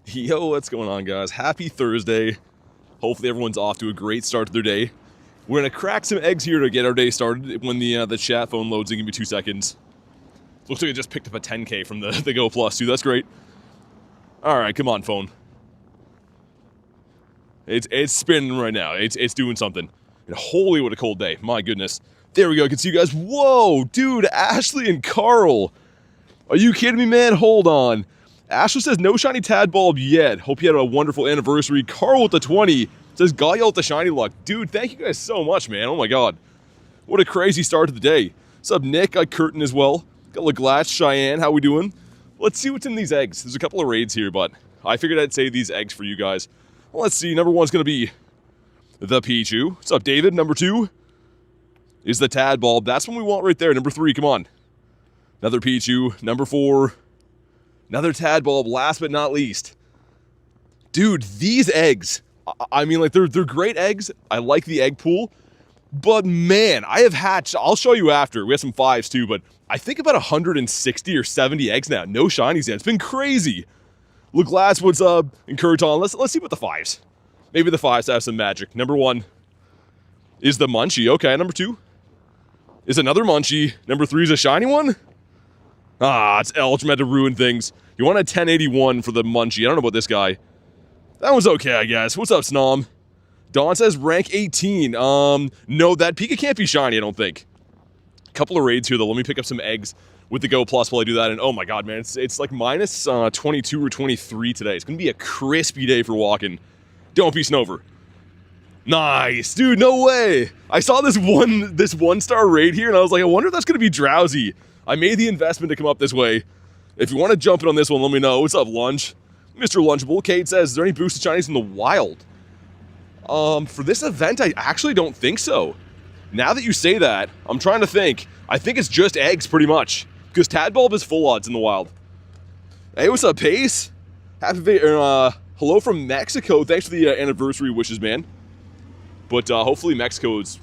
Yo, what's going on, guys? Happy Thursday. Hopefully everyone's off to a great start to their day. We're going to crack some eggs here to get our day started. When the chat phone loads in, give me 2 seconds. Looks like I just picked up a 10K from the Go Plus, too. That's great. All right, come on, phone. It's spinning right now. It's doing something. And holy, what a cold day. My goodness. There we go. I can see you guys. Whoa, dude, Ashley and Carl. Are you kidding me, man? Hold on. Ashley says, no shiny Tadbulb yet. Hope you had a wonderful anniversary. Carl with the 20 says, got y'all with the shiny luck. Dude, thank you guys so much, man. Oh my god. What a crazy start to the day. What's up, Nick? Got Curtin as well. Got Laglash, Cheyenne. How we doing? Let's see what's in these eggs. There's a couple of raids here, but I figured I'd save these eggs for you guys. Well, let's see. Number one's going to be the Pichu. What's up, David? Number 2 is the Tadbulb. That's what we want right there. Number 3, come on. Another Pichu. Number 4. Another Tadbulb, last but not least. Dude, these eggs, I mean, like, they're great eggs. I like the egg pool. But, man, I have hatched, I'll show you after. We have some 5s, too, but I think about 160 or 70 eggs now. No shinies yet. It's been crazy. Look, Glass, what's up? And Curton, let's see what the 5s. Maybe the 5s have some magic. Number 1 is the Munchie. Okay, number 2 is another Munchie. Number 3 is a shiny one. Ah, it's Elch, meant to ruin things. You want a 1081 for the Munchie. I don't know about this guy. That one's okay, I guess. What's up, Snom? Dawn says rank 18. No, that Pika can't be shiny, I don't think. A couple of raids here, though. Let me pick up some eggs with the Go Plus while I do that. And oh my god, man, it's like minus 22 or 23 today. It's going to be a crispy day for walking. Don't be Snover. Nice. Dude, no way. I saw this one-star raid here, and I was like, I wonder if that's going to be Drowsy. I made the investment to come up this way. If you want to jump in on this one, let me know. What's up, Lunch? Mr. Lunchable. Kate says, is there any boosted shinies in the wild? For this event, I actually don't think so. Now that you say that, I'm trying to think. I think it's just eggs, pretty much. Because Tadbulb is full odds in the wild. Hey, what's up, Pace? Hello from Mexico. Thanks for the anniversary wishes, man. But hopefully Mexico is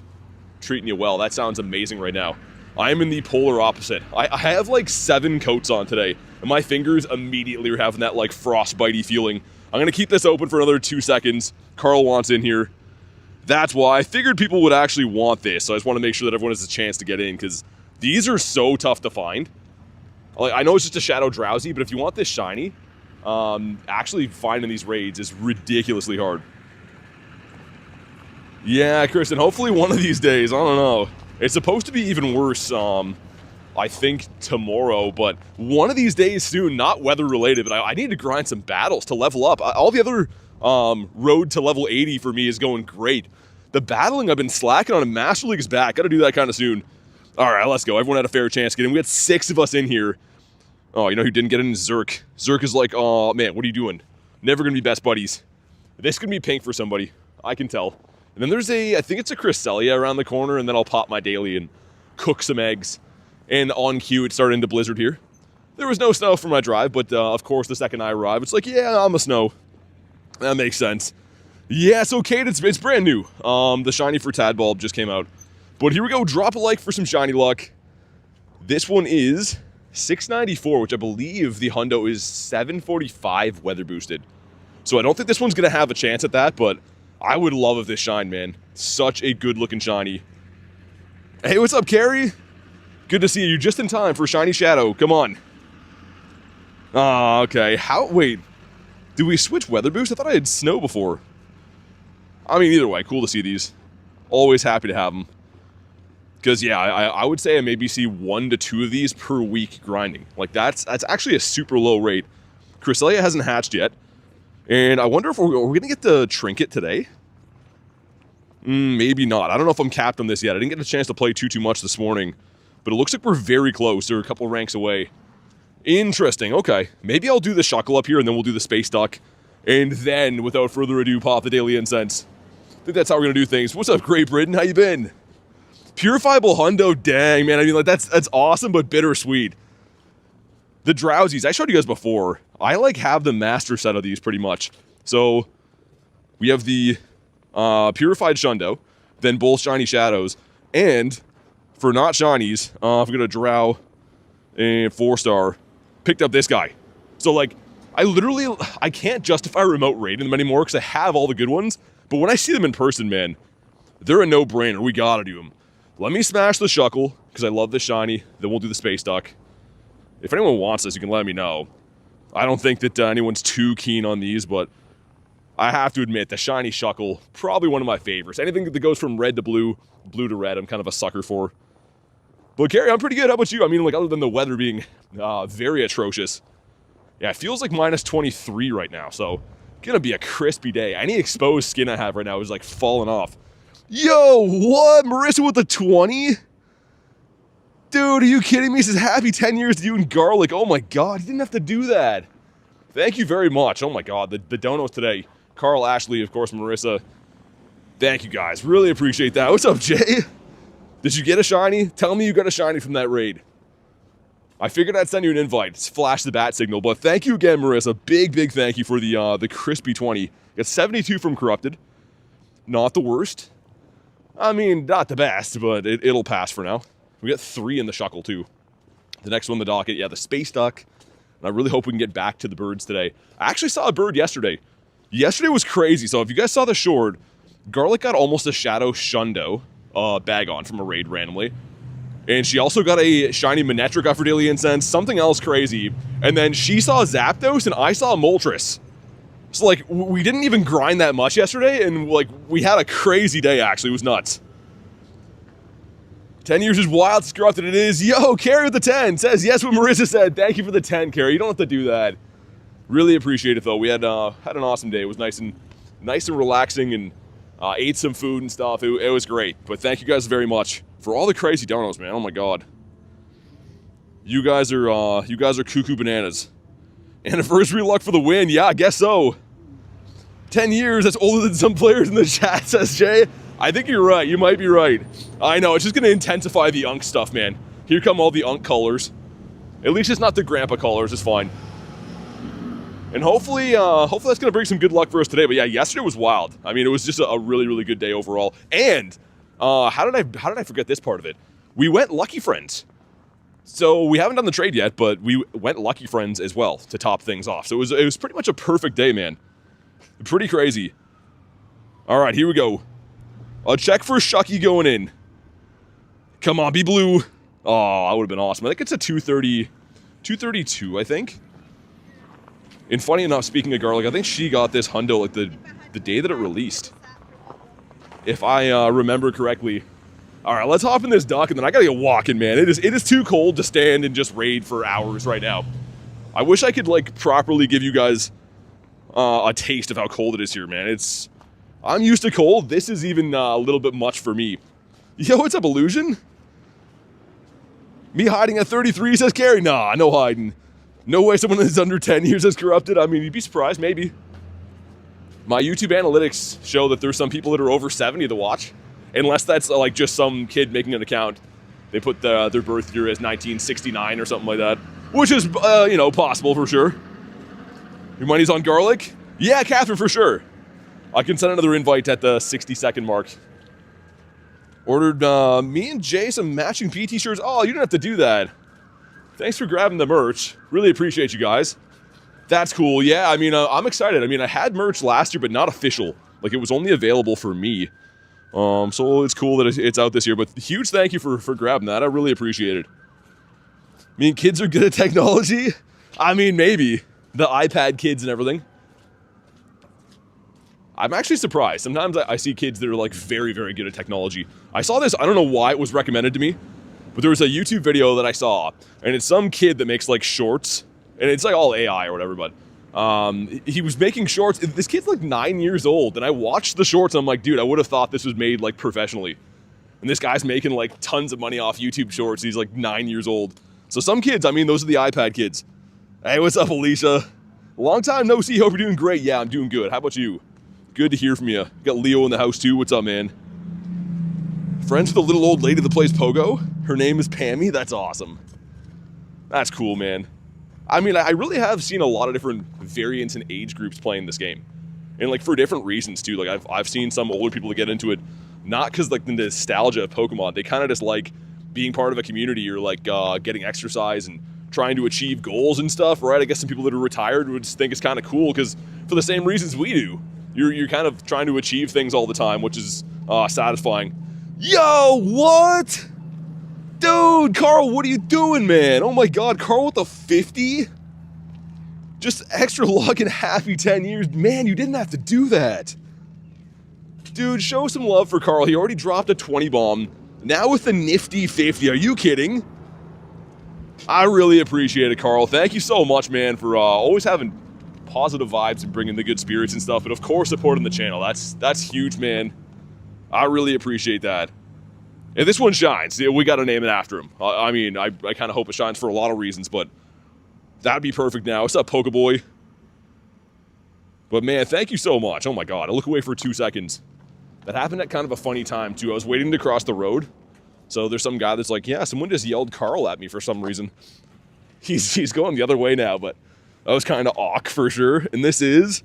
treating you well. That sounds amazing right now. I am in the polar opposite. I have like 7 coats on today, and my fingers immediately are having that like frostbitey feeling. I'm gonna keep this open for another 2 seconds. Carl wants in here. That's why I figured people would actually want this, so I just want to make sure that everyone has a chance to get in, because these are so tough to find. Like, I know it's just a Shadow Drowsy, but if you want this shiny, actually finding these raids is ridiculously hard. Yeah, Kristen, hopefully one of these days, I don't know. It's supposed to be even worse, I think, tomorrow, but one of these days soon, not weather-related, but I need to grind some battles to level up. All the other road to level 80 for me is going great. The battling, I've been slacking on, a Master League's back. Gotta do that kind of soon. All right, let's go. Everyone had a fair chance to get in. We had 6 of us in here. Oh, you know who didn't get in? Zerk. Zerk is like, oh, man, what are you doing? Never gonna be best buddies. This could be pink for somebody. I can tell. And then there's I think it's a Cresselia around the corner, and then I'll pop my daily and cook some eggs. And on cue, it started into blizzard here. There was no snow for my drive, but of course, the second I arrived, it's like, yeah, I'm a snow. That makes sense. Yeah, so Kate, it's brand new. The shiny for Tadbulb just came out. But here we go, drop a like for some shiny luck. This one is 694, which I believe the hundo is 745 weather boosted. So I don't think this one's going to have a chance at that, but I would love if this shine, man. Such a good-looking shiny. Hey, what's up, Carrie? Good to see you. Just in time for Shiny Shadow. Come on. Ah, okay. Wait. Did we switch weather boost? I thought I had snow before. I mean, either way, cool to see these. Always happy to have them. Because, yeah, I would say I maybe see 1 to 2 of these per week grinding. Like, that's actually a super low rate. Cresselia hasn't hatched yet. And I wonder if we're going to get the trinket today? Maybe not. I don't know if I'm capped on this yet. I didn't get a chance to play too much this morning. But it looks like we're very close. They're a couple ranks away. Interesting. Okay. Maybe I'll do the Shuckle up here, and then we'll do the Space Duck. And then, without further ado, pop the Daily Incense. I think that's how we're going to do things. What's up, Great Britain? How you been? Purifiable Hundo? Dang, man. I mean, like, that's awesome, but bittersweet. The Drowsies, I showed you guys before. I, like, have the master set of these pretty much. So, we have the Purified Shundo, then both Shiny Shadows, and for not Shinies, if we're going to Drow and 4-star, picked up this guy. So, like, I can't justify remote raiding them anymore because I have all the good ones. But when I see them in person, man, they're a no-brainer. We gotta do them. Let me smash the Shuckle because I love the shiny. Then we'll do the Space Duck. If anyone wants this, you can let me know. I don't think that anyone's too keen on these, but I have to admit, the shiny Shuckle, probably one of my favorites. Anything that goes from red to blue, blue to red, I'm kind of a sucker for. But Gary, I'm pretty good. How about you? I mean, like, other than the weather being very atrocious. Yeah, it feels like minus 23 right now, so gonna be a crispy day. Any exposed skin I have right now is like falling off. Yo, what? Marissa with the 20? Dude, are you kidding me? He says, happy 10 years to you and Garlic. Oh my god, he didn't have to do that. Thank you very much. Oh my god, the donos today. Carl, Ashley, of course, Marissa. Thank you guys. Really appreciate that. What's up, Jay? Did you get a shiny? Tell me you got a shiny from that raid. I figured I'd send you an invite. It's flash the bat signal. But thank you again, Marissa. Big, big thank you for the crispy 20. Got 72 from Corrupted. Not the worst. I mean, not the best, but it'll pass for now. We got 3 in the Shuckle, too. The next one on the docket, yeah, the Space Duck. And I really hope we can get back to the birds today. I actually saw a bird yesterday. Yesterday was crazy. So if you guys saw the short, Garlic got almost a Shadow Shundo bag on from a raid randomly. And she also got a shiny Manectric off her Daily Incense, something else crazy. And then she saw a Zapdos and I saw a Moltres. So like, we didn't even grind that much yesterday, and like, we had a crazy day actually, it was nuts. 10 years is wild, it's corrupted it is. Yo, Carrie with the 10 says, yes, what Marissa said. Thank you for the 10, Carrie. You don't have to do that. Really appreciate it though. We had an awesome day. It was nice and relaxing, and ate some food and stuff. It was great. But thank you guys very much for all the crazy donos, man. Oh my god. You guys are cuckoo bananas. Anniversary luck for the win. Yeah, I guess so. 10 years, that's older than some players in the chat, says Jay. I think you're right. You might be right. I know, it's just going to intensify the Unk stuff, man. Here come all the Unk colors. At least it's not the Grandpa colors. It's fine. And hopefully that's going to bring some good luck for us today. But yeah, yesterday was wild. I mean, it was just a really, really good day overall. And how did I forget this part of it? We went Lucky Friends. So we haven't done the trade yet, but we went Lucky Friends as well to top things off. So it was pretty much a perfect day, man. Pretty crazy. All right, here we go. A check for Shucky going in. Come on, be blue. Oh, that would have been awesome. I think it's a 232, I think. And funny enough, speaking of Garlic, I think she got this hundo like the day that it released. If I remember correctly. All right, let's hop in this duck, and then I gotta get walking, man. It is too cold to stand and just raid for hours right now. I wish I could like properly give you guys a taste of how cold it is here, man. I'm used to cold. This is even a little bit much for me. Yo, what's up, Illusion? Me hiding at 33, says Carrie. Nah, no hiding. No way someone that's under 10 years is corrupted. I mean, you'd be surprised, maybe. My YouTube analytics show that there's some people that are over 70 to watch. Unless that's like just some kid making an account. They put their birth year as 1969 or something like that. Which is, possible for sure. Your money's on Garlic? Yeah, Catherine, for sure. I can send another invite at the 60-second mark. Ordered me and Jay some matching P t-shirts. Oh, you don't have to do that. Thanks for grabbing the merch. Really appreciate you guys. That's cool. Yeah, I mean, I'm excited. I mean, I had merch last year, but not official. Like, it was only available for me. So it's cool that it's out this year. But huge thank you for grabbing that. I really appreciate it. I mean, kids are good at technology. I mean, maybe. The iPad kids and everything. I'm actually surprised. Sometimes I see kids that are like very, very good at technology. I saw this, I don't know why it was recommended to me, but there was a YouTube video that I saw, and it's some kid that makes like shorts, and it's like all AI or whatever, but he was making shorts. This kid's like 9 years old, and I watched the shorts, and I'm like, dude, I would have thought this was made like professionally. And this guy's making like tons of money off YouTube shorts. He's like 9 years old. So some kids, I mean, those are the iPad kids. Hey, what's up, Alicia? Long time no see. Hope you're doing great. Yeah, I'm doing good. How about you? Good to hear from you. Got Leo in the house too. What's up, man? Friends with a little old lady that plays Pogo. Her name is Pammy. That's awesome. That's cool, man. I mean, I really have seen a lot of different variants and age groups playing this game. And like for different reasons too. Like I've seen some older people get into it, not because like the nostalgia of Pokemon. They kind of just like being part of a community or like getting exercise and trying to achieve goals and stuff, right? I guess some people that are retired would think it's kind of cool because for the same reasons we do. You're kind of trying to achieve things all the time, which is satisfying. Yo, what? Dude, Carl, what are you doing, man? Oh my god, Carl with the 50? Just extra luck and happy 10 years. Man, you didn't have to do that. Dude, show some love for Carl. He already dropped a 20 bomb. Now with the nifty 50. Are you kidding? I really appreciate it, Carl. Thank you so much, man, for always having positive vibes and bringing the good spirits and stuff. But of course, supporting the channel. That's huge, man. I really appreciate that. And this one shines. We got to name it after him. I mean, I kind of hope it shines for a lot of reasons, but that'd be perfect now. What's up, Pokeboy? But man, thank you so much. Oh my god, I look away for 2 seconds. That happened at kind of a funny time, too. I was waiting to cross the road. So there's some guy that's like, yeah, someone just yelled Carl at me for some reason. He's going the other way now, but that was kind of awk for sure. And this is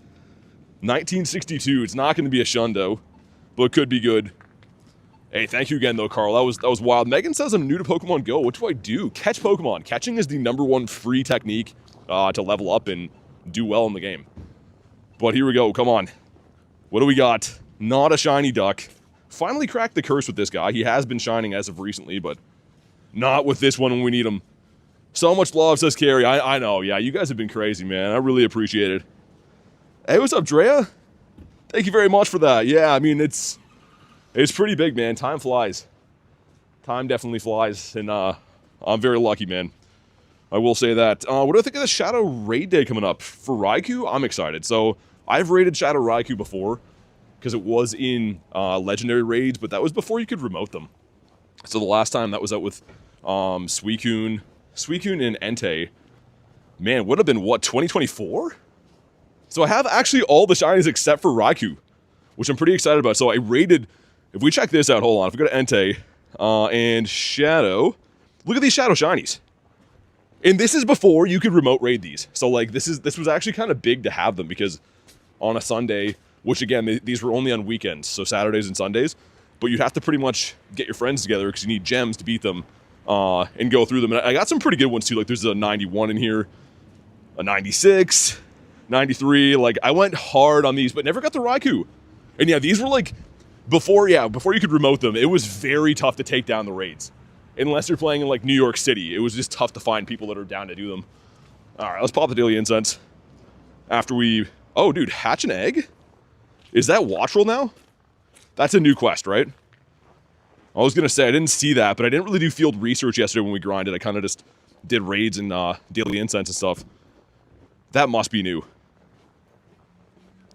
1962. It's not going to be a shundo, but could be good. Hey, thank you again, though, Carl. That was wild. Megan says I'm new to Pokemon Go. What do I do? Catch Pokemon. Catching is the #1 free technique to level up and do well in the game. But here we go. Come on. What do we got? Not a shiny duck. Finally cracked the curse with this guy. He has been shining as of recently, but not with this one when we need him. So much love, says Carrie. I know. Yeah, you guys have been crazy, man. I really appreciate it. Hey, what's up, Drea? Thank you very much for that. Yeah, I mean, it's pretty big, man. Time flies. Time definitely flies, and I'm very lucky, man. I will say that. What do I think of the Shadow Raid Day coming up? For Raikou, I'm excited. So, I've raided Shadow Raikou before, because it was in Legendary Raids, but that was before you could remote them. So the last time that was out with Suicune and Entei, man, would have been, what, 2024? So I have actually all the shinies except for Raikou, which I'm pretty excited about. So I raided, if we check this out, hold on, if we go to Entei and Shadow, look at these Shadow shinies. And this is before you could remote raid these. So like this was actually kind of big to have them because on a Sunday, which again, these were only on weekends, so Saturdays and Sundays, but you'd have to pretty much get your friends together because you need gems to beat them and go through them. And I got some pretty good ones too, like there's a 91 in here, a 96, 93, like I went hard on these, but never got the Raikou. And yeah, these were like, before you could remote them, it was very tough to take down the raids. Unless you're playing in like New York City, it was just tough to find people that are down to do them. All right, let's pop the Daily Incense. After we, oh dude, hatch an egg? Is that Wattrel now? That's a new quest, right? I was gonna say, I didn't see that, but I didn't really do field research yesterday when we grinded. I kind of just did raids and Daily Incense and stuff. That must be new.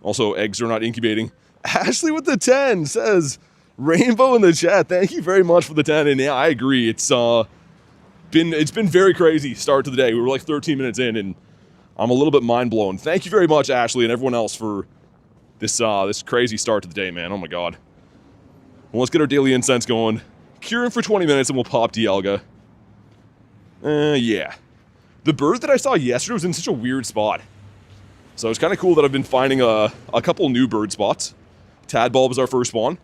Also, eggs are not incubating. Ashley with the 10 says, Rainbow in the chat, thank you very much for the 10. And yeah, I agree. It's been very crazy start to the day. We were like 13 minutes in, and I'm a little bit mind blown. Thank you very much, Ashley, and everyone else for this crazy start to the day, man. Oh my god. Well, let's get our Daily Incense going. Cure him for 20 minutes, and we'll pop Dialga. Yeah. The bird that I saw yesterday was in such a weird spot. So it's kind of cool that I've been finding a couple new bird spots. Tadbulb is our first spawn,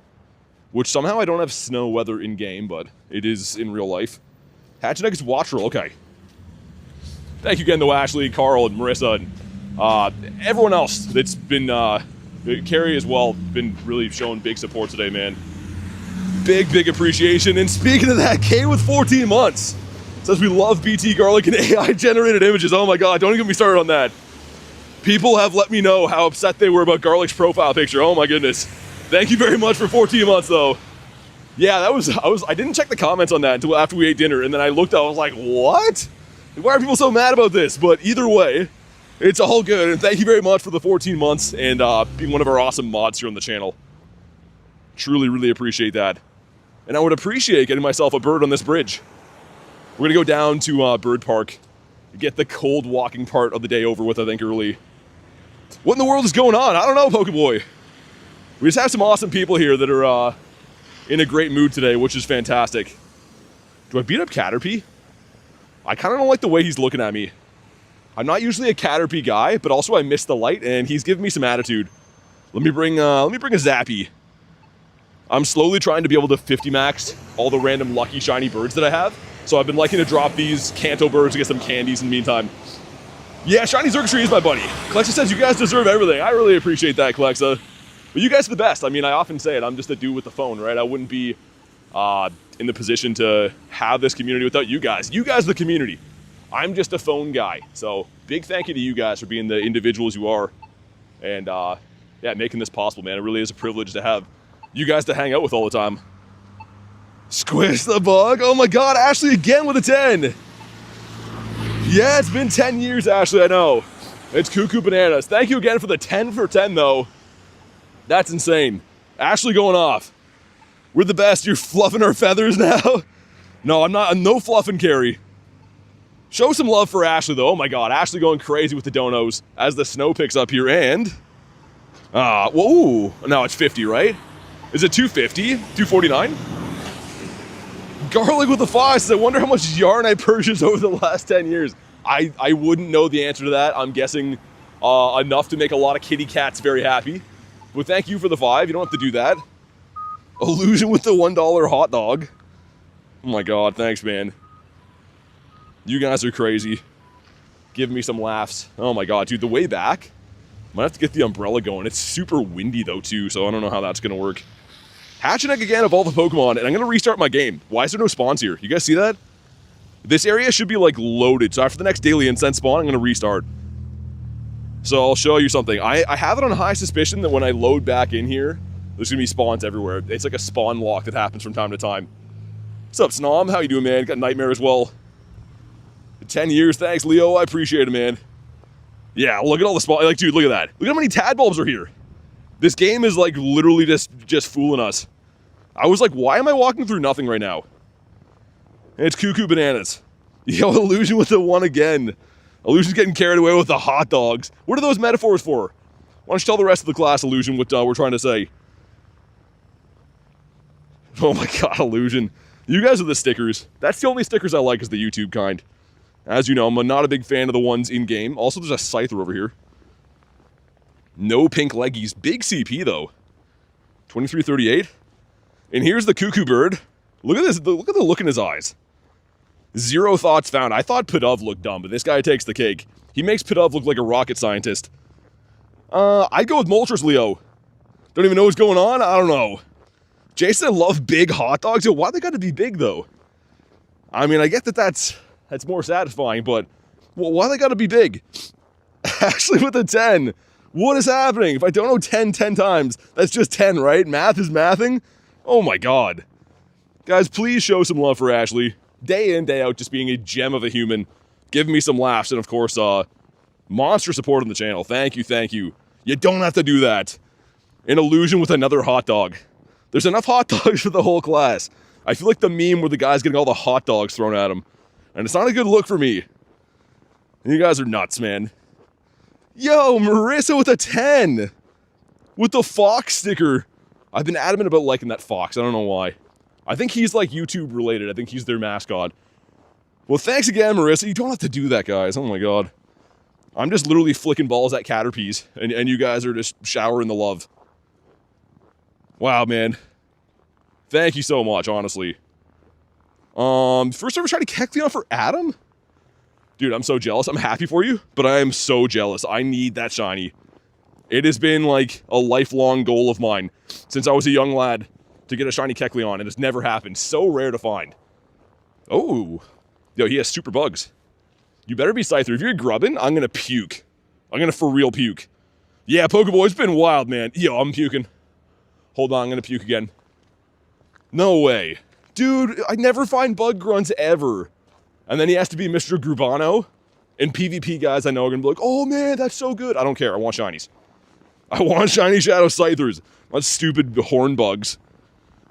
which somehow I don't have snow weather in-game, but it is in real life. Hatchineg's Wattrel, okay. Thank you again, though, Ashley, Carl, and Marissa, and everyone else that's been, Carrie as well, been really showing big support today, man. Big appreciation. And speaking of that, Kay with 14 months says we love BT Garlic and AI-generated images. Oh my god, don't even get me started on that. People have let me know how upset they were about Garlic's profile picture. Oh my goodness. Thank you very much for 14 months, though. Yeah, I didn't check the comments on that until after we ate dinner, and then I looked up, I was like, what? Why are people so mad about this? But either way, it's all good, and thank you very much for the 14 months and being one of our awesome mods here on the channel. Truly, really appreciate that. And I would appreciate getting myself a bird on this bridge. We're gonna go down to Bird Park, get the cold walking part of the day over with, I think, early. What in the world is going on? I don't know, Pokeboy. We just have some awesome people here that are in a great mood today, which is fantastic. Do I beat up Caterpie? I kind of don't like the way he's looking at me. I'm not usually a Caterpie guy, but also I missed the light, and he's giving me some attitude. Let me bring a Zappy. I'm slowly trying to be able to 50 max all the random lucky shiny birds that I have. So I've been liking to drop these Kanto birds to get some candies in the meantime. Yeah, Shiny Xerxtree is my buddy. Klexa says you guys deserve everything. I really appreciate that, Klexa. But you guys are the best. I mean, I often say it. I'm just a dude with the phone, right? I wouldn't be in the position to have this community without you guys. You guys are the community. I'm just a phone guy. So big thank you to you guys for being the individuals you are. And yeah, making this possible, man. It really is a privilege to have you guys to hang out with all the time. Squish the bug. Oh my God, Ashley again with a 10. Yeah, it's been 10 years, Ashley, I know. It's cuckoo bananas. Thank you again for the 10 for 10, though. That's insane. Ashley going off. We're the best. You're fluffing our feathers now? No, I'm not. I'm no fluffing Carrie. Show some love for Ashley, though. Oh my God, Ashley going crazy with the donos as the snow picks up here. And, whoa, now it's 50, right? Is it 250? 249? Garlic with the 5 says, I wonder how much yarn I purchased over the last 10 years. I wouldn't know the answer to that. I'm guessing enough to make a lot of kitty cats very happy. But thank you for the 5. You don't have to do that. Illusion with the $1 hot dog. Oh my God, thanks, man. You guys are crazy. Give me some laughs. Oh my God, dude, the way back. Might have to get the umbrella going. It's super windy though too, so I don't know how that's gonna work. Hatch and egg again of all the Pokemon, and I'm gonna restart my game. Why is there no spawns here? You guys see that? This area should be like loaded, so after the next Daily Incense spawn, I'm gonna restart. So I'll show you something. I have it on high suspicion that when I load back in here, there's gonna be spawns everywhere. It's like a spawn lock that happens from time to time. What's up, Snom? How you doing, man? Got Nightmare as well. 10 years, thanks, Leo. I appreciate it, man. Yeah, look at all the spawns. Like, dude, look at that. Look at how many Tadbulbs are here. This game is like literally just fooling us. I was like, why am I walking through nothing right now? And it's cuckoo bananas. Yo, Illusion with the 1 again. Illusion's getting carried away with the hot dogs. What are those metaphors for? Why don't you tell the rest of the class, Illusion, what we're trying to say? Oh my God, Illusion. You guys are the stickers. That's the only stickers I like is the YouTube kind. As you know, I'm not a big fan of the ones in-game. Also, there's a Scyther over here. No pink leggies. Big CP, though. 2338. And here's the cuckoo bird. Look at this. Look at the look in his eyes. 0 thoughts found. I thought Pidove looked dumb, but this guy takes the cake. He makes Pidove look like a rocket scientist. I'd go with Moltres, Leo. Don't even know what's going on? I don't know. Jason, I love big hot dogs. Yo, why they gotta be big, though? I mean, I get that that's more satisfying, but why they gotta be big? Ashley with a 10. What is happening? If I don't know 10 times, that's just 10, right? Math is mathing? Oh my God. Guys, please show some love for Ashley. Day in, day out, just being a gem of a human. Giving me some laughs, and of course, monster support on the channel. Thank you, thank you. You don't have to do that. An Illusion with another hot dog. There's enough hot dogs for the whole class. I feel like the meme where the guy's getting all the hot dogs thrown at him. And it's not a good look for me. You guys are nuts, man. Yo, Marissa with a 10. With the fox sticker. I've been adamant about liking that fox. I don't know why. I think he's like YouTube related. I think he's their mascot. Well, thanks again, Marissa. You don't have to do that, guys. Oh my God. I'm just literally flicking balls at Caterpies. And you guys are just showering the love. Wow, man. Thank you so much, honestly. First ever shiny Kecleon for Adam? Dude, I'm so jealous. I'm happy for you, but I am so jealous. I need that shiny. It has been like a lifelong goal of mine since I was a young lad to get a shiny Kecleon, and it's never happened. So rare to find. Oh. Yo, he has super bugs. You better be Scyther. If you're grubbing, I'm gonna puke. I'm gonna for real puke. Yeah, Pokeboy, it's been wild, man. Yo, I'm puking. Hold on, I'm gonna puke again. No way. Dude, I never find bug grunts ever. And then he has to be Mr. Grubano. And PvP guys I know are gonna be like, oh man, that's so good. I don't care, I want shinies. I want shiny Shadow Scythers. Not stupid horn bugs.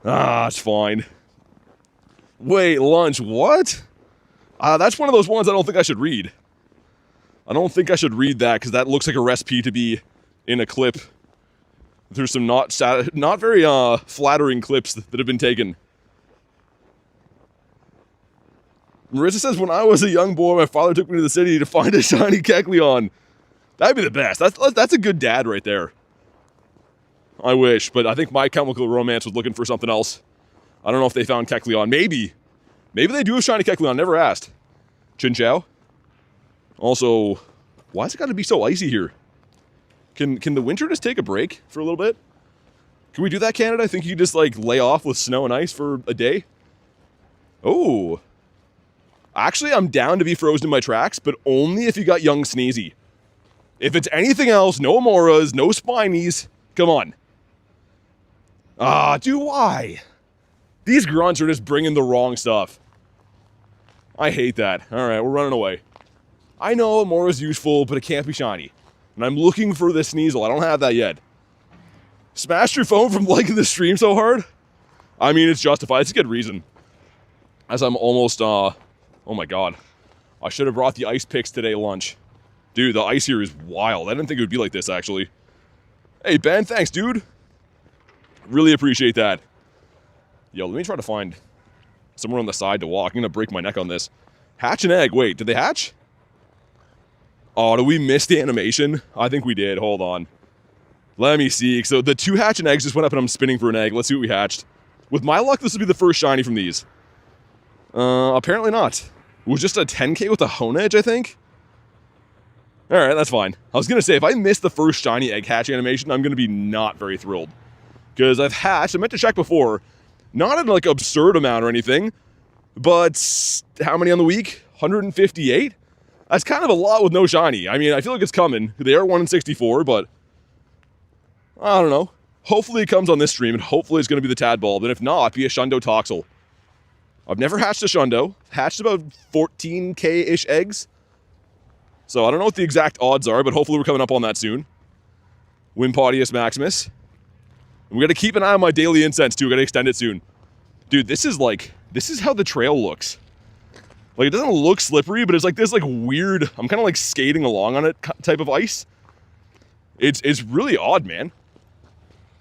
Ah, it's fine. Wait, lunch, what? That's one of those ones I don't think I should read. I don't think I should read that because that looks like a recipe to be in a clip. There's some not very flattering clips that have been taken. Marissa says, when I was a young boy, my father took me to the city to find a shiny Kecleon. That'd be the best. That's a good dad right there. I wish, but I think My Chemical Romance was looking for something else. I don't know if they found Kecleon. Maybe. Maybe they do have shiny Kecleon, never asked. Chinchou. Also, why has it got to be so icy here? Can the winter just take a break for a little bit? Can we do that, Canada? I think you could just, like, lay off with snow and ice for a day. Oh. Actually, I'm down to be frozen in my tracks, but only if you got young Sneezy. If it's anything else, no Amoras, no Spinies, come on. Ah, dude, why? These grunts are just bringing the wrong stuff. I hate that. All right, we're running away. I know Amora's useful, but it can't be shiny. And I'm looking for this Sneasel. I don't have that yet. Smashed your phone from liking the stream so hard? I mean, it's justified. It's a good reason. As I'm almost, oh my god. I should have brought the ice picks today lunch. Dude, the ice here is wild. I didn't think it would be like this, actually. Hey, Ben, thanks, dude. Really appreciate that. Yo, let me try to find somewhere on the side to walk. I'm gonna break my neck on this. Hatch an egg. Wait, did they hatch? Oh, did we miss the animation? I think we did. Hold on. Let me see. So the 2 hatch and eggs just went up and I'm spinning for an egg. Let's see what we hatched. With my luck, this will be the first shiny from these. Apparently not. It was just a 10k with a hone edge, I think. Alright, that's fine. I was gonna say, if I miss the first shiny egg hatch animation, I'm gonna be not very thrilled. Because I've hatched, I meant to check before, not an like absurd amount or anything, but how many on the week? 158? That's kind of a lot with no shiny. I mean, I feel like it's coming. They are 1 in 64, but I don't know. Hopefully it comes on this stream, and hopefully it's going to be the Tadbulb, and if not, be a Shundo Toxel. I've never hatched a Shundo. Hatched about 14k-ish eggs. So I don't know what the exact odds are, but hopefully we're coming up on that soon. Wimpodius Maximus. And we got to keep an eye on my Daily Incense, too. We got to extend it soon. Dude, this is how the trail looks. Like, it doesn't look slippery, but it's like this, like, weird, I'm kind of, like, skating along on it type of ice. It's really odd, man.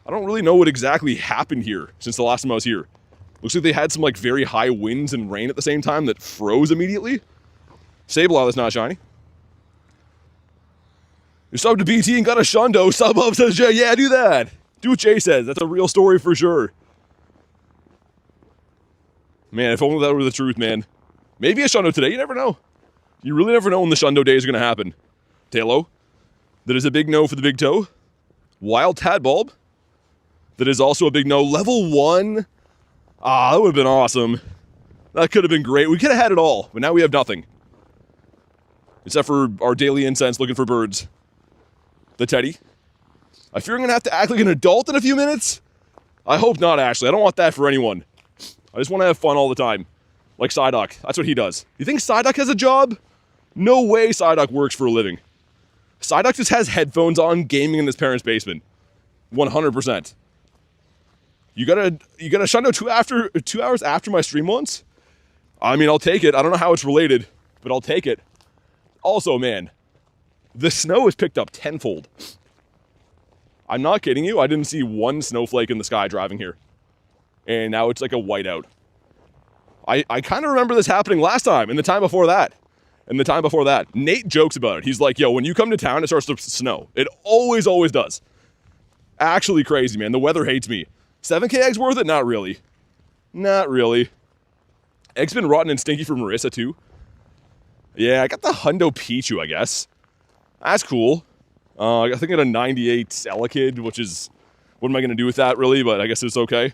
I don't really know what exactly happened here since the last time I was here. Looks like they had some, like, very high winds and rain at the same time that froze immediately. Sableye is not shiny. You subbed to BT and got a Shundo. Sub up, says Jay. Yeah, do that. Do what Jay says. That's a real story for sure. Man, if only that were the truth, man. Maybe a Shundo today. You never know. You really never know when the Shundo days are going to happen. Talo. That is a big no for the big toe. Wild Tadbulb. That is also a big no. Level 1. Ah, that would have been awesome. That could have been great. We could have had it all, but now we have nothing. Except for our Daily Incense looking for birds. The Teddy. I fear I'm going to have to act like an adult in a few minutes. I hope not, Ashley. I don't want that for anyone. I just want to have fun all the time. Like Psyduck. That's what he does. You think Psyduck has a job? No way Psyduck works for a living. Psyduck just has headphones on, gaming in his parents' basement. 100%. You got a Shundo 2 hours after my stream once? I mean, I'll take it. I don't know how it's related, but I'll take it. Also, man, the snow has picked up tenfold. I'm not kidding you. I didn't see one snowflake in the sky driving here. And now it's like a whiteout. I kind of remember this happening last time, and the time before that. And the time before that. Nate jokes about it. He's like, yo, when you come to town, it starts to snow. It always does. Actually crazy, man. The weather hates me. 7k eggs worth it? Not really. Not really. Eggs been rotten and stinky for Marissa, too. Yeah, I got the Hundo Pichu, I guess. That's cool. I think I got a 98 Elekid, which is... What am I going to do with that, really? But I guess it's okay.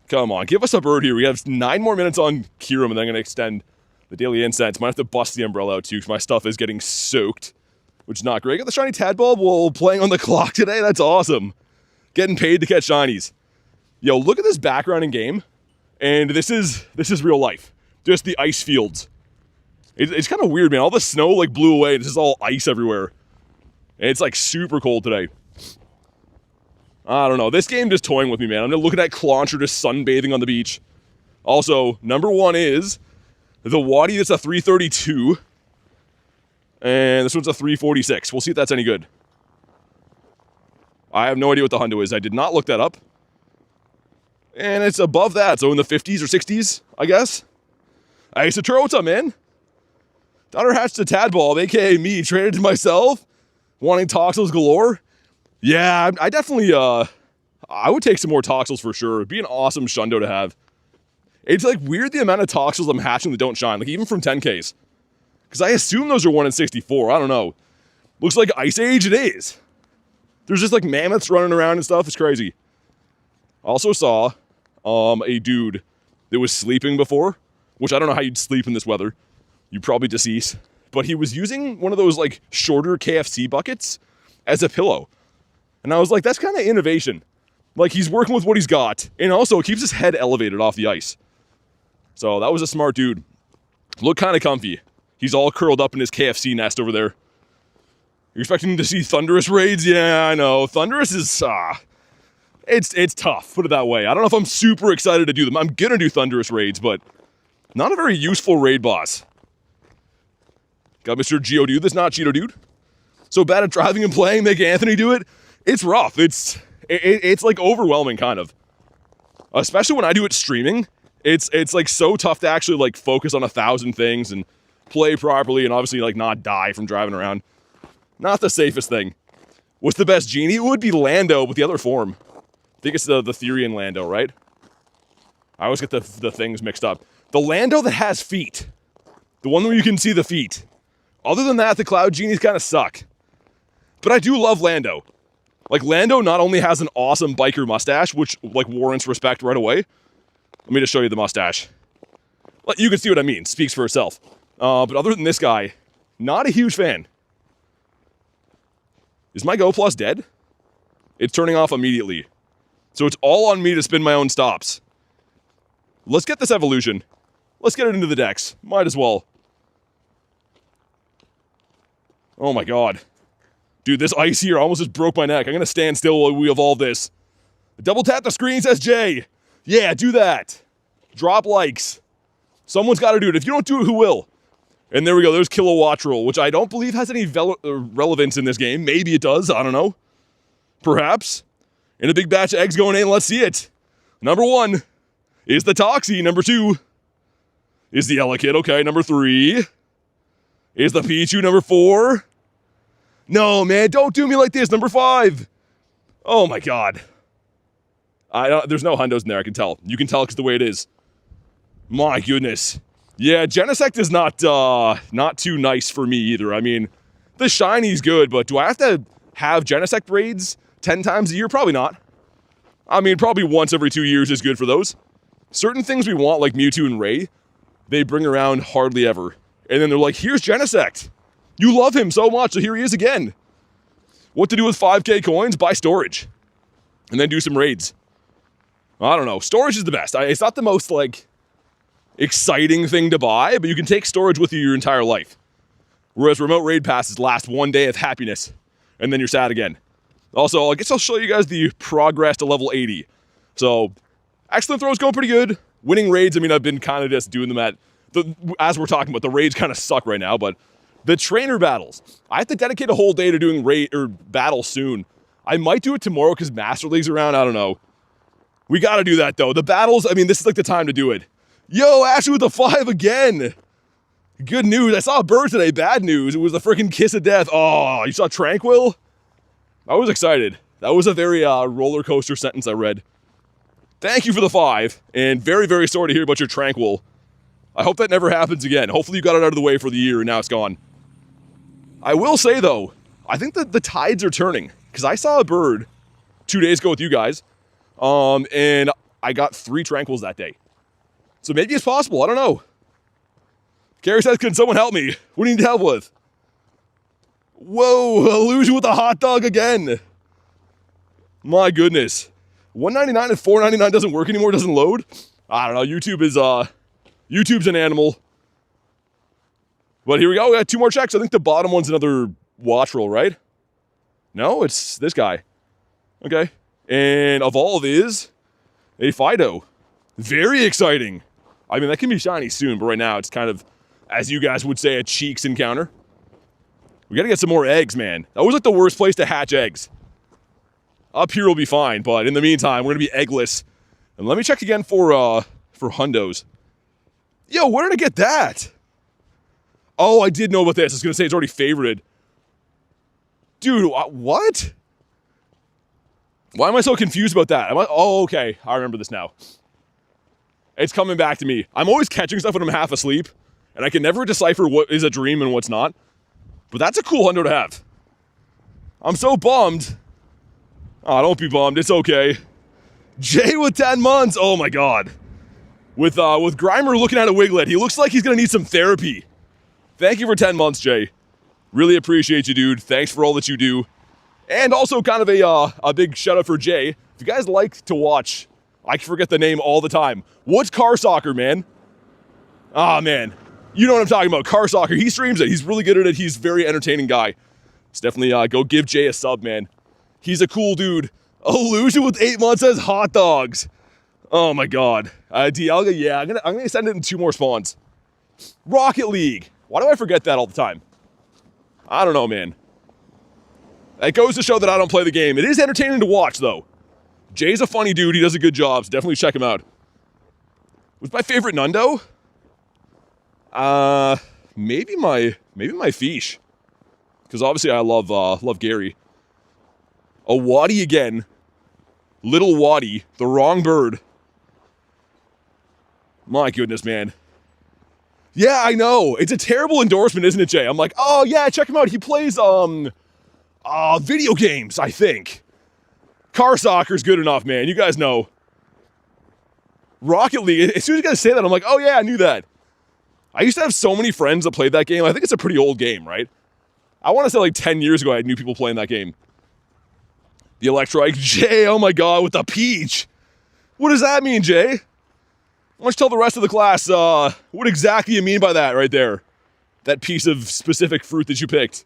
Come on, give us a bird here. We have 9 more minutes on Kyurem, and then I'm going to extend the Daily Incense. Might have to bust the umbrella out, too, because my stuff is getting soaked, which is not great. Got the shiny Tadbulb while playing on the clock today. That's awesome. Getting paid to catch shinies. Yo, look at this background in game, and this is real life. Just the ice fields. It's kind of weird, man. All the snow, like, blew away. This is all ice everywhere. And it's, like, super cold today. I don't know. This game just toying with me, man. I'm looking at Clauncher just sunbathing on the beach. Also, number 1 is the Waddy. That's a 332. And this one's a 346. We'll see if that's any good. I have no idea what the Hundo is. I did not look that up. And it's above that, so in the 50s or 60s, I guess. Hey, Saturo, what's up, man? Daughter hatched a Tadbulb, aka me, traded to myself, wanting Toxels galore. Yeah, I definitely, I would take some more Toxels for sure. It'd be an awesome Shundo to have. It's like weird the amount of Toxels I'm hatching that don't shine, like even from 10Ks. Because I assume those are 1 in 64, I don't know. Looks like Ice Age, it is. There's just like mammoths running around and stuff, it's crazy. Also saw a dude that was sleeping before, which I don't know how you'd sleep in this weather. You'd probably decease. But he was using one of those like shorter KFC buckets as a pillow. And I was like, that's kind of innovation. Like he's working with what he's got. And also it keeps his head elevated off the ice. So that was a smart dude. Looked kind of comfy. He's all curled up in his KFC nest over there. You're expecting to see Thunderous raids? Yeah, I know. Thunderous is, it's tough, put it that way. I don't know if I'm super excited to do them. I'm gonna do Thunderous raids, but not a very useful raid boss. Got Mr. Geodude that's not Cheeto Dude. So bad at driving and playing, make Anthony do it. It's rough. It's like overwhelming, kind of. Especially when I do it streaming. It's like so tough to actually like focus on 1,000 things and play properly and obviously like not die from driving around. Not the safest thing. What's the best genie? It would be Lando with the other form. I think it's the Therian Lando, right? I always get the things mixed up. The Lando that has feet. The one where you can see the feet. Other than that, the Cloud Genies kind of suck. But I do love Lando. Like, Lando not only has an awesome biker mustache, which, like, warrants respect right away. Let me just show you the mustache. You can see what I mean. Speaks for itself. But other than this guy, not a huge fan. Is my Go Plus dead? It's turning off immediately. So it's all on me to spin my own stops. Let's get this evolution. Let's get it into the decks. Might as well. Oh my god. Dude, this ice here almost just broke my neck. I'm gonna stand still while we evolve this. Double tap the screen, says Jay. Yeah, do that. Drop likes. Someone's gotta do it. If you don't do it, who will? And there we go, there's Kilowatt Roll, which I don't believe has any relevance in this game. Maybe it does, I don't know. Perhaps. And a big batch of eggs going in, let's see it. Number 1 is the Toxie. Number 2 is the Elekid. Okay, number 3 is the Pichu. Number 4. No, man, don't do me like this. Number 5. Oh my god. There's no hundos in there, I can tell. You can tell because the way it is. My goodness. Yeah, Genesect is not too nice for me either. I mean, the shiny's good, but do I have to have Genesect raids 10 times a year? Probably not. I mean, probably once every 2 years is good for those. Certain things we want, like Mewtwo and Ray, they bring around hardly ever. And then they're like, here's Genesect. You love him so much, so here he is again. What to do with 5k coins? Buy storage. And then do some raids. I don't know. Storage is the best. It's not the most, like, exciting thing to buy, but you can take storage with you your entire life. Whereas remote raid passes last 1 day of happiness, and then you're sad again. Also, I guess I'll show you guys the progress to level 80. So, excellent throw's going pretty good. Winning raids, I mean, I've been kind of just doing them as we're talking about, the raids kind of suck right now, but the trainer battles. I have to dedicate a whole day to doing raid or battle soon. I might do it tomorrow because Master League's around, I don't know. We gotta do that though. The battles, I mean, this is like the time to do it. Yo, Ashley with the 5 again. Good news. I saw a bird today. Bad news. It was the freaking kiss of death. Oh, you saw Tranquil? I was excited. That was a very roller coaster sentence I read. Thank you for the 5, and very, very sorry to hear about your Tranquil. I hope that never happens again. Hopefully you got it out of the way for the year and now it's gone. I will say though, I think that the tides are turning, because I saw a bird 2 days ago with you guys, and I got 3 Tranquils that day. So maybe it's possible, I don't know. Carrie says, can someone help me? What do you need help with? Whoa, illusion with the hot dog again. My goodness. $1.99 and $4.99 doesn't work anymore, doesn't load? I don't know, YouTube's an animal. But here we go, we got 2 more checks. I think the bottom one's another watch roll, right? No, it's this guy. Okay. And Evolve is a Fido. Very exciting. I mean, that can be shiny soon, but right now it's kind of, as you guys would say, a cheeks encounter. We gotta get some more eggs, man. That was like the worst place to hatch eggs. Up here will be fine, but in the meantime, we're gonna be eggless. And let me check again for hundos. Yo, where did I get that? Oh, I did know about this. I was gonna say it's already favorited. Dude, what? Why am I so confused about that? Oh, okay. I remember this now. It's coming back to me. I'm always catching stuff when I'm half asleep, and I can never decipher what is a dream and what's not. But that's a cool hundo to have. I'm so bummed. Oh, don't be bummed. It's okay. Jay with 10 months. Oh my god. With Grimer looking at a Wiglet, he looks like he's gonna need some therapy. Thank you for 10 months, Jay. Really appreciate you, dude. Thanks for all that you do. And also kind of a big shout out for Jay. If you guys like to watch, I forget the name all the time. What's Car Soccer, man? Ah, man. You know what I'm talking about. Car Soccer. He streams it. He's really good at it. He's a very entertaining guy. So definitely go give Jay a sub, man. He's a cool dude. Illusion with 8 months says hot dogs. Oh my god. Dialga, yeah, I'm gonna send it in 2 more spawns. Rocket League. Why do I forget that all the time? I don't know, man. That goes to show that I don't play the game. It is entertaining to watch, though. Jay's a funny dude. He does a good job, so definitely check him out. What's my favorite Nundo? Maybe my Fish. Because obviously I love Gary. A Waddy again. Little Waddy. The wrong bird. My goodness, man. Yeah, I know. It's a terrible endorsement, isn't it, Jay? I'm like, oh yeah, check him out. He plays video games, I think. Car Soccer's good enough, man. You guys know. Rocket League, as soon as you guys say that, I'm like, oh yeah, I knew that. I used to have so many friends that played that game. I think it's a pretty old game, right? I want to say like 10 years ago I knew people playing that game. The Electrike, Jay, oh my god, with the peach. What does that mean, Jay? Why don't you tell the rest of the class what exactly you mean by that right there? That piece of specific fruit that you picked.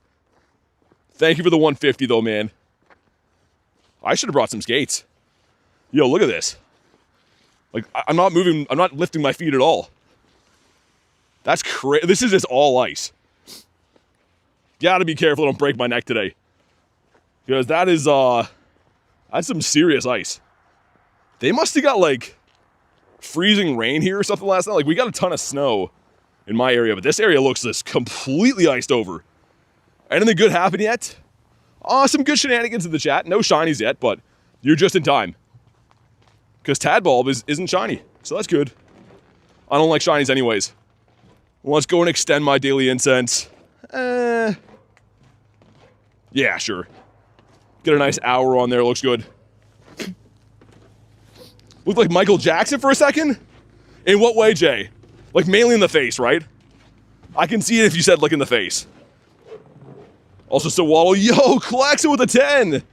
Thank you for the 150 though, man. I should have brought some skates. Yo, look at this. Like, I'm not moving, I'm not lifting my feet at all. That's crazy. This is just all ice. Gotta be careful I don't break my neck today. Because that is, that's some serious ice. They must have got, like, freezing rain here or something last night. Like, we got a ton of snow in my area, but this area looks just completely iced over. Anything good happen yet? Some good shenanigans in the chat. No shinies yet, but you're just in time. Because Tadbulb isn't shiny, so that's good. I don't like shinies anyways. Let's go and extend my daily incense. Yeah, sure. Get a nice hour on there, looks good. Looked like Michael Jackson for a second? In what way, Jay? Like mainly in the face, right? I can see it if you said like in the face. Also, so Waddle, yo, Klexa with a 10.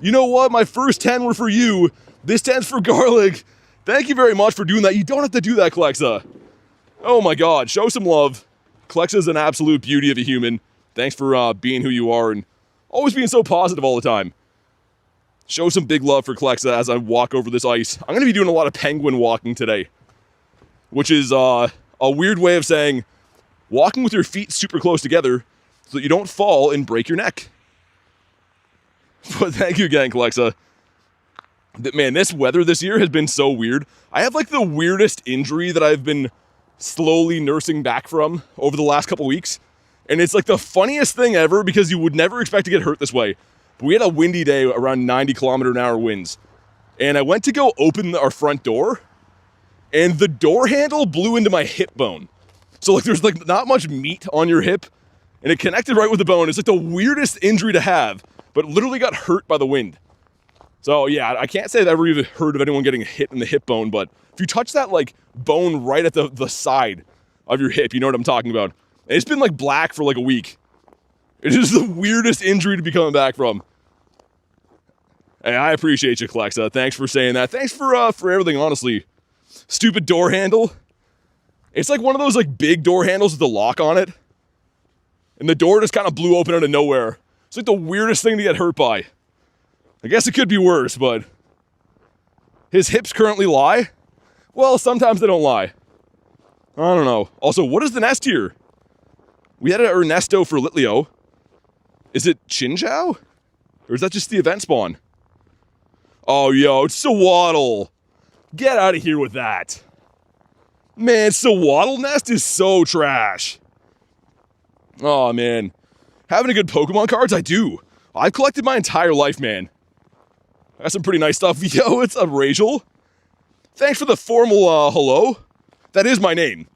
You know what? My first 10 were for you. This 10's for Garlic. Thank you very much for doing that. You don't have to do that, Klexa. Oh my god, show some love. Klexa's an absolute beauty of a human. Thanks for being who you are and always being so positive all the time. Show some big love for Klexa as I walk over this ice. I'm going to be doing a lot of penguin walking today. Which is a weird way of saying walking with your feet super close together so that you don't fall and break your neck. But thank you again, Klexa. Man, this weather this year has been so weird. I have like the weirdest injury that I've been slowly nursing back from over the last couple weeks. And it's like the funniest thing ever because you would never expect to get hurt this way. But we had a windy day, around 90-kilometer-an-hour winds. And I went to go open our front door, and the door handle blew into my hip bone. So like there's like not much meat on your hip, and it connected right with the bone. It's like the weirdest injury to have, but literally got hurt by the wind. So yeah, I can't say I've ever even heard of anyone getting hit in the hip bone, but if you touch that like bone right at the side of your hip, you know what I'm talking about. And it's been like black for like a week. It is the weirdest injury to be coming back from. Hey, I appreciate you, Klexa. Thanks for saying that. Thanks for everything, honestly. Stupid door handle. It's like one of those like big door handles with the lock on it. And the door just kind of blew open out of nowhere. It's like the weirdest thing to get hurt by. I guess it could be worse, but his hips currently lie? Well, sometimes they don't lie. I don't know. Also, what is the nest here? We had an Ernesto for Litleo. Is it Chinchou? Or is that just the event spawn? Oh, yo, it's Sawaddle. Get out of here with that. Man, Sawaddle nest is so trash. Oh, man. Having a good Pokemon cards? I do. I've collected my entire life, man. I got some pretty nice stuff. Yo, it's a Rachel. Thanks for the formal hello. That is my name.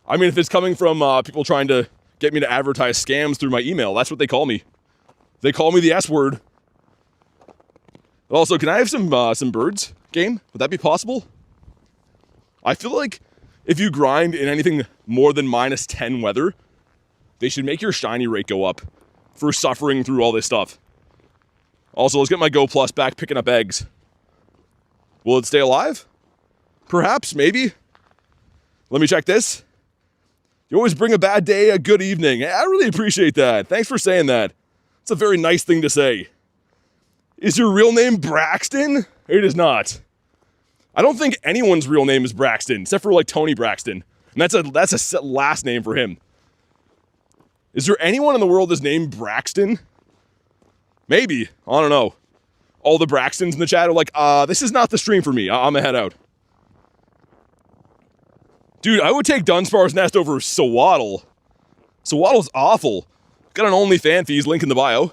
I mean, if it's coming from people trying to get me to advertise scams through my email, that's what they call me. They call me the S word. Also, can I have some birds, game? Would that be possible? I feel like if you grind in anything more than -10 weather, they should make your shiny rate go up for suffering through all this stuff. Also, let's get my Go Plus back picking up eggs. Will it stay alive? Perhaps, maybe. Let me check this. You always bring a bad day a good evening. I really appreciate that. Thanks for saying that. It's a very nice thing to say. Is your real name Braxton? It is not. I don't think anyone's real name is Braxton, except for like Tony Braxton. And that's a last name for him. Is there anyone in the world that's named Braxton? Maybe. I don't know. All the Braxtons in the chat are like, this is not the stream for me. I'm gonna head out. Dude, I would take Dunspar's Nest over Sawaddle. Sawaddle's awful. Got an OnlyFans fees, link in the bio.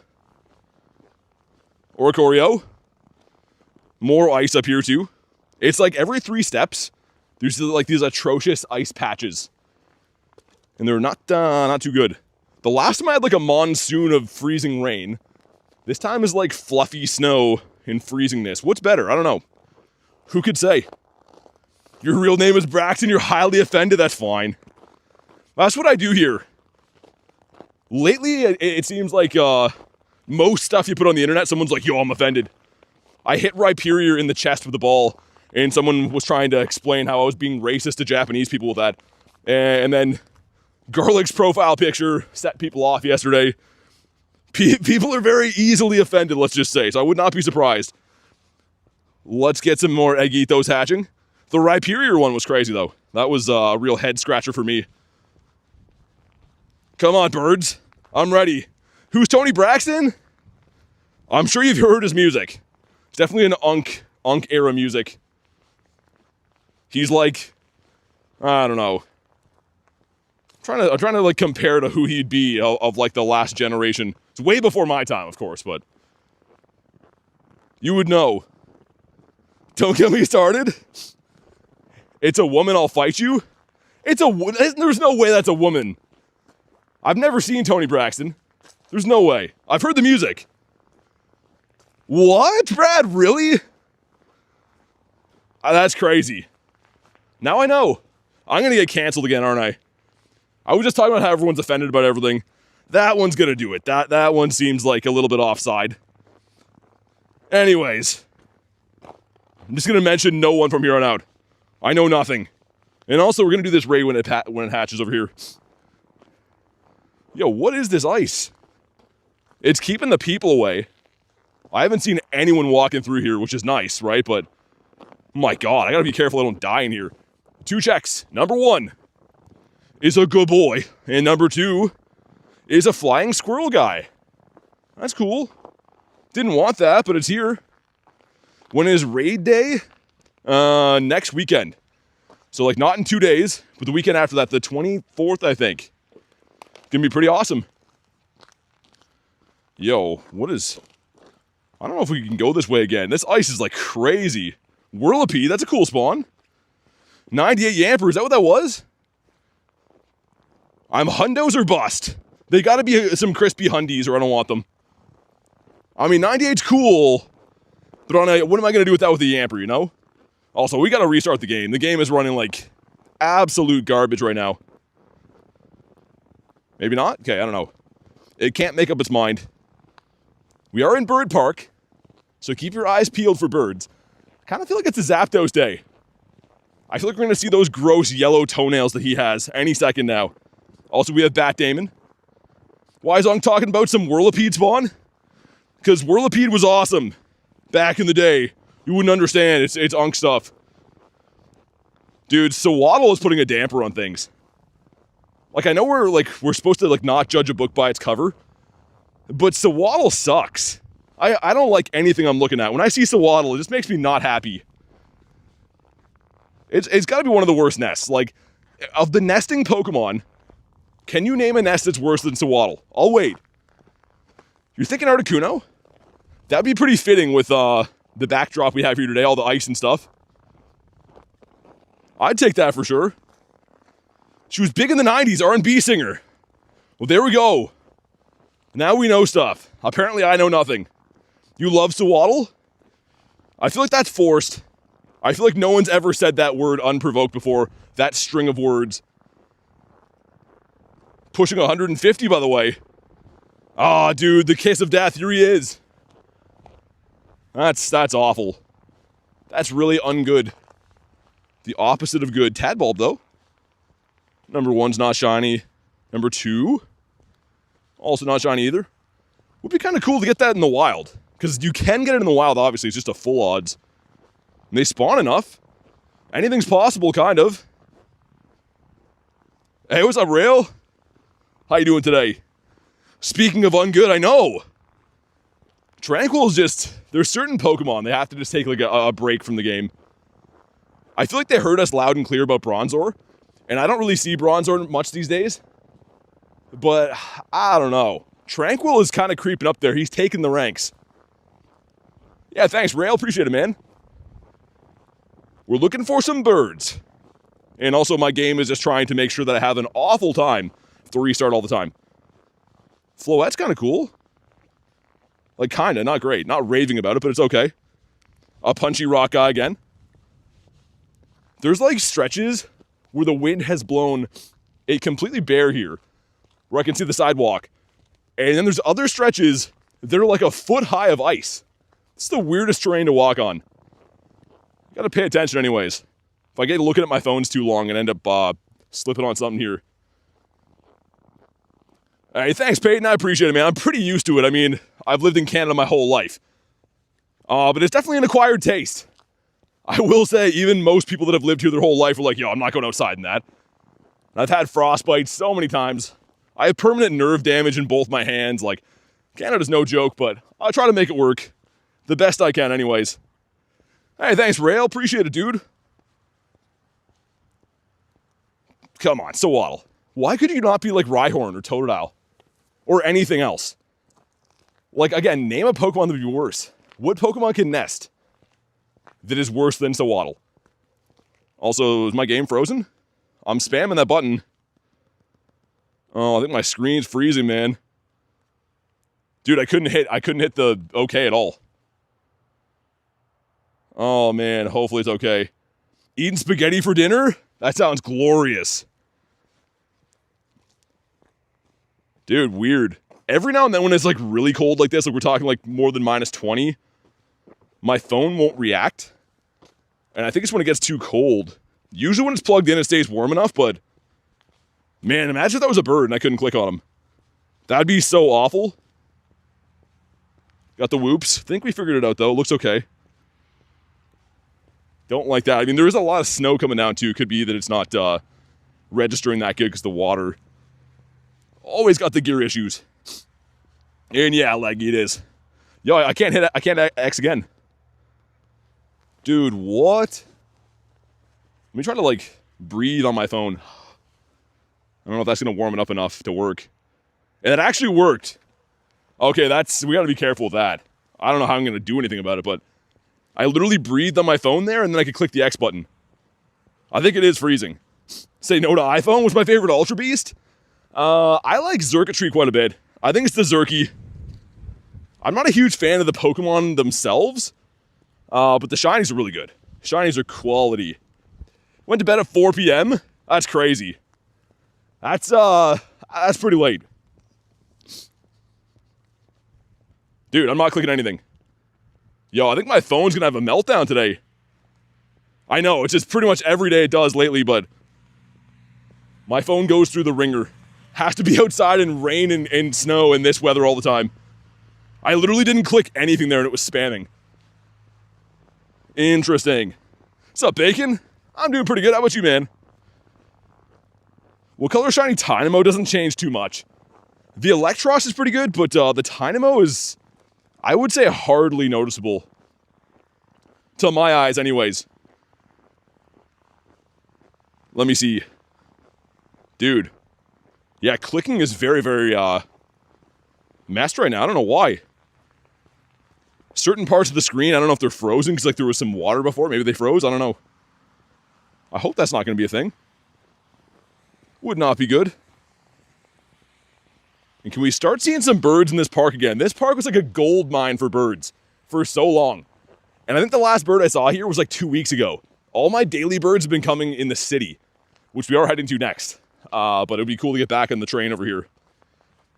Oricorio. More ice up here too. It's like every 3 steps, there's like these atrocious ice patches. And they're not too good. The last time I had like a monsoon of freezing rain. This time is like fluffy snow and freezingness. What's better? I don't know. Who could say? Your real name is Braxton, you're highly offended, that's fine. That's what I do here. Lately, it seems like most stuff you put on the internet, someone's like, yo, I'm offended. I hit Rhyperior in the chest with the ball, and someone was trying to explain how I was being racist to Japanese people with that. And then Garlic's profile picture set people off yesterday. People are very easily offended, let's just say, so I would not be surprised. Let's get some more Eggitos hatching. The Rhyperior one was crazy, though. That was a real head-scratcher for me. Come on, birds. I'm ready. Who's Tony Braxton? I'm sure you've heard his music. It's definitely an Unk-era music. He's like, I don't know. I'm trying to like compare to who he'd be of like the last generation. It's way before my time, of course, but you would know. Don't get me started. It's a woman, I'll fight you. There's no way that's a woman. I've never seen Tony Braxton. There's no way. I've heard the music. What, Brad? Really? That's crazy. Now I know. I'm gonna get canceled again, aren't I? I was just talking about how everyone's offended about everything. That one's gonna do it. That one seems like a little bit offside. Anyways. I'm just gonna mention no one from here on out. I know nothing. And also, we're gonna do this raid when it hatches over here. Yo, what is this ice? It's keeping the people away. I haven't seen anyone walking through here, which is nice, right? But, my God, I gotta be careful I don't die in here. 2 checks. Number 1 is a good boy. And number 2 is a flying squirrel guy. That's cool. Didn't want that, but it's here. When is raid day? Next weekend. So, like, not in 2 days, but the weekend after that, the 24th, I think. Gonna be pretty awesome. Yo, what is... I don't know if we can go this way again. This ice is, like, crazy. Whirlipede, that's a cool spawn. 98 Yamper, is that what that was? I'm hundos or bust. They gotta be some crispy hundies or I don't want them. I mean, 98's cool, but what am I gonna do with that with the Yamper, you know? Also, we gotta restart the game. The game is running like absolute garbage right now. Maybe not? Okay, I don't know. It can't make up its mind. We are in Bird Park, so keep your eyes peeled for birds. I kind of feel like it's a Zapdos day. I feel like we're gonna see those gross yellow toenails that he has any second now. Also, we have Bat Damon. Why is Unk talking about some Whirlipede spawn? Because Whirlipede was awesome back in the day. You wouldn't understand. It's Unk stuff. Dude, Sawaddle is putting a damper on things. Like, I know we're supposed to like not judge a book by its cover, but Sawaddle sucks. I don't like anything I'm looking at. When I see Sawaddle, it just makes me not happy. It's got to be one of the worst nests. Like, of the nesting Pokemon, can you name a nest that's worse than Sawaddle? I'll wait. You're thinking Articuno? That'd be pretty fitting with the backdrop we have here today, all the ice and stuff. I'd take that for sure. She was big in the 90s, R&B singer. Well, there we go. Now we know stuff. Apparently I know nothing. You love Swaddle? I feel like that's forced. I feel like no one's ever said that word unprovoked before. That string of words. Pushing 150, by the way. Ah, dude, the kiss of death. Here he is. That's awful. That's really ungood. The opposite of good. Tadbulb, though. Number 1's not shiny. Number 2, also not shiny either. Would be kind of cool to get that in the wild. Because you can get it in the wild, obviously. It's just a full odds. And they spawn enough. Anything's possible, kind of. Hey, what's up, Rail? How you doing today? Speaking of ungood, I know. Tranquil is just... There's certain Pokemon, they have to just take like a break from the game. I feel like they heard us loud and clear about Bronzor. And I don't really see Bronzor much these days. But, I don't know. Tranquil is kind of creeping up there. He's taking the ranks. Yeah, thanks, Rail. Appreciate it, man. We're looking for some birds. And also, my game is just trying to make sure that I have an awful time to restart all the time. Floette's kind of cool. Like, kind of. Not great. Not raving about it, but it's okay. A punchy rock guy again. There's, like, stretches where the wind has blown it completely bare here, where I can see the sidewalk. And then there's other stretches that are like a foot high of ice. It's the weirdest terrain to walk on. Gotta pay attention anyways. If I get looking at my phones too long and end up slipping on something here. Hey, thanks, Peyton. I appreciate it, man. I'm pretty used to it. I mean, I've lived in Canada my whole life. But it's definitely an acquired taste. I will say, even most people that have lived here their whole life are like, yo, I'm not going outside in that. And I've had frostbite so many times. I have permanent nerve damage in both my hands. Like, Canada's no joke, but I try to make it work the best I can anyways. Hey, thanks, Rail. Appreciate it, dude. Come on, Swaddle. Why could you not be like Rhyhorn or Totodile? Or anything else? Like, again, name a Pokemon that would be worse. What Pokemon can nest that is worse than Swaddle? Also, is my game frozen? I'm spamming that button. Oh, I think my screen's freezing, man. Dude, I couldn't hit the okay at all. Oh, man, hopefully it's okay. Eating spaghetti for dinner? That sounds glorious. Dude, weird. Every now and then when it's like really cold like this, like we're talking like more than minus 20, my phone won't react. And I think it's when it gets too cold. Usually when it's plugged in, it stays warm enough, but man, imagine if that was a bird and I couldn't click on him. That'd be so awful. Got the whoops. Think we figured it out though. Looks okay. Don't like that. I mean, there is a lot of snow coming down too. Could be that it's not registering that good because the water. Always got the gear issues. And yeah, laggy it is. Yo, I can't hit it. I can't X again. Dude, what? Let me try to like breathe on my phone. I don't know if that's gonna warm it up enough to work. And it actually worked. Okay, we gotta be careful with that. I don't know how I'm gonna do anything about it, but I literally breathed on my phone there and then I could click the X button. I think it is freezing. Say no to iPhone was my favorite Ultra Beast. I like Xurkitree quite a bit. I think it's the Xurky. I'm not a huge fan of the Pokemon themselves, but the shinies are really good. Shinies are quality. Went to bed at 4 p.m. That's crazy. That's pretty late. Dude, I'm not clicking anything. Yo, I think my phone's gonna have a meltdown today. I know, it's just pretty much every day it does lately, but my phone goes through the ringer. Has to be outside in rain and snow and this weather all the time. I literally didn't click anything there and it was spamming. Interesting. What's up, Bacon? I'm doing pretty good. How about you, man? Well, color shiny Tynamo doesn't change too much. The Electros is pretty good, but the Tynamo is, I would say, hardly noticeable. To my eyes, anyways. Let me see. Dude. Yeah, clicking is very, very messed right now. I don't know why. Certain parts of the screen, I don't know if they're frozen because like there was some water before. Maybe they froze. I don't know. I hope that's not going to be a thing. Would not be good. And can we start seeing some birds in this park again? This park was like a gold mine for birds for so long. And I think the last bird I saw here was like 2 weeks ago. All my daily birds have been coming in the city, which we are heading to next. But it would be cool to get back on the train over here.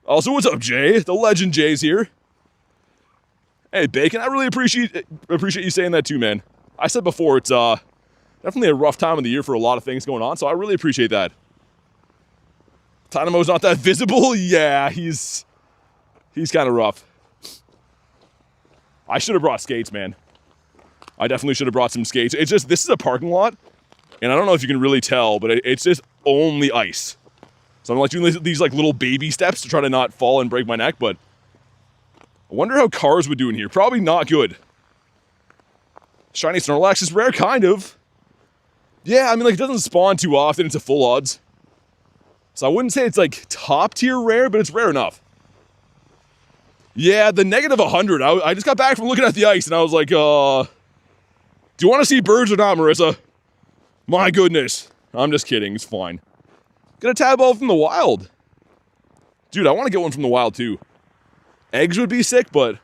Also, what's up, Jay? The legend Jay's here. Hey, Bacon, I really appreciate you saying that too, man. I said before, it's definitely a rough time of the year for a lot of things going on, so I really appreciate that. Dynamo's not that visible? Yeah, he's kind of rough. I should have brought skates, man. I definitely should have brought some skates. It's just, this is a parking lot, and I don't know if you can really tell, but it's just only ice. So I'm like doing these like little baby steps to try to not fall and break my neck, but I wonder how cars would do in here. Probably not good. Shiny Snorlax is rare, kind of. Yeah, I mean, like, it doesn't spawn too often. It's a full odds. So I wouldn't say it's like top tier rare, but it's rare enough. Yeah, the negative 100. I just got back from looking at the ice, and I was like, do you want to see birds or not, Marissa? My goodness. I'm just kidding. It's fine. Get a Tadbulb from the wild. Dude, I want to get one from the wild, too. Eggs would be sick, but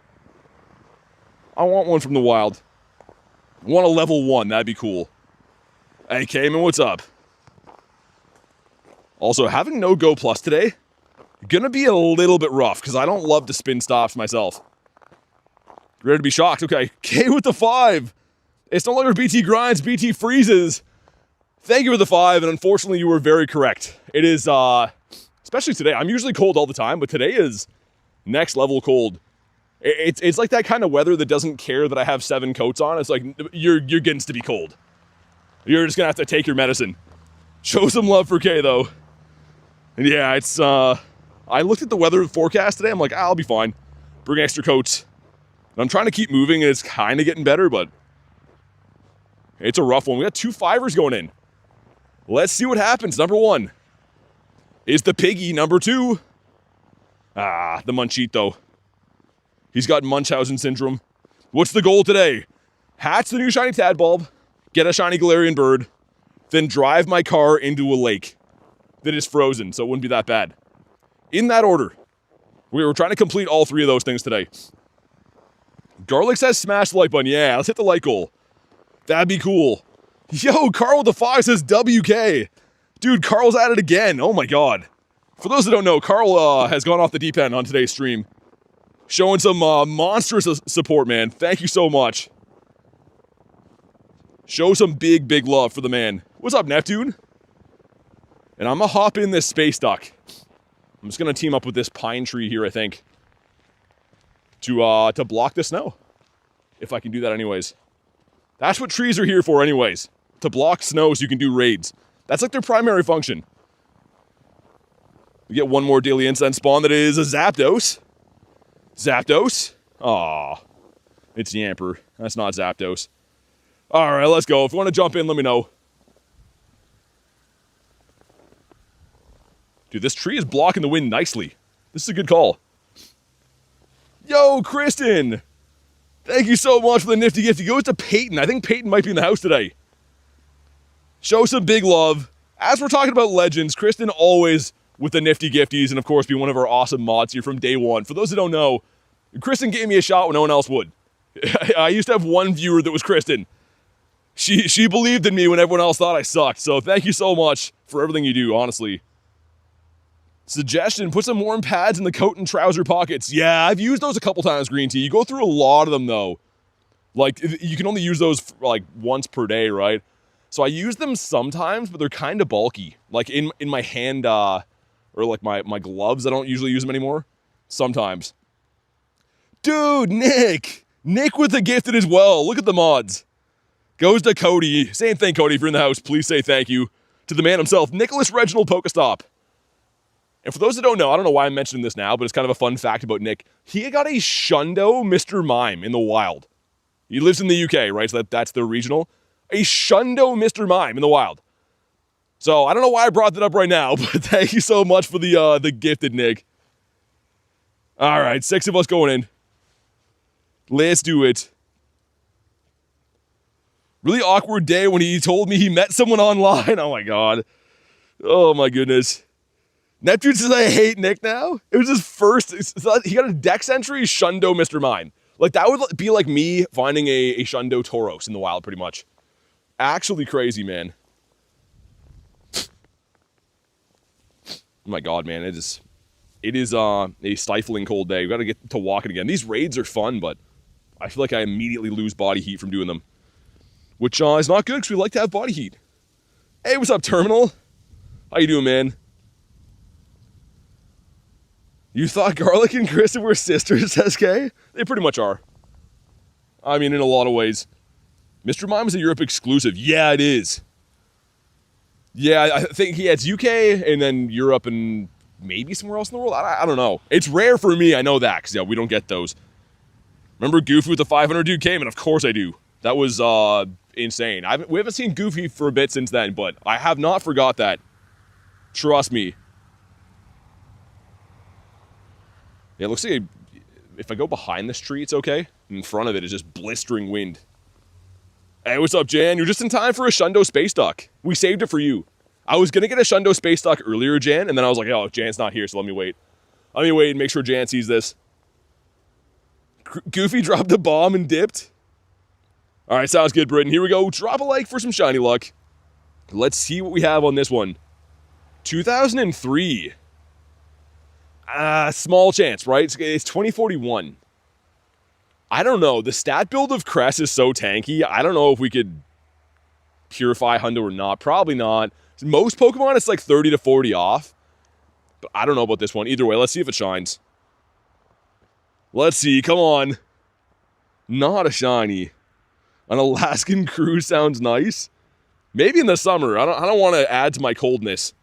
I want one from the wild. I want a level 1. That'd be cool. Hey, Cayman, what's up? Also, having no Go Plus today, gonna be a little bit rough, because I don't love to spin stops myself. Ready to be shocked? Okay, K with the 5. It's no longer BT Grindz, BT Freezes. Thank you for the 5, and unfortunately you were very correct. It is, especially today, I'm usually cold all the time, but today is next level cold. It's like that kind of weather that doesn't care that I have 7 coats on. It's like, you're getting to be cold. You're just gonna have to take your medicine. Show some love for K, though. And yeah, it's, I looked at the weather forecast today, I'm like, I'll be fine. Bring extra coats. And I'm trying to keep moving, and it's kind of getting better, but it's a rough one. We got 2 5ers going in. Let's see what happens. Number 1 is the Piggy. Number 2, the Munchito. He's got Munchausen syndrome. What's the goal today? Hatch the new shiny Tadbulb, get a shiny Galarian Bird, then drive my car into a lake that is frozen, so it wouldn't be that bad. In that order. We were trying to complete all 3 of those things today. Garlic says smash the like button. Yeah, let's hit the like goal. That'd be cool. Yo, Carl with the 5 says WK. Dude, Carl's at it again. Oh my god. For those that don't know, Carl has gone off the deep end on today's stream. Showing some monstrous support, man. Thank you so much. Show some big, big love for the man. What's up, Neptune? And I'm gonna hop in this Space Duck. I'm just gonna team up with this pine tree here, I think. To block the snow. If I can do that anyways. That's what trees are here for anyways. To block snow so you can do raids. That's like their primary function. We get one more Daily Incense spawn that is a Zapdos. Zapdos? Aw. It's Yamper. That's not Zapdos. Alright, let's go. If you want to jump in, let me know. Dude, this tree is blocking the wind nicely. This is a good call. Yo, Kristen! Thank you so much for the nifty gift. It goes to Peyton. I think Peyton might be in the house today. Show some big love. As we're talking about legends, Kristen always with the nifty gifties, and of course be one of our awesome mods here from day one. For those that don't know, Kristen gave me a shot when no one else would. I used to have one viewer that was Kristen. She believed in me when everyone else thought I sucked, so thank you so much for everything you do, honestly. Suggestion, put some warm pads in the coat and trouser pockets. Yeah, I've used those a couple times, Green Tea. You go through a lot of them, though. Like, you can only use those, like, once per day, right? So I use them sometimes, but they're kind of bulky. Like, in my hand, or, like, my gloves, I don't usually use them anymore. Sometimes. Dude, Nick! Nick with the gifted as well. Look at the mods. Goes to Cody. Same thing, Cody. If you're in the house, please say thank you to the man himself, Nicholas Reginald Pokestop. And for those that don't know, I don't know why I'm mentioning this now, but it's kind of a fun fact about Nick. He got a Shundo Mr. Mime in the wild. He lives in the UK, right? So that's their regional. A Shundo Mr. Mime in the wild. So I don't know why I brought that up right now, but thank you so much for the gifted, Nick. All right, 6 of us going in. Let's do it. Really awkward day when he told me he met someone online. Oh my god. Oh my goodness. Neptune says I hate Nick now. It was his first. He got a dex entry, Shundo Mr. Mime. Like, that would be like me finding a Shundo Tauros in the wild, pretty much. Actually crazy, man. Oh my god, man. It is a stifling cold day. We gotta get to walking again. These raids are fun, but I feel like I immediately lose body heat from doing them. Which is not good, because we like to have body heat. Hey, what's up, Terminal? How you doing, man? You thought Garlic and Kristen were sisters, SK? They pretty much are. I mean, in a lot of ways. Mr. Mime is a Europe exclusive. Yeah, it is. Yeah, I think it's UK and then Europe and maybe somewhere else in the world. I don't know. It's rare for me, I know that, because yeah, we don't get those. Remember Goofy with the 500 dude came? And of course I do. That was insane. We haven't seen Goofy for a bit since then, but I have not forgot that. Trust me. Yeah, it looks like if I go behind this tree, it's okay. In front of it is just blistering wind. Hey, what's up, Jan? You're just in time for a Shundo Space Duck. We saved it for you. I was going to get a Shundo Space Duck earlier, Jan, and then I was like, oh, Jan's not here, so let me wait. Let me wait and make sure Jan sees this. Goofy dropped a bomb and dipped. All right, sounds good, Britton. Here we go. Drop a like for some shiny luck. Let's see what we have on this one. 2003. Small chance, right? It's 2041. I don't know. The stat build of Cress is so tanky. I don't know if we could purify Hundo or not. Probably not. Most Pokemon, it's like 30 to 40 off. But I don't know about this one. Either way, let's see if it shines. Let's see. Come on. Not a shiny. An Alaskan cruise sounds nice. Maybe in the summer. I don't want to add to my coldness.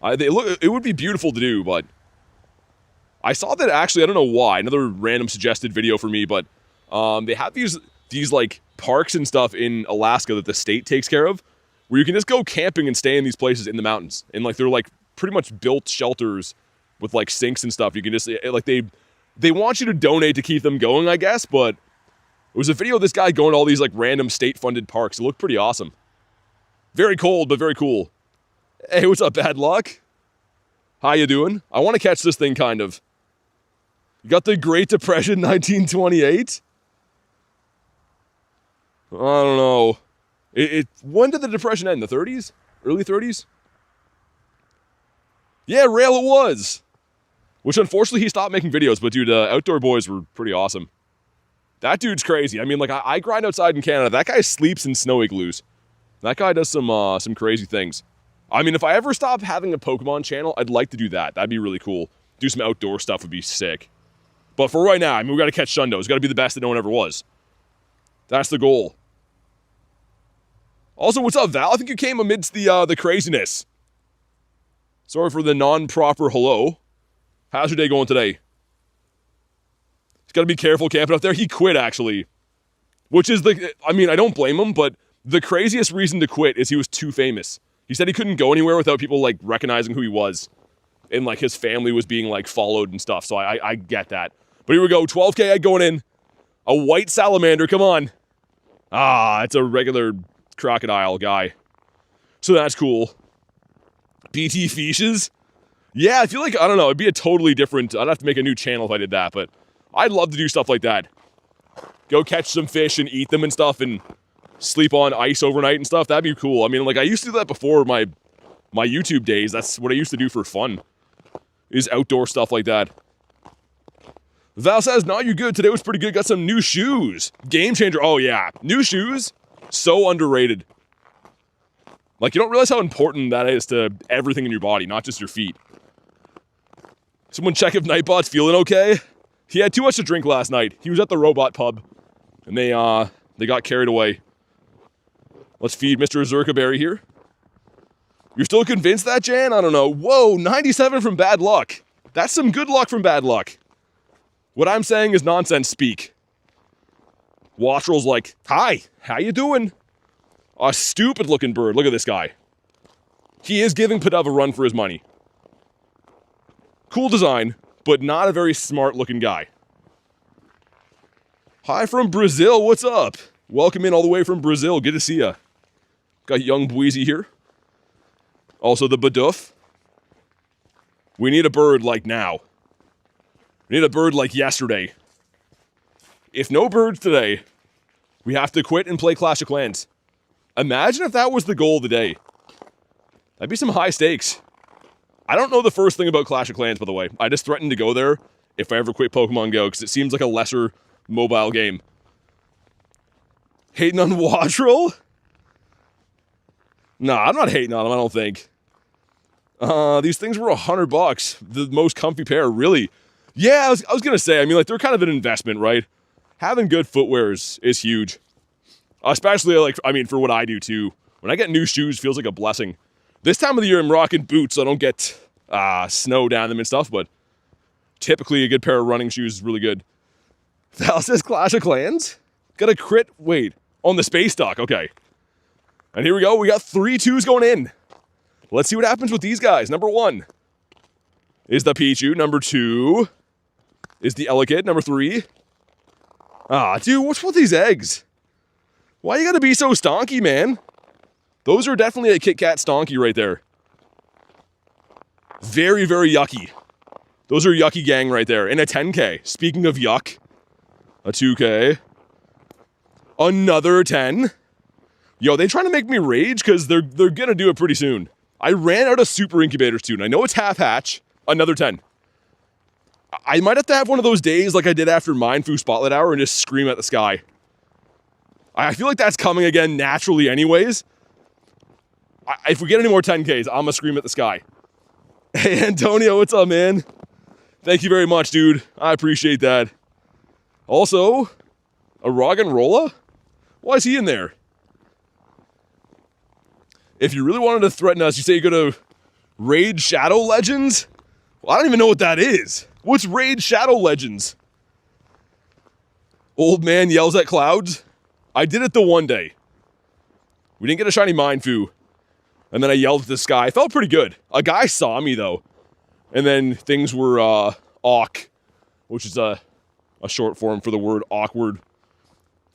It would be beautiful to do, but I saw that actually, I don't know why, another random suggested video for me, but they have these like parks and stuff in Alaska that the state takes care of, where you can just go camping and stay in these places in the mountains. And like, they're like pretty much built shelters with like sinks and stuff. You can just, like, they want you to donate to keep them going, I guess, but it was a video of this guy going to all these like random state-funded parks. It looked pretty awesome. Very cold, but very cool. Hey, what's up, Bad Luck? How you doing? I want to catch this thing, kind of. You got the Great Depression, 1928? I don't know. When did the Depression end? The 30s? Early 30s? Yeah, Rail it was. Which, unfortunately, he stopped making videos. But, dude, Outdoor Boys were pretty awesome. That dude's crazy. I mean, like, I grind outside in Canada. That guy sleeps in snow igloos. That guy does some crazy things. I mean, if I ever stop having a Pokemon channel, I'd like to do that. That'd be really cool. Do some outdoor stuff would be sick. But for right now, I mean, we got to catch Shundo. It's got to be the best that no one ever was. That's the goal. Also, what's up, Val? I think you came amidst the craziness. Sorry for the non-proper hello. How's your day going today? He's got to be careful camping out there. He quit, actually. Which is I mean, I don't blame him, but the craziest reason to quit is he was too famous. He said he couldn't go anywhere without people, like, recognizing who he was. And, like, his family was being, like, followed and stuff. So I get that. But here we go. 12K egg going in. A white salamander. Come on. Ah, it's a regular crocodile guy. So that's cool. BT fishes? Yeah, I feel like, I don't know, it'd be a totally different... I'd have to make a new channel if I did that, but I'd love to do stuff like that. Go catch some fish and eat them and stuff and sleep on ice overnight and stuff. That'd be cool. I mean, like, I used to do that before my YouTube days. That's what I used to do for fun. Is outdoor stuff like that. Val says, "No, you good. Today was pretty good. Got some new shoes. Game changer." Oh, yeah. New shoes. So underrated. Like, you don't realize how important that is to everything in your body, not just your feet. Someone check if Nightbot's feeling okay. He had too much to drink last night. He was at the robot pub. And they got carried away. Let's feed Mr. Azurka Berry here. You're still convinced that, Jan? I don't know. Whoa, 97 from Bad Luck. That's some good luck from Bad Luck. What I'm saying is nonsense speak. Watrel's like, "Hi, how you doing?" A stupid looking bird. Look at this guy. He is giving Pidove a run for his money. Cool design, but not a very smart looking guy. Hi from Brazil, what's up? Welcome in all the way from Brazil, good to see ya. Got young Bweezy here. Also the Badoof. We need a bird like now. We need a bird like yesterday. If no birds today, we have to quit and play Clash of Clans. Imagine if that was the goal of the day. That'd be some high stakes. I don't know the first thing about Clash of Clans, by the way. I just threatened to go there if I ever quit Pokemon Go, because it seems like a lesser mobile game. Hating on Wadrill? Nah, I'm not hating on them, I don't think. These things were $100. The most comfy pair, really. Yeah, I was gonna say, I mean, like, they're kind of an investment, right? Having good footwear is huge. Especially, like, I mean, for what I do, too. When I get new shoes, it feels like a blessing. This time of the year, I'm rocking boots, so I don't get snow down them and stuff, but typically a good pair of running shoes is really good. Val says Clash of Clans? Got a crit, wait, on the space dock, okay. And here we go, we got 3 2s going in. Let's see what happens with these guys. Number 1 is the Pichu. Number 2 is the Elekid. Number 3. Ah, dude, what's with these eggs? Why you gotta be so stonky, man? Those are definitely a Kit Kat stonky right there. Very, very yucky. Those are yucky gang right there. And a 10K. Speaking of yuck, a 2K. Another 10. Yo, they trying to make me rage because they're gonna do it pretty soon. I ran out of super incubators too, and I know it's half hatch. Another 10. I might have to have one of those days like I did after Mindfu Spotlight Hour and just scream at the sky. I feel like that's coming again naturally anyways. If we get any more 10Ks, I'm gonna scream at the sky. Hey, Antonio, what's up, man? Thank you very much, dude. I appreciate that. Also, a Roggenrola? Why is he in there? If you really wanted to threaten us, you say you're gonna raid Shadow Legends? Well, I don't even know what that is. What's raid Shadow Legends? Old man yells at clouds? I did it the one day. We didn't get a shiny Mindfu. And then I yelled at the sky. It felt pretty good. A guy saw me, though. And then things were, awk. Which is a short form for the word awkward.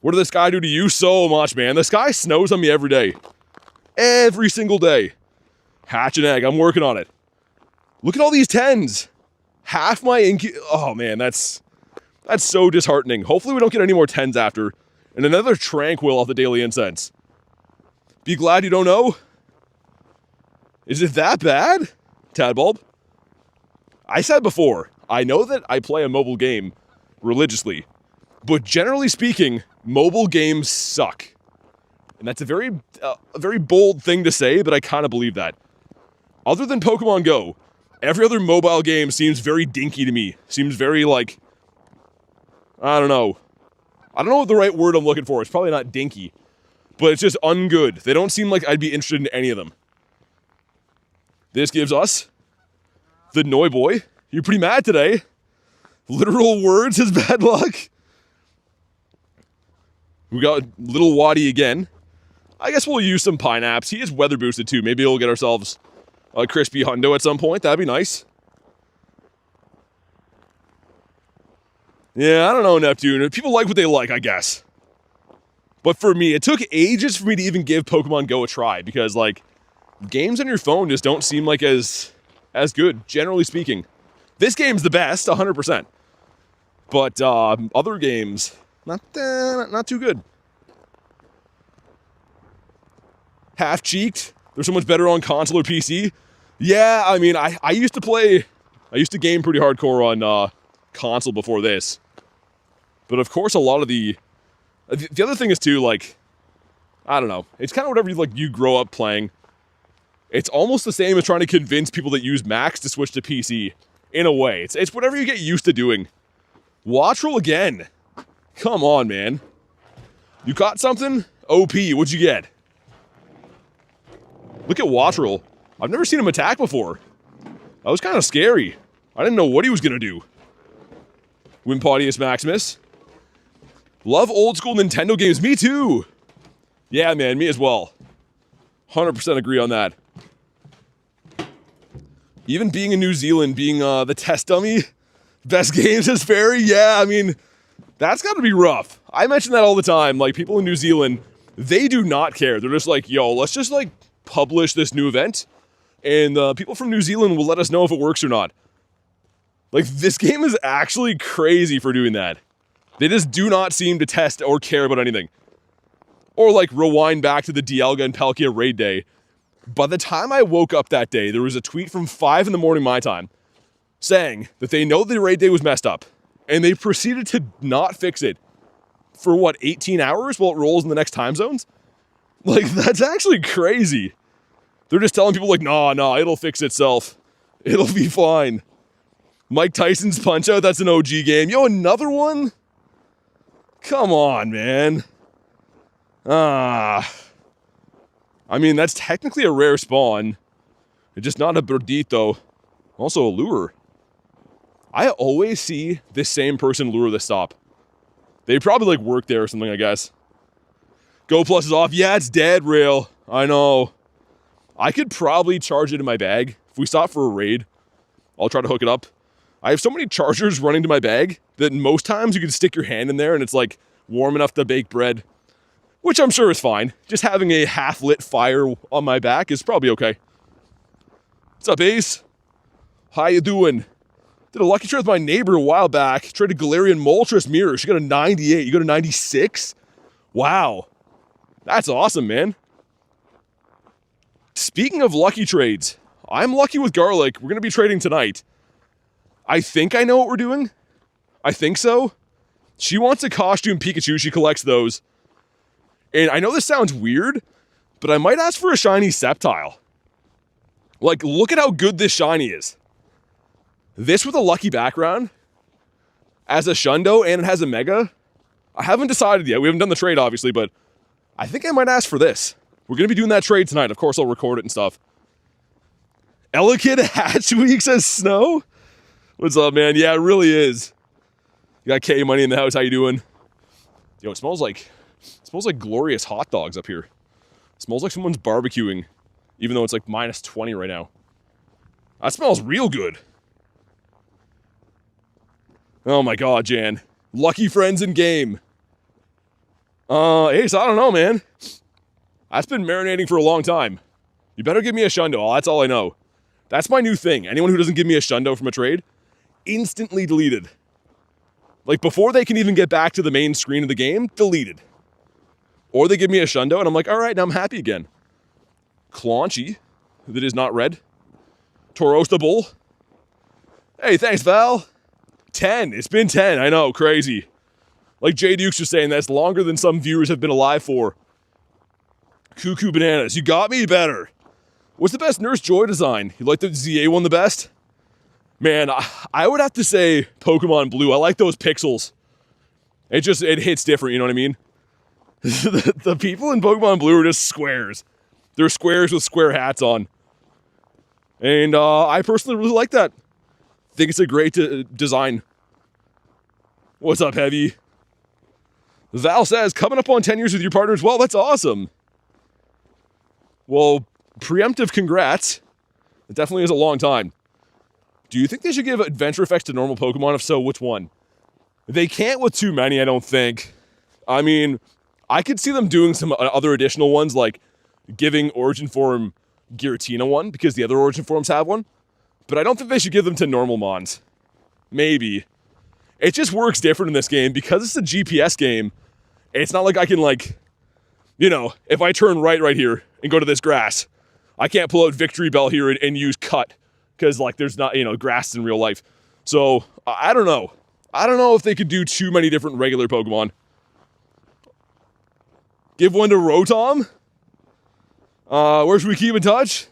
What did this guy do to you so much, man? This guy snows on me every day. Every single day. Hatch an egg. I'm working on it. Look at all these 10s. Half my oh, man, that's so disheartening. Hopefully we don't get any more 10s after. And another Tranquil off the Daily Incense. Be glad you don't know. Is it that bad? Tadbulb? I said before, I know that I play a mobile game religiously. But generally speaking, mobile games suck. And that's a very bold thing to say, but I kind of believe that. Other than Pokemon Go, every other mobile game seems very dinky to me. Seems very, like, I don't know. I don't know what the right word I'm looking for. It's probably not dinky. But it's just ungood. They don't seem like I'd be interested in any of them. This gives us the Noi Boy. You're pretty mad today. Literal words is bad luck. We got Little Waddy again. I guess we'll use some Pineapps. He is weather boosted too. Maybe we'll get ourselves a crispy hundo at some point. That'd be nice. Yeah, I don't know, Neptune. People like what they like, I guess. But for me, it took ages for me to even give Pokemon Go a try because, like, games on your phone just don't seem like as good, generally speaking. This game's the best, 100%. But other games, not too good. Half-cheeked. They're so much better on console or PC. Yeah, I mean, I used to game pretty hardcore on console before this. But of course, a lot of the other thing is too, like, I don't know. It's kind of whatever you grow up playing. It's almost the same as trying to convince people that use Macs to switch to PC. In a way, it's whatever you get used to doing. Watchroll again. Come on, man. You caught something? OP. What'd you get? Look at Watchroll. I've never seen him attack before. That was kind of scary. I didn't know what he was gonna do. Wimpodius Maximus. Love old school Nintendo games. Me too. Yeah, man, me as well. 100% agree on that. Even being in New Zealand, being the test dummy, best games is fairy. Yeah, I mean, That's got to be rough. I mention that all the time. Like, people in New Zealand, they do not care. They're just like, yo, let's just, like, publish this new event, and people from New Zealand will let us know if it works or not. Like, this game is actually crazy for doing that. They just do not seem to test or care about anything. Or, like, rewind back to the Dialga and Palkia raid day. By the time I woke up that day, there was a tweet from 5 in the morning my time saying that they know the raid day was messed up, and they proceeded to not fix it for, what, 18 hours while it rolls in the next time zones? Like, that's actually crazy. They're just telling people, like, nah, it'll fix itself. It'll be fine. Mike Tyson's Punch-Out, that's an OG game. Yo, another one? Come on, man. I mean, that's technically a rare spawn. It's just not a Birdito. Also a lure. I always see this same person lure this stop. They probably, like, work there or something, I guess. Go Plus is off. Yeah, it's dead, Rail. I know. I could probably charge it in my bag. If we stop for a raid, I'll try to hook it up. I have so many chargers running to my bag that most times you can stick your hand in there and it's, like, warm enough to bake bread. Which I'm sure is fine. Just having a half-lit fire on my back is probably okay. What's up, Ace? How you doing? Did a lucky trade with my neighbor a while back. Traded Galarian Moltres Mirror. She got a 98. You got a 96? Wow. That's awesome, man. Speaking of lucky trades, I'm lucky with Garlic. We're going to be trading tonight. I think I know what we're doing. I think so. She wants a costume Pikachu. She collects those. And I know this sounds weird, but I might ask for a shiny Sceptile. Like, look at how good this shiny is. This with a lucky background, as a Shundo, and it has a Mega. I haven't decided yet. We haven't done the trade, obviously, but I think I might ask for this. We're going to be doing that trade tonight. Of course, I'll record it and stuff. Elekid Hatch Week says Snow. What's up, man? Yeah, it really is. You got K Money in the house. How you doing? Yo, it smells like glorious hot dogs up here. It smells like someone's barbecuing, even though it's like minus 20 right now. That smells real good. Oh my god, Jan. Lucky friends in game. Ace, I don't know, man. That's been marinating for a long time. You better give me a Shundo. That's all I know. That's my new thing. Anyone who doesn't give me a Shundo from a trade, instantly deleted. Like, before they can even get back to the main screen of the game, deleted. Or they give me a Shundo, and I'm like, all right, now I'm happy again. Claunchy, that is not red. Torostable. Hey, thanks, Val. 10. It's been 10. I know, crazy. Like Jay Dukes was saying, that's longer than some viewers have been alive for. Cuckoo Bananas. You got me better. What's the best Nurse Joy design? You like the ZA one the best? Man, I would have to say Pokemon Blue. I like those pixels. It hits different, you know what I mean? The people in Pokemon Blue are just squares. They're squares with square hats on. And I personally really like that. Think it's a great design. What's up, Heavy? Val says, coming up on 10 years with your partner as well. That's awesome. Well, preemptive congrats. It definitely is a long time. Do you think they should give adventure effects to normal Pokemon? If so, which one? They can't with too many, I don't think. I mean, I could see them doing some other additional ones, like giving Origin Form Giratina one, because the other Origin Forms have one. But I don't think they should give them to normal Mons. Maybe. It just works different in this game, because it's a GPS game. It's not like I can, like, you know, if I turn right here and go to this grass, I can't pull out Victory Bell here and use Cut, because, like, there's not, you know, grass in real life. So, I don't know. I don't know if they could do too many different regular Pokemon. Give one to Rotom? Where should we keep in touch?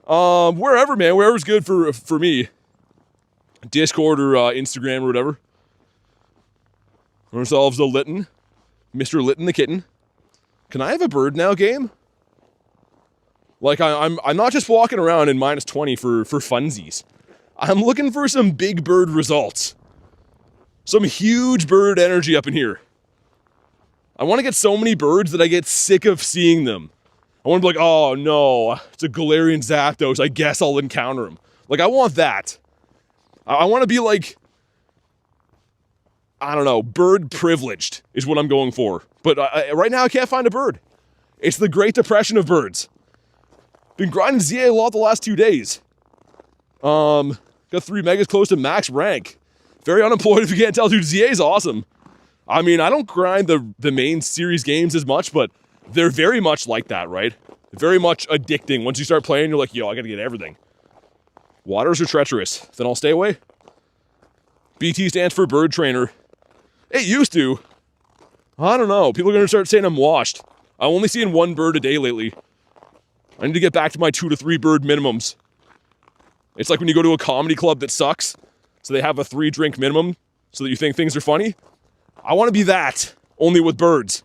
Wherever, man. Wherever's good for me. Discord or Instagram or whatever. Ourselves a Litten. Mr. Litten the Kitten. Can I have a bird now game? Like, I'm not just walking around in minus 20 for funsies. I'm looking for some big bird results. Some huge bird energy up in here. I want to get so many birds that I get sick of seeing them. I want to be like, oh no, it's a Galarian Zapdos, I guess I'll encounter him. Like, I want that. I want to be like I don't know, bird privileged is what I'm going for. But right now I can't find a bird. It's the Great Depression of birds. Been grinding ZA a lot the last 2 days. Got 3 megas close to max rank. Very unemployed if you can't tell, dude. ZA is awesome. I mean, I don't grind the main series games as much, but they're very much like that, right? Very much addicting. Once you start playing, you're like, yo, I gotta get everything. Waters are treacherous. Then I'll stay away. BT stands for bird trainer. It used to. I don't know. People are gonna start saying I'm washed. I'm only seeing 1 bird a day lately. I need to get back to my 2 to 3 bird minimums. It's like when you go to a comedy club that sucks, so they have a 3 drink minimum so that you think things are funny. I want to be that, only with birds.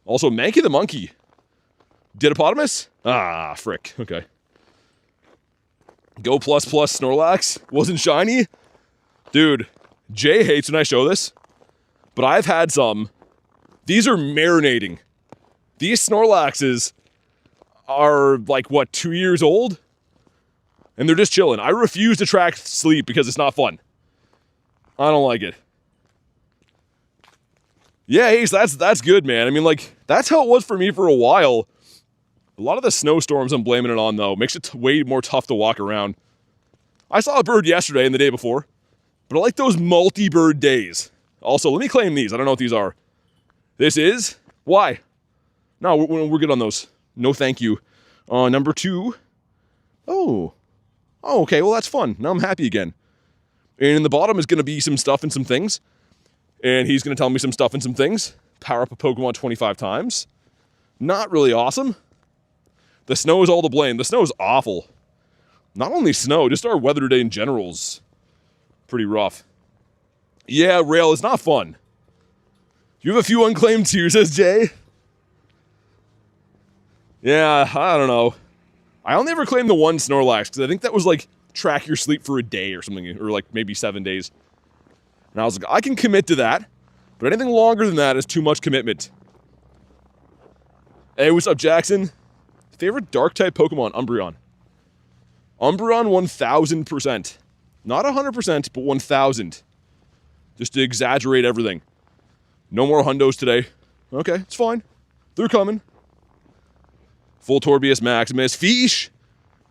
Also, Mankey the monkey. Didopotamus? Ah, frick. Okay. Go plus plus Snorlax. Wasn't shiny? Dude, Jay hates when I show this, but I've had some. These are marinating. These Snorlaxes are like, what, 2 years old? And they're just chilling. I refuse to track sleep because it's not fun. I don't like it. Yeah, Ace, that's good, man. I mean, like, that's how it was for me for a while. A lot of the snowstorms I'm blaming it on, though, makes it way more tough to walk around. I saw a bird yesterday and the day before, but I like those multi-bird days. Also, let me claim these. I don't know what these are. This is? Why? No, we're good on those. No thank you. Number 2. Oh, okay, well, that's fun. Now I'm happy again. And in the bottom is going to be some stuff and some things. And he's going to tell me some stuff and some things. Power up a Pokemon 25 times. Not really awesome. The snow is all to blame. The snow is awful. Not only snow, just our weather today in general is pretty rough. Yeah, Rail is not fun. You have a few unclaimed too, says Jay. Yeah, I don't know. I only ever claimed the 1 Snorlax, because I think that was like, track your sleep for a day or something, or like maybe 7 days. And I was like, I can commit to that, but anything longer than that is too much commitment. Hey, what's up, Jackson? Favorite Dark-type Pokemon? Umbreon. Umbreon 1000%. Not 100%, but 1000. Just to exaggerate everything. No more hundos today. Okay, it's fine. They're coming. Full Torbius Maximus. Fish!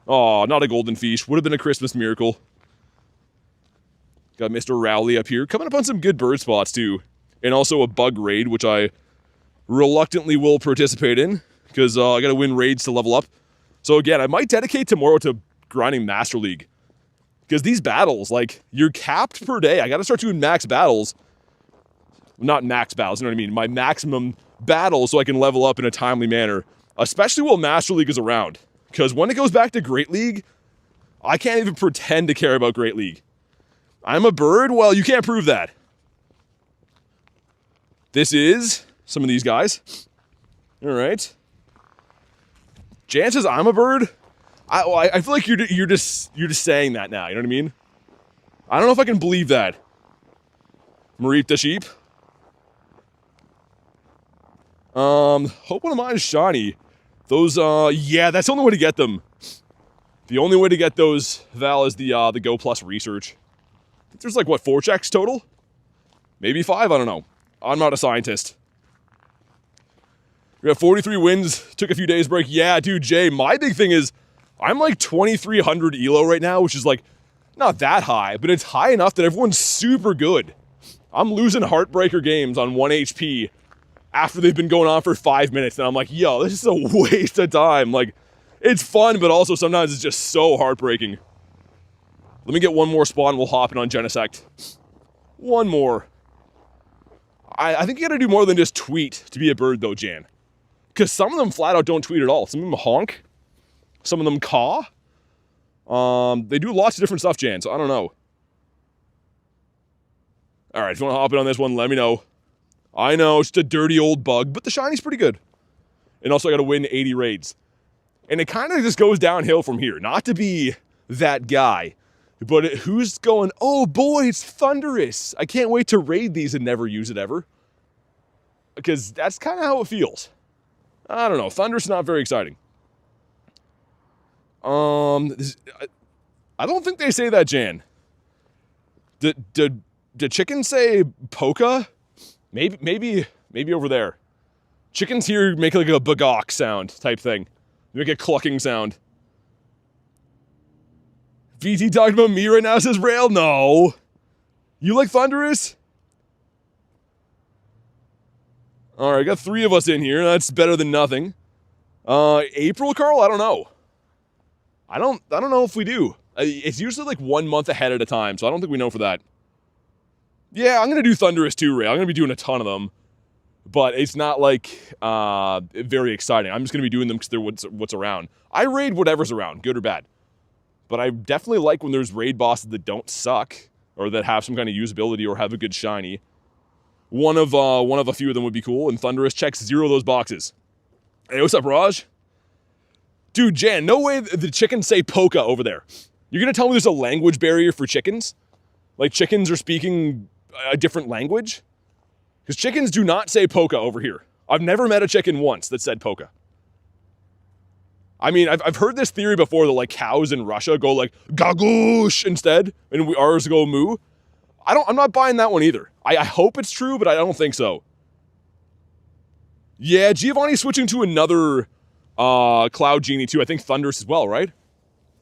Aw, not a golden fish. Would have been a Christmas miracle. Got Mr. Rowley up here. Coming up on some good bird spots, too. And also a bug raid, which I reluctantly will participate in. Because I gotta win raids to level up. So again, I might dedicate tomorrow to grinding Master League. Because these battles, like, you're capped per day. I gotta start doing max battles. Not max battles, you know what I mean? My maximum battles so I can level up in a timely manner. Especially while Master League is around. Because when it goes back to Great League, I can't even pretend to care about Great League. I'm a bird? Well, you can't prove that. This is some of these guys. All right. Jan says I'm a bird. I feel like you're just saying that now. You know what I mean? I don't know if I can believe that. Mareep the sheep. Hope one of mine is shiny. Those, yeah, that's the only way to get them. The only way to get those, Val, is the Go Plus research. I think there's like, what, 4 checks total? Maybe 5, I don't know. I'm not a scientist. We have 43 wins, took a few days break. Yeah, dude, Jay, my big thing is, I'm like 2,300 elo right now, which is like, not that high, but it's high enough that everyone's super good. I'm losing Heartbreaker games on 1 HP after they've been going on for 5 minutes, and I'm like, yo, this is a waste of time. Like, it's fun, but also sometimes it's just so heartbreaking. Let me get one more spawn, we'll hop in on Genesect. One more. I think you gotta do more than just tweet to be a bird, though, Jan. Because some of them flat out don't tweet at all. Some of them honk. Some of them caw. They do lots of different stuff, Jan, so I don't know. Alright, if you want to hop in on this one, let me know. I know, it's just a dirty old bug, but the shiny's pretty good. And also I gotta win 80 raids. And it kind of just goes downhill from here. Not to be that guy, but who's going, oh boy, it's thunderous. I can't wait to raid these and never use it ever. Because that's kind of how it feels. I don't know, thunderous not very exciting. I don't think they say that, Jan. Did chickens say Poka? Maybe over there. Chickens here make like a bagok sound type thing. They make a clucking sound. VT talking about me right now, says Rail. No. You like Thunderous? Alright, I got 3 of us in here. That's better than nothing. April, Carl? I don't know. I don't know if we do. It's usually like 1 month ahead at a time, so I don't think we know for that. Yeah, I'm gonna do Thunderous too, Ray. I'm gonna be doing a ton of them. But it's not like very exciting. I'm just gonna be doing them because they're what's around. I raid whatever's around, good or bad. But I definitely like when there's raid bosses that don't suck, or that have some kind of usability, or have a good shiny. One of a few of them would be cool, and Thunderous checks 0 of those boxes. Hey, what's up, Raj? Dude, Jan, no way the chickens say Poka over there. You're gonna tell me there's a language barrier for chickens? Like chickens are speaking a different language? Because chickens do not say Poka over here. I've never met a chicken once that said Poka. I mean, I've heard this theory before that like cows in Russia go like gagoosh instead, and ours go moo. I'm not buying that one either. I hope it's true, but I don't think so. Yeah, Giovanni's switching to another Cloud Genie too. I think Thunderous as well, right?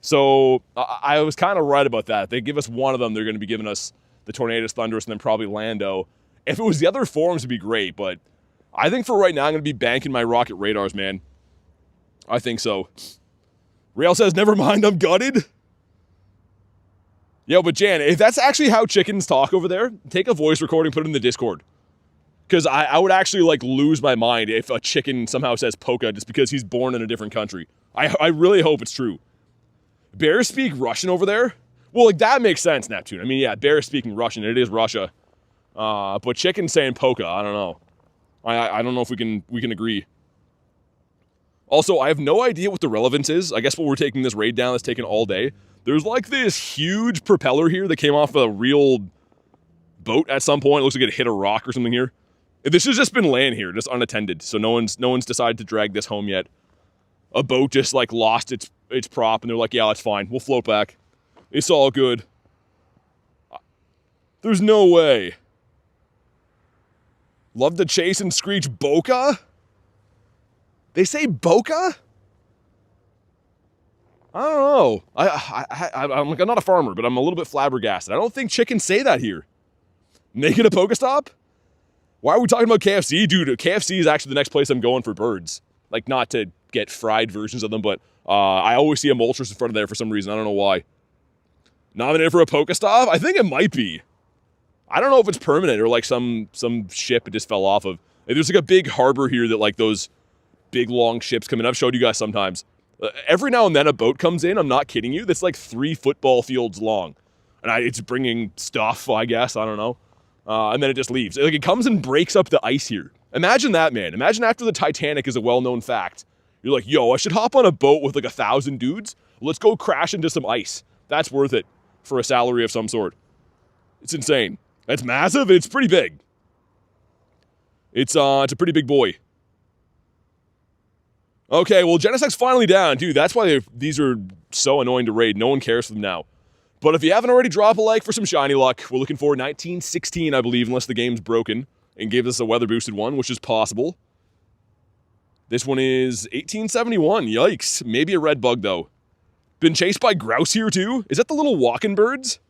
So I was kind of right about that. If they give us one of them, they're going to be giving us the Tornadus, Thunderous, and then probably Lando. If it was the other forms, it'd be great, but I think for right now, I'm going to be banking my Rocket Radars, man. I think so. Rail says, never mind, I'm gutted. Yo, but Jan, if that's actually how chickens talk over there, take a voice recording, put it in the Discord. Because I would actually, like, lose my mind if a chicken somehow says Poka just because he's born in a different country. I really hope it's true. Bears speak Russian over there? Well, like, that makes sense, Neptune. I mean, yeah, bears speaking Russian. It is Russia. But chicken saying Poka, I don't know. I don't know if we can agree. Also, I have no idea what the relevance is. I guess while we're taking this raid down, that's taken all day. There's like this huge propeller here that came off a real boat at some point. It looks like it hit a rock or something here. This has just been laying here, just unattended. So no one's decided to drag this home yet. A boat just like lost its prop, and they're like, yeah, it's fine. We'll float back. It's all good. There's no way. Love to chase and screech Boca? They say Boca? I don't know. I'm like, I'm not a farmer, but I'm a little bit flabbergasted. I don't think chickens say that here. Make it a Pokestop? Why are we talking about KFC? Dude, KFC is actually the next place I'm going for birds. Like, not to get fried versions of them, but I always see a Moltres in front of there for some reason. I don't know why. Nominated for a Pokestop? I think it might be. I don't know if it's permanent or like some ship it just fell off of. There's like a big harbor here that like those big long ships come in. I've showed you guys sometimes. Every now and then a boat comes in, I'm not kidding you, that's like 3 football fields long. And it's bringing stuff, I guess, I don't know. And then it just leaves. Like, it comes and breaks up the ice here. Imagine that, man. Imagine after the Titanic is a well-known fact. You're like, yo, I should hop on a boat with like 1,000 dudes. Let's go crash into some ice. That's worth it for a salary of some sort. It's insane. That's massive. It's pretty big. It's a pretty big boy. Okay, well, Genesec's finally down. Dude, that's why these are so annoying to raid. No one cares for them now. But if you haven't already, drop a like for some shiny luck. We're looking for 1916, I believe, unless the game's broken and gave us a weather-boosted one, which is possible. This one is 1871. Yikes. Maybe a red bug, though. Been chased by grouse here, too? Is that the little walking birds?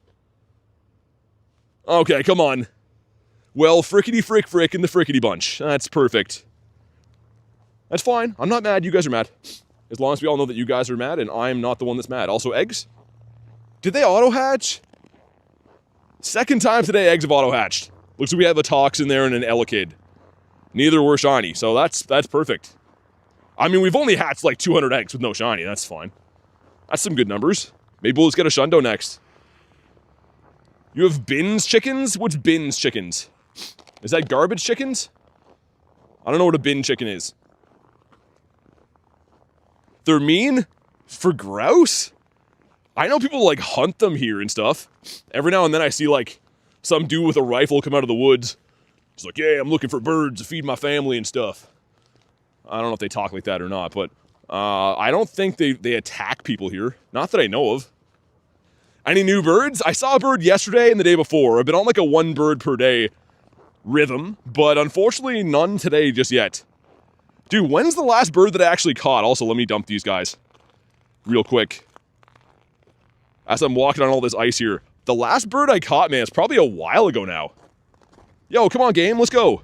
Okay, come on. Well, frickety frick frick in the frickety bunch. That's perfect. That's fine. I'm not mad. You guys are mad. As long as we all know that you guys are mad and I'm not the one that's mad. Also, eggs? Did they auto-hatch? Second time today eggs have auto-hatched. Looks like we have a Tox in there and an Elekid. Neither were shiny, so that's perfect. I mean, we've only hatched like 200 eggs with no shiny. That's fine. That's some good numbers. Maybe we'll just get a Shundo next. You have bins chickens? What's bins chickens? Is that garbage chickens? I don't know what a bin chicken is. They're mean? For grouse? I know people like hunt them here and stuff. Every now and then I see like some dude with a rifle come out of the woods. He's like, yeah, I'm looking for birds to feed my family and stuff. I don't know if they talk like that or not, but I don't think they attack people here. Not that I know of. Any new birds? I saw a bird yesterday and the day before. I've been on like a 1 bird per day rhythm, but unfortunately none today just yet. Dude, when's the last bird that I actually caught? Also, let me dump these guys real quick. As I'm walking on all this ice here. The last bird I caught, man, it's probably a while ago now. Yo, come on, game, let's go.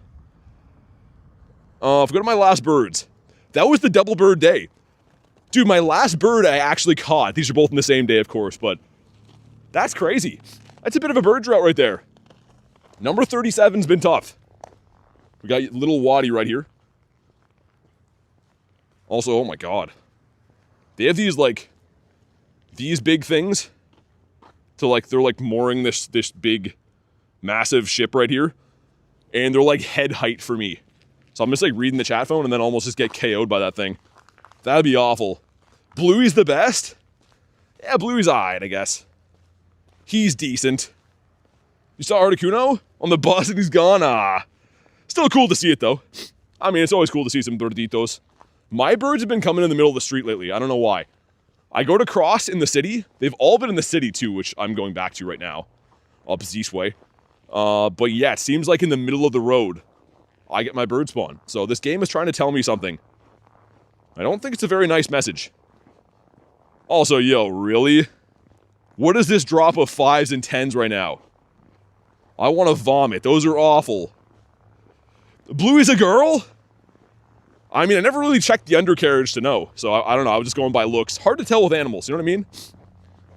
If I go to my last birds. That was the double bird day. Dude, my last bird I actually caught. These are both in the same day, of course, but that's crazy. That's a bit of a bird drought right there. Number 37's been tough. We got little Waddy right here. Also, oh my god. They have these, like, these big things to, like, they're, like, mooring this big, massive ship right here. And they're, like, head height for me. So I'm just, like, reading the chat phone and then almost just get KO'd by that thing. That'd be awful. Bluey's the best? Yeah, Bluey's alright, I guess. He's decent. You saw Articuno on the bus and he's gone? Ah. Still cool to see it, though. I mean, it's always cool to see some birditos. My birds have been coming in the middle of the street lately. I don't know why. I go to cross in the city. They've all been in the city, too, which I'm going back to right now. Up this way. But yeah, it seems like in the middle of the road, I get my bird spawn. So this game is trying to tell me something. I don't think it's a very nice message. Also, yo, really? What is this drop of 5s and 10s right now? I want to vomit. Those are awful. Bluey's a girl? I mean, I never really checked the undercarriage to know. So I don't know. I was just going by looks. Hard to tell with animals. You know what I mean?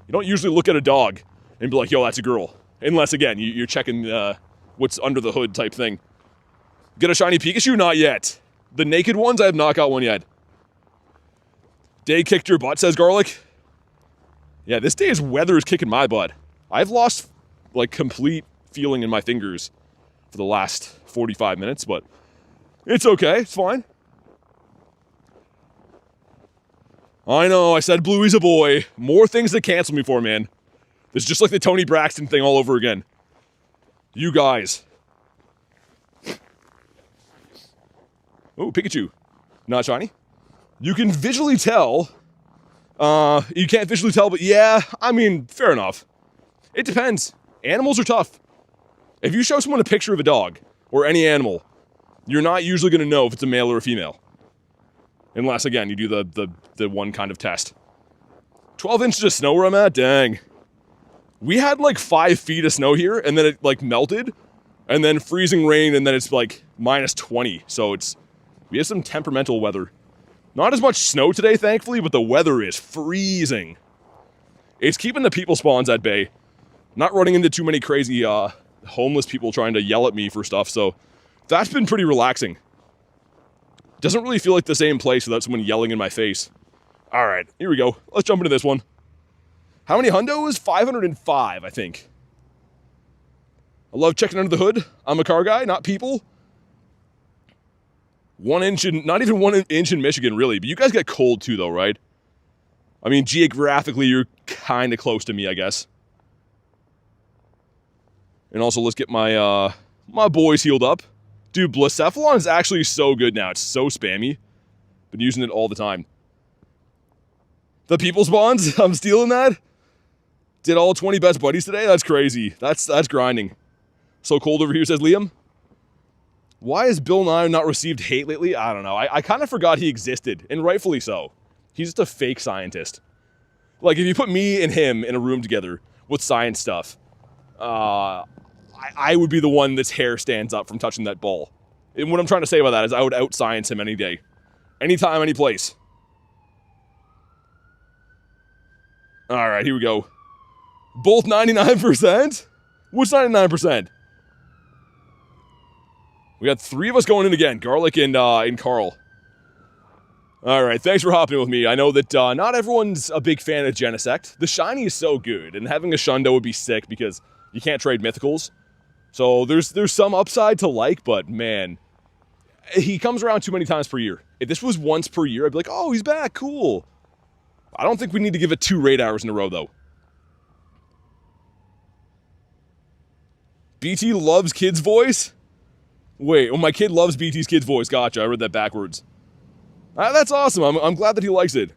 You don't usually look at a dog and be like, yo, that's a girl. Unless, again, you're checking what's under the hood type thing. Get a shiny Pikachu? Not yet. The naked ones, I have not got one yet. Day kicked your butt, says Garlic. Yeah, this day's weather is kicking my butt. I've lost, like, complete feeling in my fingers for the last 45 minutes, but it's okay. It's fine. I know, I said Bluey's a boy. More things to cancel me for, man. It's just like the Tony Braxton thing all over again. You guys. Oh, Pikachu. Not shiny. You can visually tell. You can't visually tell, but yeah, I mean, fair enough. It depends. Animals are tough. If you show someone a picture of a dog, or any animal, you're not usually going to know if it's a male or a female. Unless, again, you do the one kind of test. 12 inches of snow where I'm at? Dang. We had like 5 feet of snow here, and then it like melted, and then freezing rain, and then it's like minus 20. So we have some temperamental weather. Not as much snow today, thankfully, but the weather is freezing. It's keeping the people spawns at bay. Not running into too many crazy homeless people trying to yell at me for stuff, so that's been pretty relaxing. Doesn't really feel like the same place without someone yelling in my face. Alright, here we go. Let's jump into this one. How many hundos? 505, I think. I love checking under the hood. I'm a car guy, not people. 1 inch in, not even 1 inch in Michigan, really. But you guys get cold too, though, right? I mean, geographically, you're kind of close to me, I guess. And also, let's get my, my boys healed up. Dude, Blacephalon is actually so good now. It's so spammy. Been using it all the time. The people spawns? I'm stealing that? Did all 20 best buddies today? That's crazy. That's grinding. So cold over here, says Liam. Why has Bill Nye not received hate lately? I don't know. I kind of forgot he existed, and rightfully so. He's just a fake scientist. Like, if you put me and him in a room together with science stuff, I would be the one that's hair stands up from touching that ball. And what I'm trying to say about that is I would out-science him any day. Anytime, any place. Alright, here we go. Both 99%? What's 99%? We got 3 of us going in again. Garlic and Carl. Alright, thanks for hopping in with me. I know that not everyone's a big fan of Genesect. The shiny is so good, and having a Shundo would be sick because you can't trade mythicals. So there's some upside to like, but man, he comes around too many times per year. If this was once per year, I'd be like, oh, he's back, cool. I don't think we need to give it 2 raid hours in a row, though. BT loves kid's voice? Wait, oh, my kid loves BT's kid's voice. Gotcha, I read that backwards. That's awesome. I'm glad that he likes it.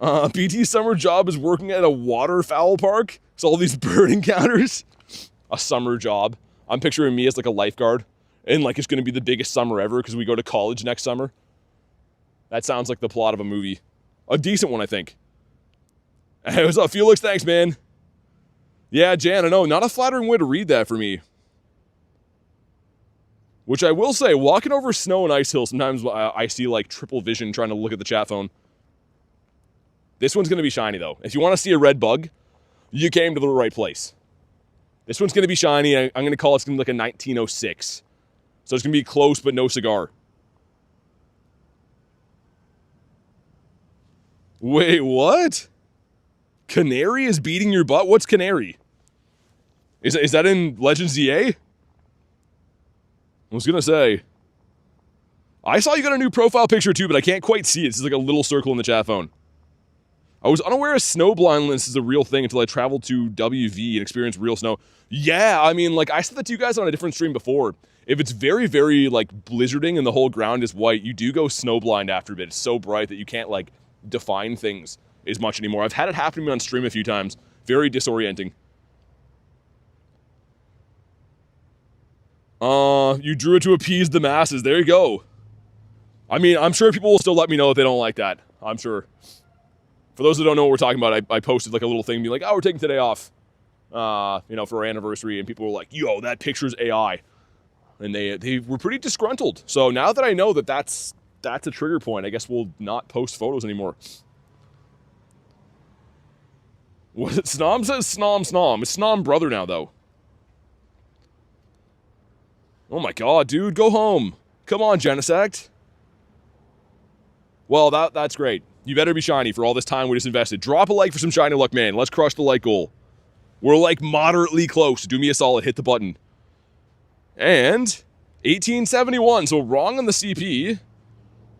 BT's summer job is working at a waterfowl park. So all these bird encounters. A summer job. I'm picturing me as like a lifeguard. And like it's going to be the biggest summer ever because we go to college next summer. That sounds like the plot of a movie. A decent one, I think. Hey, what's up, Felix? Thanks, man. Yeah, Jan, I know. Not a flattering way to read that for me. Which I will say, walking over snow and ice hills, sometimes I see like triple vision trying to look at the chat phone. This one's going to be shiny, though. If you want to see a red bug, you came to the right place. This one's going to be shiny. I'm going to call it's going to be like a 1906. So it's going to be close, but no cigar. Wait, what? Canary is beating your butt? What's Canary? Is that in Legends EA? I was going to say. I saw you got a new profile picture too, but I can't quite see it. It's like a little circle in the chat phone. I was unaware of snow blindness is a real thing until I traveled to WV and experienced real snow. Yeah, I mean, like, I said that to you guys on a different stream before. If it's very, very, like, blizzarding and the whole ground is white, you do go snowblind after a bit. It's so bright that you can't, like, define things as much anymore. I've had it happen to me on stream a few times. Very disorienting. You drew it to appease the masses. There you go. I mean, I'm sure people will still let me know if they don't like that. I'm sure. For those that don't know what we're talking about, I posted, like, a little thing, being like, oh, we're taking today off, you know, for our anniversary, and people were like, yo, that picture's AI. And they were pretty disgruntled. So now that I know that that's a trigger point, I guess we'll not post photos anymore. What? Snom says Snom. It's Snom brother now, though. Oh my god, dude, go home. Come on, Genesect. Well, that's great. You better be shiny for all this time we just invested. Drop a like for some shiny luck, man. Let's crush the like goal. We're like moderately close. Do me a solid, hit the button. And 1871, so wrong on the CP.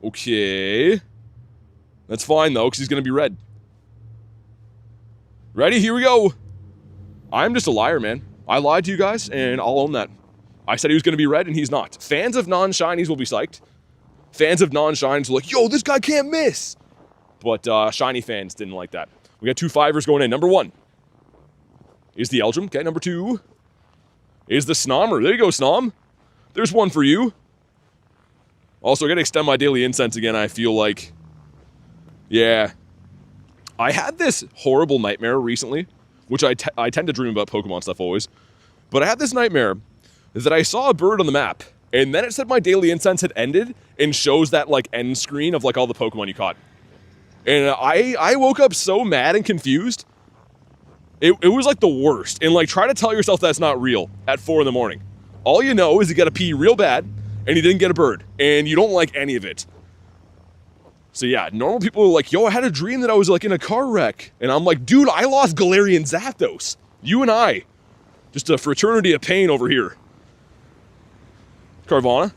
Okay. That's fine, though, because he's going to be red. Ready? Here we go. I'm just a liar, man. I lied to you guys, and I'll own that. I said he was going to be red, and he's not. Fans of non-shinies will be psyched. Fans of non-shinies will be like, yo, this guy can't miss. But shiny fans didn't like that. We got 2 5ers going in. Number 1 is the Eldrum. Okay, number 2 is the Snommer. There you go, Snom. There's one for you. Also, I got to extend my daily incense again, I feel like. Yeah. I had this horrible nightmare recently, which I tend to dream about Pokemon stuff always. But I had this nightmare that I saw a bird on the map, and then it said my daily incense had ended, and shows that, like, end screen of, like, all the Pokemon you caught. And I woke up so mad and confused. It was like the worst. And like, try to tell yourself that's not real at 4 in the morning. All you know is you gotta pee real bad, and you didn't get a bird, and you don't like any of it. So yeah, normal people are like, yo, I had a dream that I was like in a car wreck. And I'm like, dude, I lost Galarian Zapdos. You and I. Just a fraternity of pain over here. Carvana.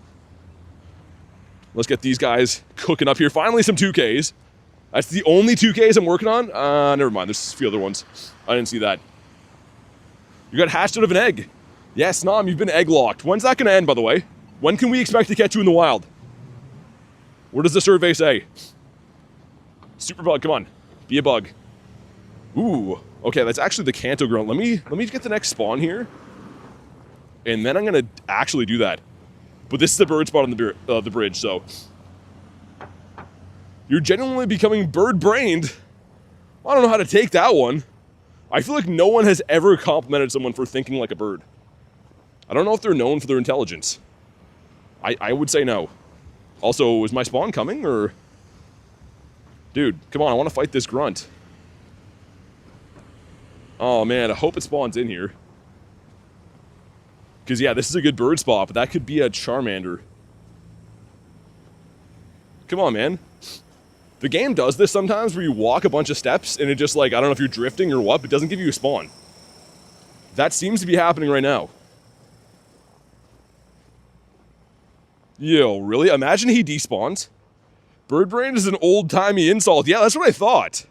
Let's get these guys cooking up here. Finally, some 2Ks. That's the only 2Ks I'm working on? Never mind. There's a few other ones. I didn't see that. You got hatched out of an egg. Yes, Nom, you've been egg locked. When's that going to end, by the way? When can we expect to catch you in the wild? What does the survey say? Super bug, come on. Be a bug. Ooh. Okay, that's actually the Kanto grunt. Let me get the next spawn here. And then I'm going to actually do that. But this is the bird spot on the bridge, so... You're genuinely becoming bird-brained. I don't know how to take that one. I feel like no one has ever complimented someone for thinking like a bird. I don't know if they're known for their intelligence. I would say no. Also, is my spawn coming, or... Dude, come on, I want to fight this grunt. Oh, man, I hope it spawns in here. Because, yeah, this is a good bird spot, but that could be a Charmander. Come on, man. The game does this sometimes where you walk a bunch of steps and it just like, I don't know if you're drifting or what, but it doesn't give you a spawn. That seems to be happening right now. Yo, really? Imagine he despawns. Bird brain is an old-timey insult. Yeah, that's what I thought.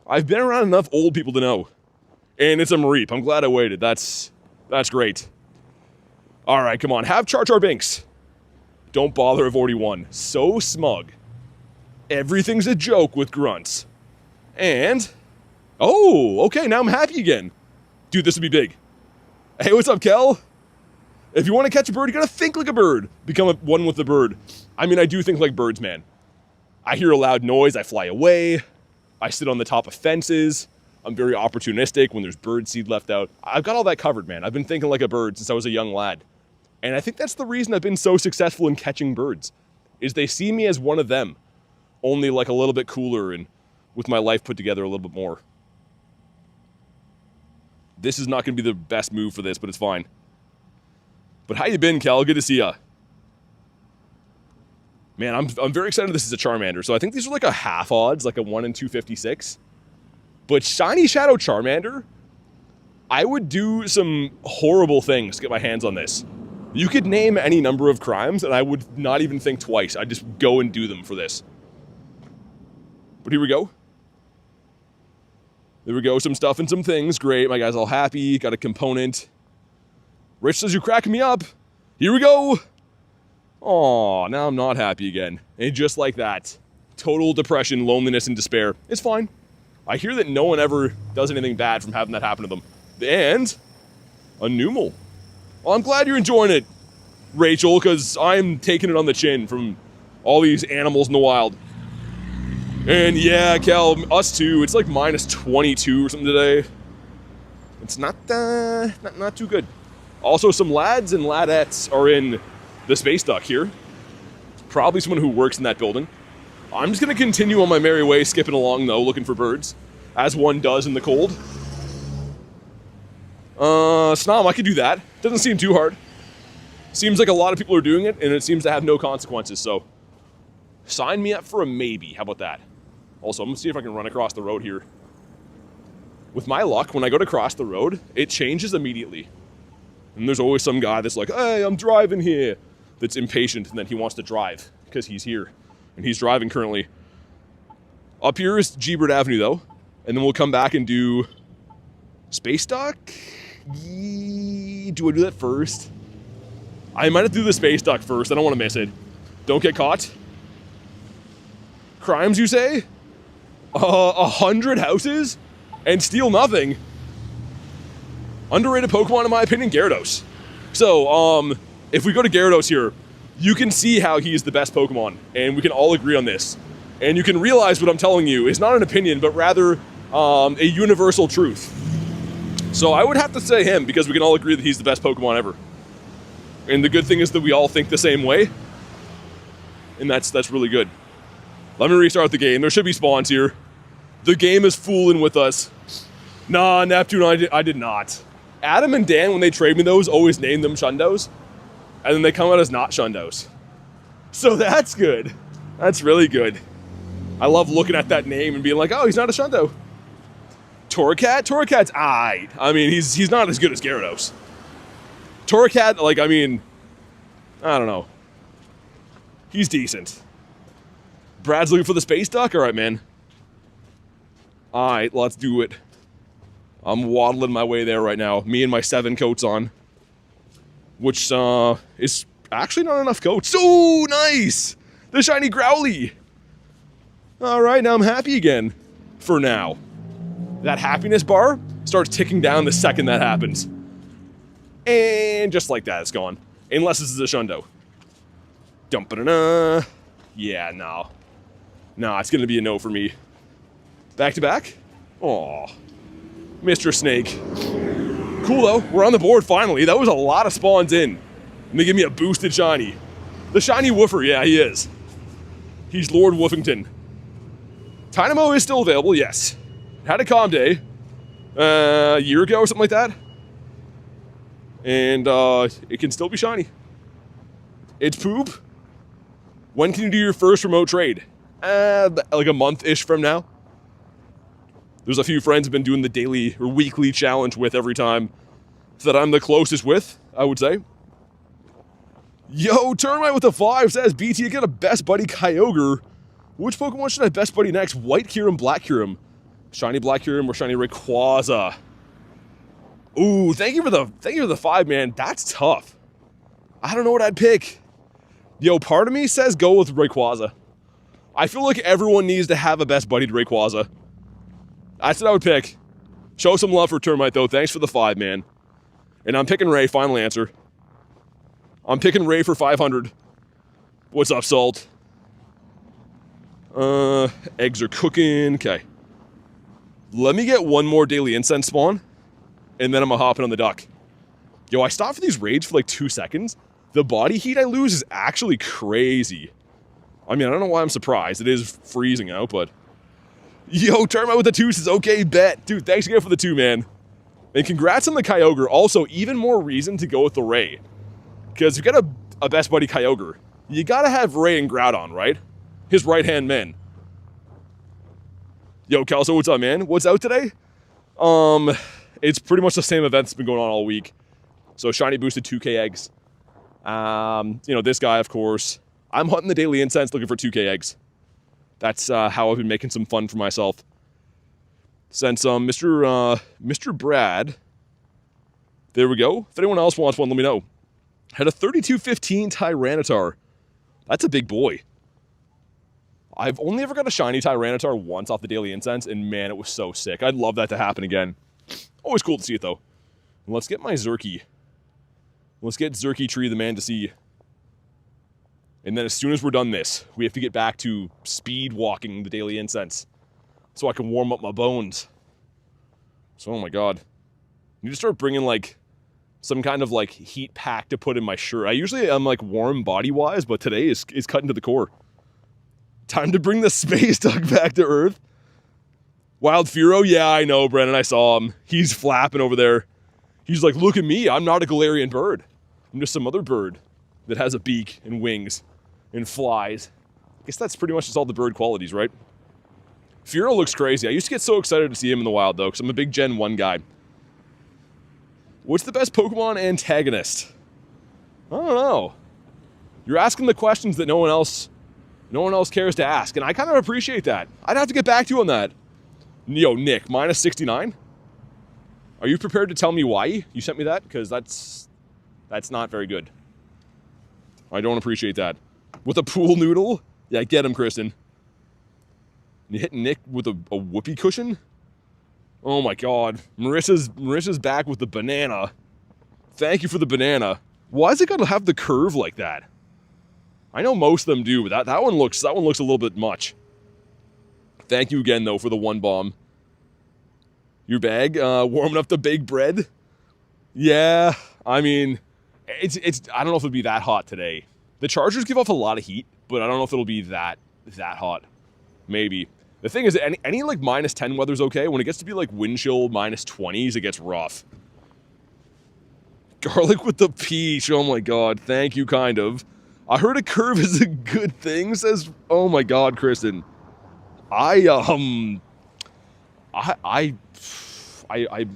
I've been around enough old people to know. And it's a Mareep. I'm glad I waited. That's great. Alright, come on. Have Char Char Binks. Don't bother, I've already won. So smug. Everything's a joke with grunts. And, oh, okay, now I'm happy again. Dude, this would be big. Hey, what's up, Kel? If you want to catch a bird, you gotta think like a bird. Become one with the bird. I mean, I do think like birds, man. I hear a loud noise, I fly away. I sit on the top of fences. I'm very opportunistic when there's bird seed left out. I've got all that covered, man. I've been thinking like a bird since I was a young lad. And I think that's the reason I've been so successful in catching birds, is they see me as one of them, only like a little bit cooler and with my life put together a little bit more. This is not going to be the best move for this, but it's fine. But how you been, Cal? Good to see ya. Man, I'm very excited this is a Charmander. So I think these are like a half odds, like a 1 in 256. But Shiny Shadow Charmander, I would do some horrible things to get my hands on this. You could name any number of crimes and I would not even think twice. I'd just go and do them for this. But here we go. There we go, some stuff and some things. Great, my guy's all happy. Got a component. Rich says you're cracking me up. Here we go. Aw, now I'm not happy again. And just like that, total depression, loneliness, and despair. It's fine. I hear that no one ever does anything bad from having that happen to them. And a Numel. Well, I'm glad you're enjoying it, Rachel, because I'm taking it on the chin from all these animals in the wild. And yeah, Cal, us too. It's like minus 22 or something today. It's not too good. Also, some lads and ladettes are in the space dock here. Probably someone who works in that building. I'm just going to continue on my merry way, skipping along, though, looking for birds, as one does in the cold. Snom, I could do that. Doesn't seem too hard. Seems like a lot of people are doing it, and it seems to have no consequences, so sign me up for a maybe. How about that? Also, I'm going to see if I can run across the road here. With my luck, when I go to cross the road, it changes immediately. And there's always some guy that's like, hey, I'm driving here, that's impatient, and then he wants to drive because he's here. And he's driving currently. Up here is G-Bird Avenue, though. And then we'll come back and do Space Dock? Do I do that first? I might have to do the Space Dock first. I don't want to miss it. Don't get caught. Crimes, you say? 100 houses? And steal nothing? Underrated Pokemon, in my opinion, Gyarados. So, if we go to Gyarados here, you can see how he is the best Pokemon, and we can all agree on this. And you can realize what I'm telling you is not an opinion, but rather a universal truth. So I would have to say him, because we can all agree that he's the best Pokemon ever. And the good thing is that we all think the same way, and that's really good. Let me restart the game. There should be spawns here. The game is fooling with us. Nah, Neptune, I did not. Adam and Dan, when they trade me those, always name them Shundos. And then they come out as not Shundos. So that's good. That's really good. I love looking at that name and being like, oh, he's not a Shundo. Torracat? Torracat's aight. I mean, he's not as good as Gyarados. Torracat, like, I mean, I don't know. He's decent. Brad's looking for the Space Dock? Alright, man. Alright, let's do it. I'm waddling my way there right now. Me and my 7 coats on. Which, is actually not enough coats. Oh, nice! The shiny Growly! Alright, now I'm happy again. For now. That happiness bar starts ticking down the second that happens. And just like that, it's gone. Unless this is a Shundo. Dum-ba-da-da. Yeah, no. Nah, it's gonna be a no for me. Back to back? Aw. Mr. Snake. Cool though, we're on the board finally. That was a lot of spawns in. And they give me a boosted shiny. The shiny woofer, yeah, he is. He's Lord Woofington. Dynamo is still available, yes. Had a calm day. A year ago or something like that. And it can still be shiny. It's poop. When can you do your first remote trade? Like a month-ish from now. There's a few friends I've been doing the daily or weekly challenge with every time that I'm the closest with, I would say. Yo, Termite with a 5 says, BT, I got a best buddy Kyogre. Which Pokemon should I best buddy next? White Kyurem, Black Kyurem. Shiny Black Kyurem or shiny Rayquaza? Ooh, thank you for the 5, man. That's tough. I don't know what I'd pick. Yo, part of me says go with Rayquaza. I feel like everyone needs to have a best buddy to Rayquaza. That's what I would pick. Show some love for Termite, though. Thanks for the 5, man. And I'm picking Ray, final answer. I'm picking Ray for 500. What's up, Salt? Eggs are cooking. Okay. Let me get one more Daily Incense spawn, and then I'm gonna hop in on the duck. Yo, I stopped for these raids for like 2 seconds. The body heat I lose is actually crazy. I mean, I don't know why I'm surprised. It is freezing out, but... Yo, Termite with the 2 says, okay, bet. Dude, thanks again for the 2, man. And congrats on the Kyogre. Also, even more reason to go with the Ray. Because if you got a best buddy Kyogre, you gotta have Ray and Groudon, right? His right-hand man. Yo, Kelso, what's up, man? What's out today? It's pretty much the same event that's been going on all week. So, shiny boosted 2k eggs. You know, this guy, of course. I'm hunting the Daily Incense looking for 2k eggs. That's how I've been making some fun for myself. Since Mr. Brad. There we go. If anyone else wants one, let me know. Had a 3215 Tyranitar. That's a big boy. I've only ever got a shiny Tyranitar once off the Daily Incense, and man, it was so sick. I'd love that to happen again. Always cool to see it, though. And let's get my Zerky. Let's get Zerky Tree, the man to see. And then as soon as we're done this, we have to get back to speed walking the Daily Incense so I can warm up my bones. So, oh my god. I need to start bringing, like, some kind of, like, heat pack to put in my shirt. I usually am, like, warm body-wise, but today is cutting to the core. Time to bring the space duck back to Earth. Wild Furo? Yeah, I know, Brennan. I saw him. He's flapping over there. He's like, look at me. I'm not a Galarian bird. I'm just some other bird that has a beak and wings and flies. I guess that's pretty much just all the bird qualities, right? Furo looks crazy. I used to get so excited to see him in the wild, though, because I'm a big Gen 1 guy. What's the best Pokemon antagonist? I don't know. You're asking the questions that no one else cares to ask, and I kind of appreciate that. I'd have to get back to you on that. Yo, Nick, minus 69? Are you prepared to tell me why you sent me that? Because that's not very good. I don't appreciate that. With a pool noodle? Yeah, get him, Kristen. You hit Nick with a whoopee cushion? Oh my god. Marissa's back with the banana. Thank you for the banana. Why is it gotta have the curve like that? I know most of them do, but that one looks a little bit much. Thank you again, though, for the 1 bomb. Your bag, warming up the baked bread? Yeah, I mean, it's I don't know if it'll be that hot today. The Chargers give off a lot of heat, but I don't know if it'll be that hot. Maybe. The thing is, any like minus 10 weather's okay. When it gets to be like wind chill minus 20s, it gets rough. Garlic with the peach, oh my god, thank you, kind of. I heard a curve is a good thing, says, oh my god, Kristen. I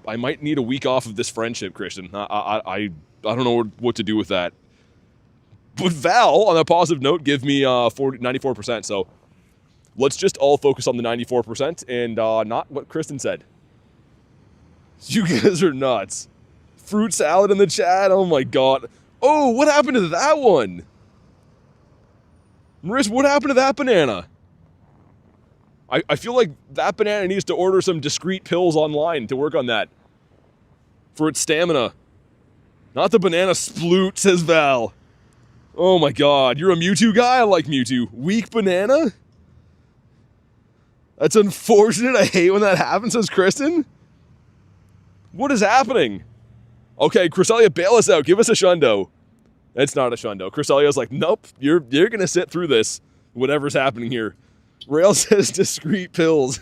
might need a week off of this friendship, Christian. I don't know what to do with that. But Val, on a positive note, give me 94%, so let's just all focus on the 94% and not what Kristen said. You guys are nuts. Fruit salad in the chat, oh my god. Oh, what happened to that one? Marissa, what happened to that banana? I feel like that banana needs to order some discreet pills online to work on that. For its stamina. Not the banana sploot, says Val. Oh my god, you're a Mewtwo guy? I like Mewtwo. Weak banana? That's unfortunate. I hate when that happens, says Kristen. What is happening? Okay, Cresselia, bail us out. Give us a shundo. It's not a shundo. Cresselia's like, nope, you're gonna sit through this. Whatever's happening here. Rail says discreet pills.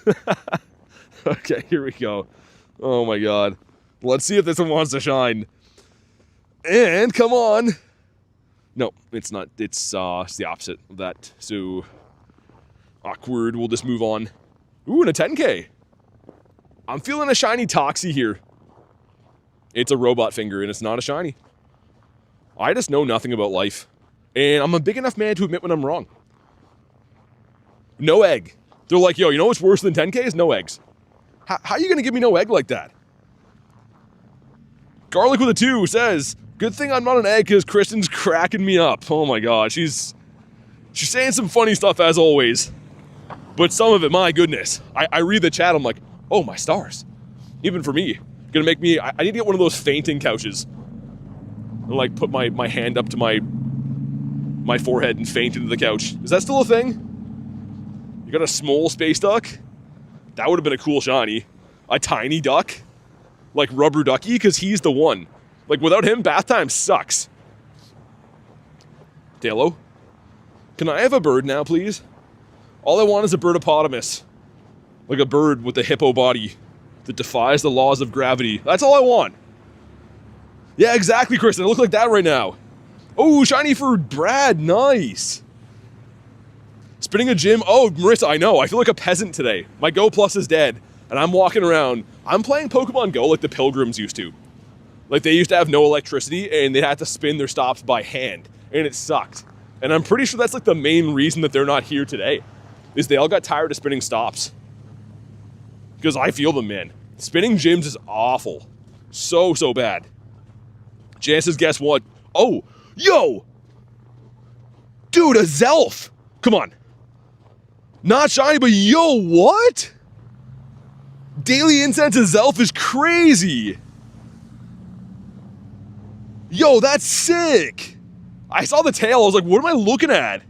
Okay, here we go. Oh my god. Let's see if this one wants to shine. And, come on. No, it's not. It's the opposite of that. So, awkward. We'll just move on. Ooh, and a 10k. I'm feeling a shiny Toxie here. It's a robot finger, and it's not a shiny. I just know nothing about life. And I'm a big enough man to admit when I'm wrong. No egg. They're like, yo, you know what's worse than 10Ks? No eggs. How are you going to give me no egg like that? Garlic with a 2 says, good thing I'm not an egg because Kristen's cracking me up. Oh my god, she's saying some funny stuff as always. But some of it, my goodness. I read the chat, I'm like, oh, my stars. Even for me. Gonna make me, I need to get one of those fainting couches. And like put my hand up to my forehead and faint into the couch. Is that still a thing? You got a small space duck? That would have been a cool shiny. A tiny duck? Like Rubber Ducky, because he's the one. Like without him, bath time sucks. Dalo? Can I have a bird now, please? All I want is a birdopotamus. Like a bird with a hippo body that defies the laws of gravity. That's all I want. Yeah, exactly, Kristen. I look like that right now. Oh, shiny for Brad. Nice. Spinning a gym. Oh, Marissa, I know. I feel like a peasant today. My Go Plus is dead, and I'm walking around. I'm playing Pokemon Go like the Pilgrims used to. Like, they used to have no electricity, and they had to spin their stops by hand, and it sucked. And I'm pretty sure that's, like, the main reason that they're not here today, is they all got tired of spinning stops. Because I feel them, man. Spinning gyms is awful. So bad. Jan says, guess what? Oh, yo! Dude, a Zelf! Come on. Not shiny, but yo, what? Daily Incense a Zelf is crazy! Yo, that's sick! I saw the tail, I was like, what am I looking at?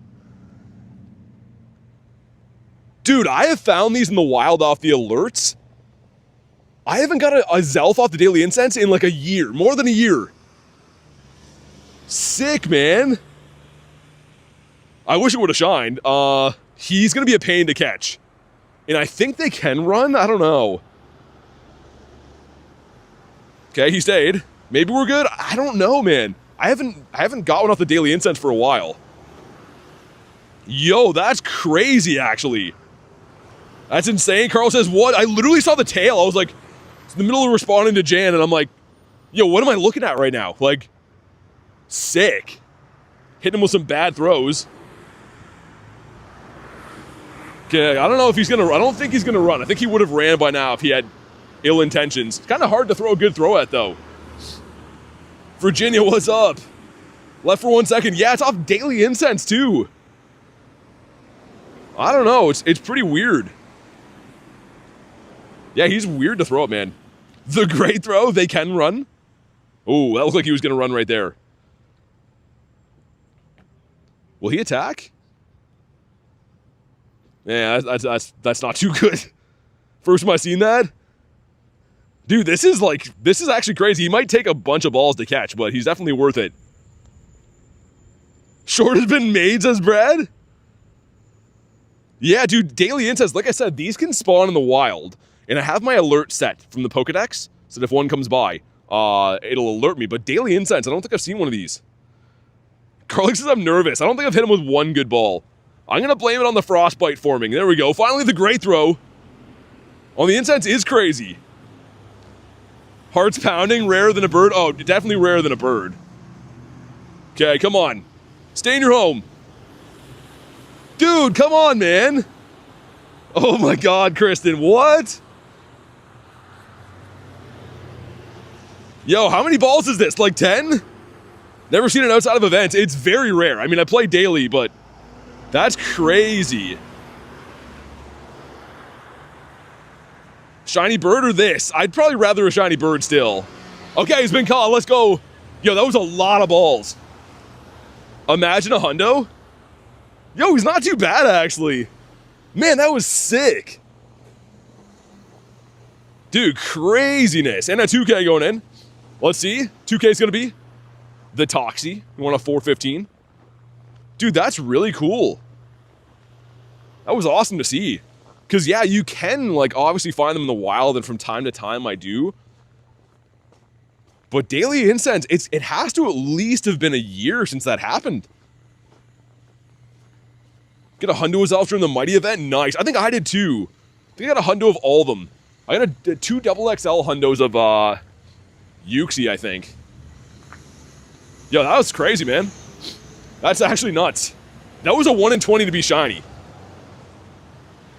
Dude, I have found these in the wild off the alerts. I haven't got a Zelf off the Daily Incense in like a year, more than a year. Sick, man. I wish it would have shined. He's gonna be a pain to catch. And I think they can run, I don't know. Okay, he stayed. Maybe we're good, I don't know, man. I haven't got one off the Daily Incense for a while. Yo, that's crazy, actually. That's insane. Carl says, what? I literally saw the tail. I was like, it's in the middle of responding to Jan, and I'm like, yo, what am I looking at right now? Like, sick. Hitting him with some bad throws. Okay, I don't know if he's gonna, I don't think he's gonna run. I think he would have ran by now if he had ill intentions. It's kind of hard to throw a good throw at, though. Virginia, what's up? Left for 1 second. Yeah, it's off Daily Incense, too. I don't know. It's pretty weird. Yeah, he's weird to throw it, man. The great throw, they can run. Oh, that looked like he was going to run right there. Will he attack? Yeah, that's not too good. First time I've seen that. Dude, this is actually crazy. He might take a bunch of balls to catch, but he's definitely worth it. Short has been made, says Brad. Yeah, dude, Daily Incense, like I said, these can spawn in the wild. And I have my alert set from the Pokedex, so that if one comes by, it'll alert me. But Daily Incense, I don't think I've seen one of these. Carly says I'm nervous. I don't think I've hit him with one good ball. I'm going to blame it on the frostbite forming. There we go. Finally, the great throw. On the Incense is crazy. Hearts pounding, rarer than a bird. Oh, definitely rarer than a bird. Okay, come on. Stay in your home. Dude, come on, man. Oh my God, Kristen, what? Yo, how many balls is this? Like 10? Never seen it outside of events. It's very rare. I mean, I play daily, but that's crazy. Shiny bird or this? I'd probably rather a shiny bird still. Okay, he's been caught. Let's go. Yo, that was a lot of balls. Imagine a hundo. Yo, he's not too bad, actually. Man, that was sick. Dude, craziness. And a 2K going in. Let's see. 2K is going to be the Toxel. You want a 415? Dude, that's really cool. That was awesome to see. Because, yeah, you can, like, obviously find them in the wild, and from time to time I do. But Daily Incense, it has to at least have been a year since that happened. Get a hundo as Elf during the Mighty event? Nice. I think I did too. I think I got a hundo of all of them. I got a 2 XXL hundos of Uxie, I think. Yo, that was crazy, man. That's actually nuts. That was a 1 in 20 to be shiny.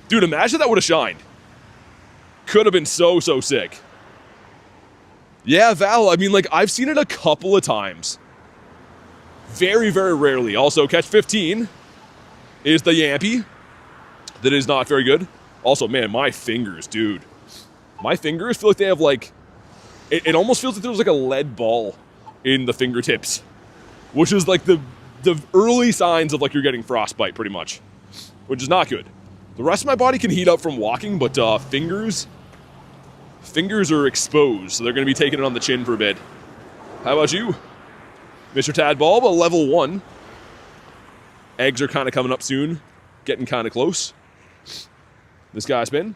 Dude, imagine that would have shined. Could have been so sick. Yeah, Val, I mean, like, I've seen it a couple of times. Very, very rarely. Also, catch 15 is the Yampy. That is not very good. Also, man, my fingers, dude. My fingers feel like they have like... It almost feels like there's like a lead ball in the fingertips. Which is like the early signs of like you're getting frostbite, pretty much. Which is not good. The rest of my body can heat up from walking, but fingers are exposed, so they're going to be taking it on the chin for a bit. How about you, Mr. Tadbulb? A level 1. Eggs are kind of coming up soon, getting kind of close. This guy's been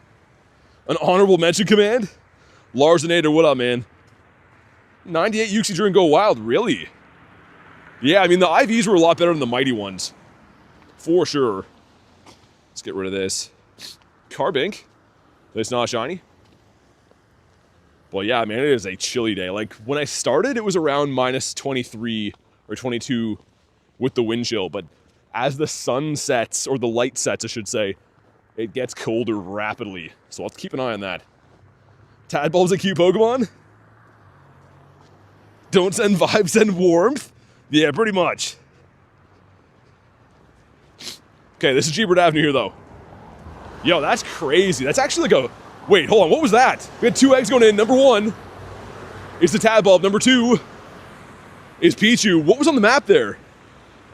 an honorable mention command. Larsenator, what up, man? 98 Uxie during Go Wild, really? Yeah, I mean, the IVs were a lot better than the mighty ones. For sure. Let's get rid of this. Carbink. It's not shiny. Well, yeah, man, it is a chilly day. Like, when I started, it was around minus 23 or 22 with the wind chill. But as the sun sets, or the light sets, I should say, it gets colder rapidly. So I'll have to keep an eye on that. Tadbulb's a cute Pokemon? Don't send vibes, send warmth? Yeah, pretty much. Okay, this is G-Bird Avenue here, though. Yo, that's crazy. That's actually like a... Wait, hold on, what was that? We had 2 eggs going in. Number 1 is the Tadbulb. Number 2 is Pichu. What was on the map there?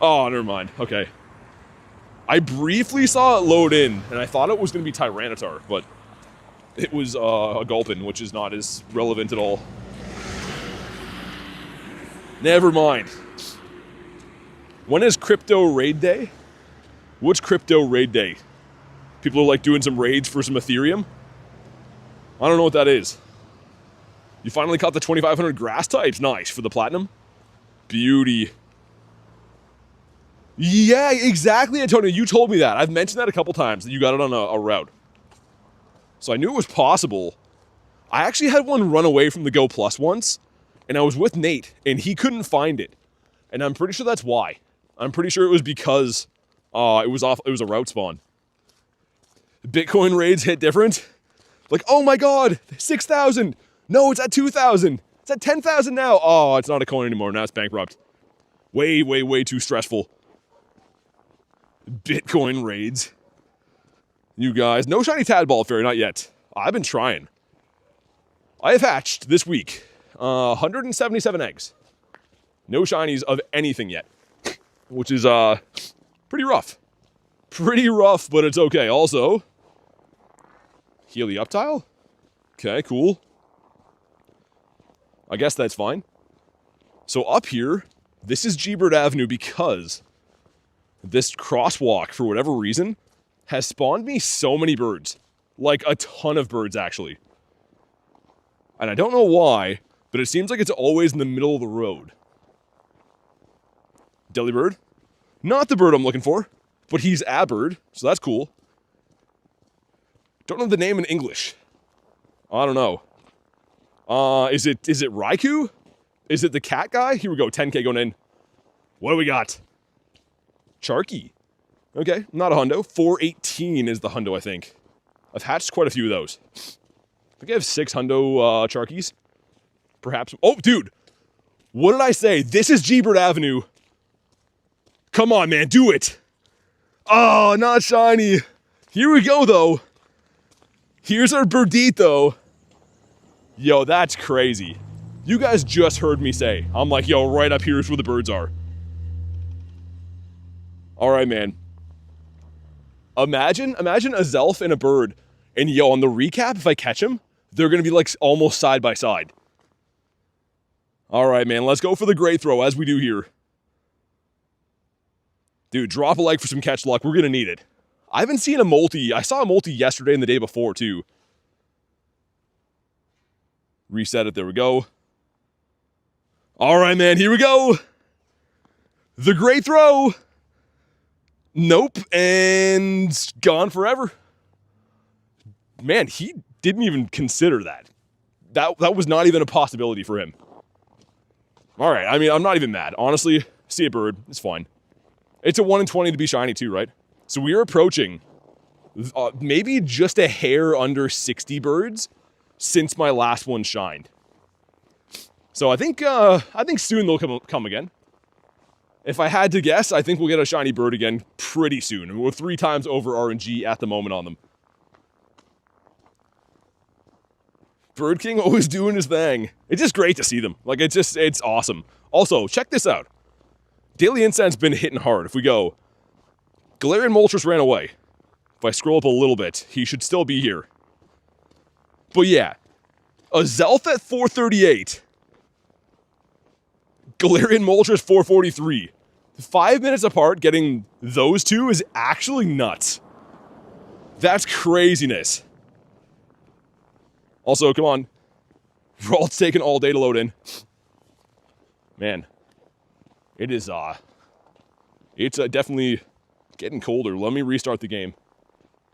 Oh, never mind. Okay. I briefly saw it load in, and I thought it was going to be Tyranitar, but it was a Gulpin, which is not as relevant at all. Never mind. When is Crypto Raid Day? What's Crypto Raid Day? People are like doing some raids for some Ethereum? I don't know what that is. You finally caught the 2500 grass types. Nice. For the platinum. Beauty. Yeah, exactly, Antonio. You told me that. I've mentioned that a couple times, that you got it on a route. So I knew it was possible. I actually had one run away from the Go Plus once, and I was with Nate, and he couldn't find it. And I'm pretty sure that's why. I'm pretty sure it was because it was a route spawn. Bitcoin raids hit different. Like, oh my god, 6,000. No, it's at 2,000. It's at 10,000 now. Oh, it's not a coin anymore. Now it's bankrupt. Way, way, way too stressful. Bitcoin raids. You guys. No shiny Tadbulb Fairy, not yet. I've been trying. I have hatched this week 177 eggs. No shinies of anything yet. Which is pretty rough. Pretty rough, but it's okay. Also, Helioptile? Okay, cool. I guess that's fine. So up here, this is G-Bird Avenue because this crosswalk, for whatever reason, has spawned me so many birds. Like a ton of birds, actually. And I don't know why, but it seems like it's always in the middle of the road. Daily Bird? Not the bird I'm looking for, but he's a bird, so that's cool. Don't know the name in English. I don't know. Is it Raikou? Is it the cat guy? Here we go, 10k going in. What do we got? Charky. Okay, not a hundo. 418 is the hundo, I think. I've hatched quite a few of those. I think I have 6 hundo Charkies. Perhaps. Oh, dude. What did I say? This is G-Bird Avenue. Come on, man, do it. Oh, not shiny. Here we go, though. Here's our birdito. Yo, that's crazy. You guys just heard me say. I'm like, yo, right up here is where the birds are. All right, man. Imagine a Zelf and a bird. And yo, on the recap, if I catch them, they're going to be like almost side by side. All right, man, let's go for the great throw as we do here. Dude, drop a like for some catch luck. We're going to need it. I haven't seen a multi. I saw a multi yesterday and the day before, too. Reset it. There we go. All right, man. Here we go. The great throw. Nope. And gone forever. Man, he didn't even consider that. That was not even a possibility for him. All right. I mean, I'm not even mad. Honestly, see a bird. It's fine. It's a 1 in 20 to be shiny too, right? So we are approaching maybe just a hair under 60 birds since my last one shined. So I think soon they'll come again. If I had to guess, I think we'll get a shiny bird again pretty soon. We're 3 times over RNG at the moment on them. Bird King always doing his thing. It's just great to see them. Like, it's awesome. Also, check this out. Daily Incense been hitting hard. If we go, Galarian Moltres ran away. If I scroll up a little bit, he should still be here. But yeah, a Zelf at 438. Galarian Moltres 443. 5 minutes apart, getting those two is actually nuts. That's craziness. Also, come on. It's taking all day to load in. Man, it is, it's definitely getting colder. Let me restart the game.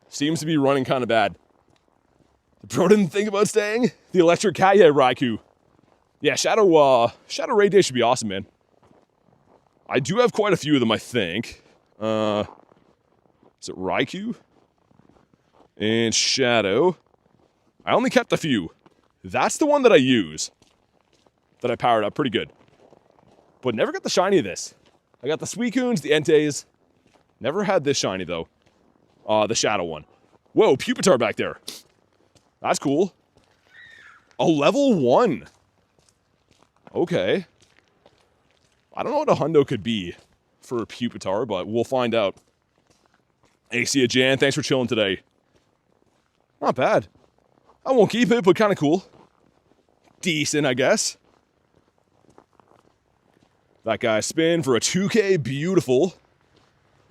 Seems to be running kind of bad. The bro didn't think about staying? The electric cat, yeah, Raikou. Yeah, Shadow Raid Day should be awesome, man. I do have quite a few of them, I think. Is it Raikou? And Shadow. I only kept a few. That's the one that I use. That I powered up pretty good. But never got the shiny of this. I got the Suicunes, the Entei. Never had this shiny, though. The Shadow one. Whoa, Pupitar back there. That's cool. A level 1. Okay. I don't know what a hundo could be for a Pupitar, but we'll find out. Acia Jan, thanks for chilling today. Not bad. I won't keep it, but kind of cool. Decent, I guess. That guy spin for a 2K, beautiful.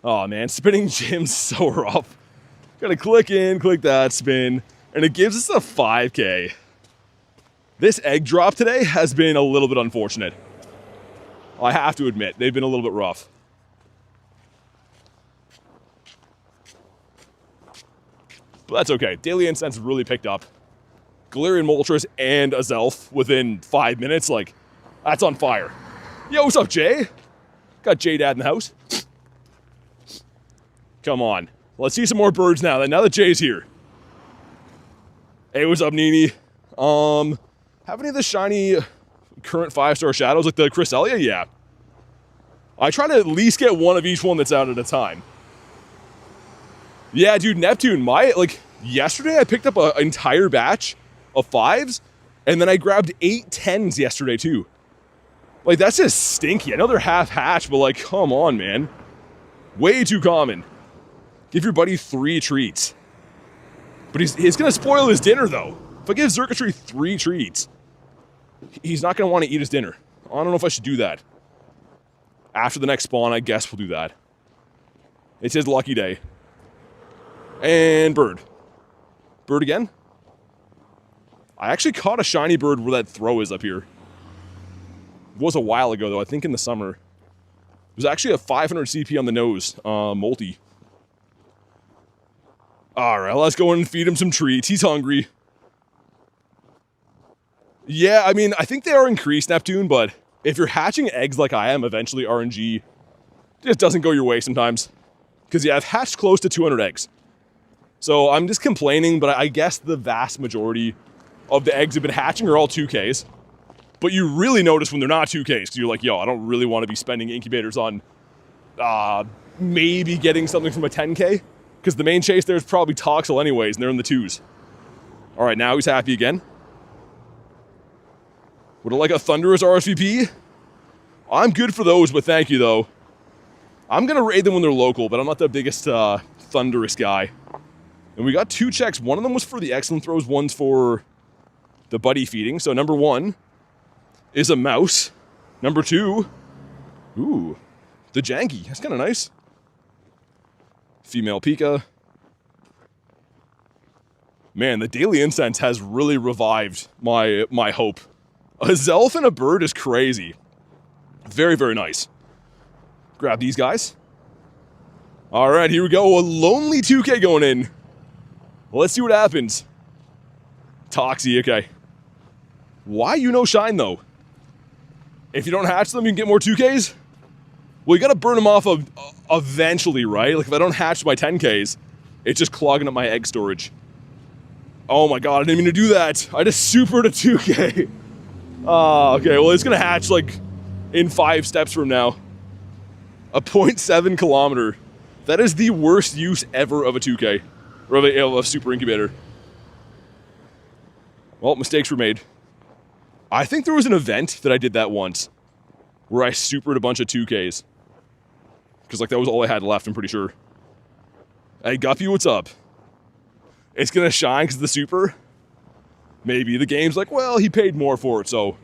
Oh man, spinning gym's so rough. Gotta click in, click that, spin, and it gives us a 5K. This egg drop today has been a little bit unfortunate. I have to admit, they've been a little bit rough. But that's okay. Daily Incense really picked up. Galarian Moltres and a Zelf within 5 minutes, like, that's on fire. Yo, what's up, Jay? Got J-Dad in the house. Come on. Let's see some more birds now that Jay's here. Hey, what's up, Nini? Have any of the shiny current 5-star shadows, like the Cresselia? Yeah. I try to at least get one of each one that's out at a time. Yeah, dude, Neptune, yesterday I picked up an entire batch of 5s, and then I grabbed 8 10s yesterday, too. Like, that's just stinky. I know they're half-hatched, but, like, come on, man. Way too common. Give your buddy 3 treats. But he's gonna spoil his dinner, though. If I give Xurkitree 3 treats, he's not gonna want to eat his dinner. I don't know if I should do that. After the next spawn, I guess we'll do that. It's his lucky day. And bird. Bird again? I actually caught a shiny bird where that throw is up here. It was a while ago, though. I think in the summer. It was actually a 500 CP on the nose. Multi. Alright, let's go in and feed him some treats. He's hungry. Yeah, I mean, I think they are increased, Neptune, but if you're hatching eggs like I am, eventually RNG just doesn't go your way sometimes. Because, yeah, I've hatched close to 200 eggs. So I'm just complaining, but I guess the vast majority of the eggs have been hatching are all 2Ks. But you really notice when they're not 2Ks, because you're like, yo, I don't really want to be spending incubators on maybe getting something from a 10K. Because the main chase there is probably Toxel anyways, and they're in the 2s. All right, now he's happy again. Would I like a Thunderous RSVP? I'm good for those, but thank you, though. I'm going to raid them when they're local, but I'm not the biggest Thunderous guy. And we got 2 checks. One of them was for the excellent throws, one's for the buddy feeding. So number 1 is a mouse. Number 2, ooh, the Janky. That's kind of nice. Female Pika. Man, the Daily Incense has really revived my hope. A Zelf and a bird is crazy. Very, very nice. Grab these guys. All right, here we go. A lonely 2K going in. Let's see what happens. Toxie, okay. Why you no shine, though? If you don't hatch them, you can get more 2Ks? Well, you gotta burn them off eventually, right? Like, if I don't hatch my 10Ks, it's just clogging up my egg storage. Oh my god, I didn't mean to do that. I just supered a 2K. Okay, well, it's gonna hatch, like, in 5 steps from now. A 0.7 kilometer. That is the worst use ever of a 2K. Or of a super incubator. Well, mistakes were made. I think there was an event that I did that once. Where I supered a bunch of 2Ks. Because like that was all I had left, I'm pretty sure. Hey Guppy, what's up? It's gonna shine because of the super? Maybe. The game's like, well, he paid more for it, so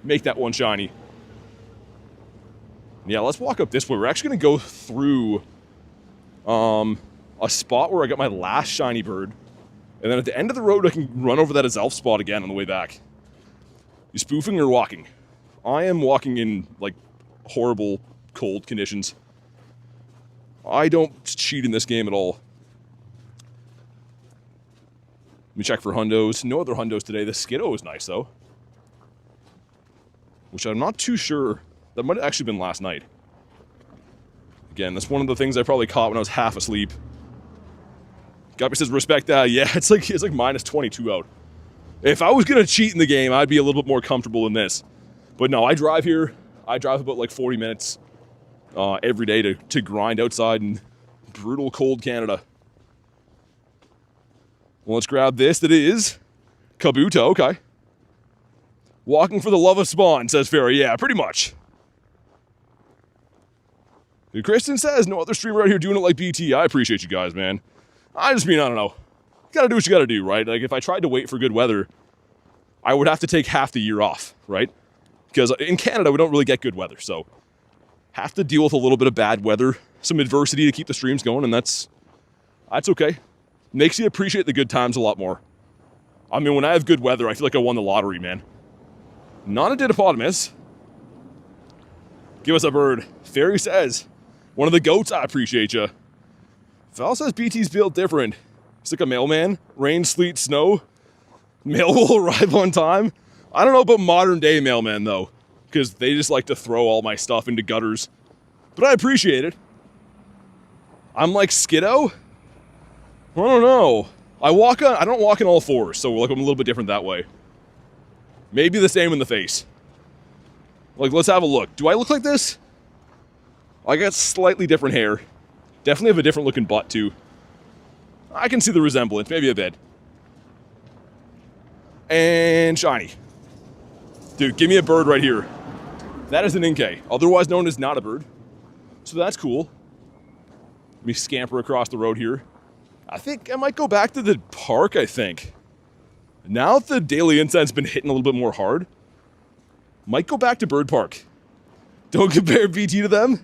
make that one shiny. Yeah, let's walk up this way. We're actually gonna go through a spot where I got my last shiny bird. And then at the end of the road, I can run over that Azelf spot again on the way back. You spoofing or walking? I am walking in, like, horrible, cold conditions. I don't cheat in this game at all. Let me check for hundos. No other hundos today. The Skiddo is nice, though. Which I'm not too sure. That might have actually been last night. Again, that's one of the things I probably caught when I was half asleep. Guppy says, respect that. Yeah, it's like minus 22 out. If I was going to cheat in the game, I'd be a little bit more comfortable in this. But no, I drive here. I drive about like 40 minutes every day to grind outside in brutal cold Canada. Well, let's grab this. That is Kabuto. Okay. Walking for the love of spawn, says Fairy. Yeah, pretty much. Dude, Kristen says, no other streamer out here doing it like BT. I appreciate you guys, man. I just mean, I don't know. You gotta do what you gotta do, right? Like, if I tried to wait for good weather, I would have to take half the year off, right? Because in Canada, we don't really get good weather, so have to deal with a little bit of bad weather, some adversity to keep the streams going, and that's okay. Makes you appreciate the good times a lot more. I mean, when I have good weather, I feel like I won the lottery, man. Not a Didopotamus. Give us a bird. Fairy says, one of the goats, I appreciate you. Val says BT's built different. It's like a mailman. Rain, sleet, snow. Mail will arrive on time. I don't know about modern day mailmen, though. Because they just like to throw all my stuff into gutters. But I appreciate it. I'm like Skiddo? I don't know. I don't walk in all fours, so like I'm a little bit different that way. Maybe the same in the face. Like, let's have a look. Do I look like this? I got slightly different hair. Definitely have a different looking butt, too. I can see the resemblance, maybe a bit. And shiny. Dude, give me a bird right here. That is an Inkay, otherwise known as not a bird. So that's cool. Let me scamper across the road here. I think I might go back to the park, I think. Now that the Daily Incense been hitting a little bit more hard, might go back to Bird Park. Don't compare BT to them.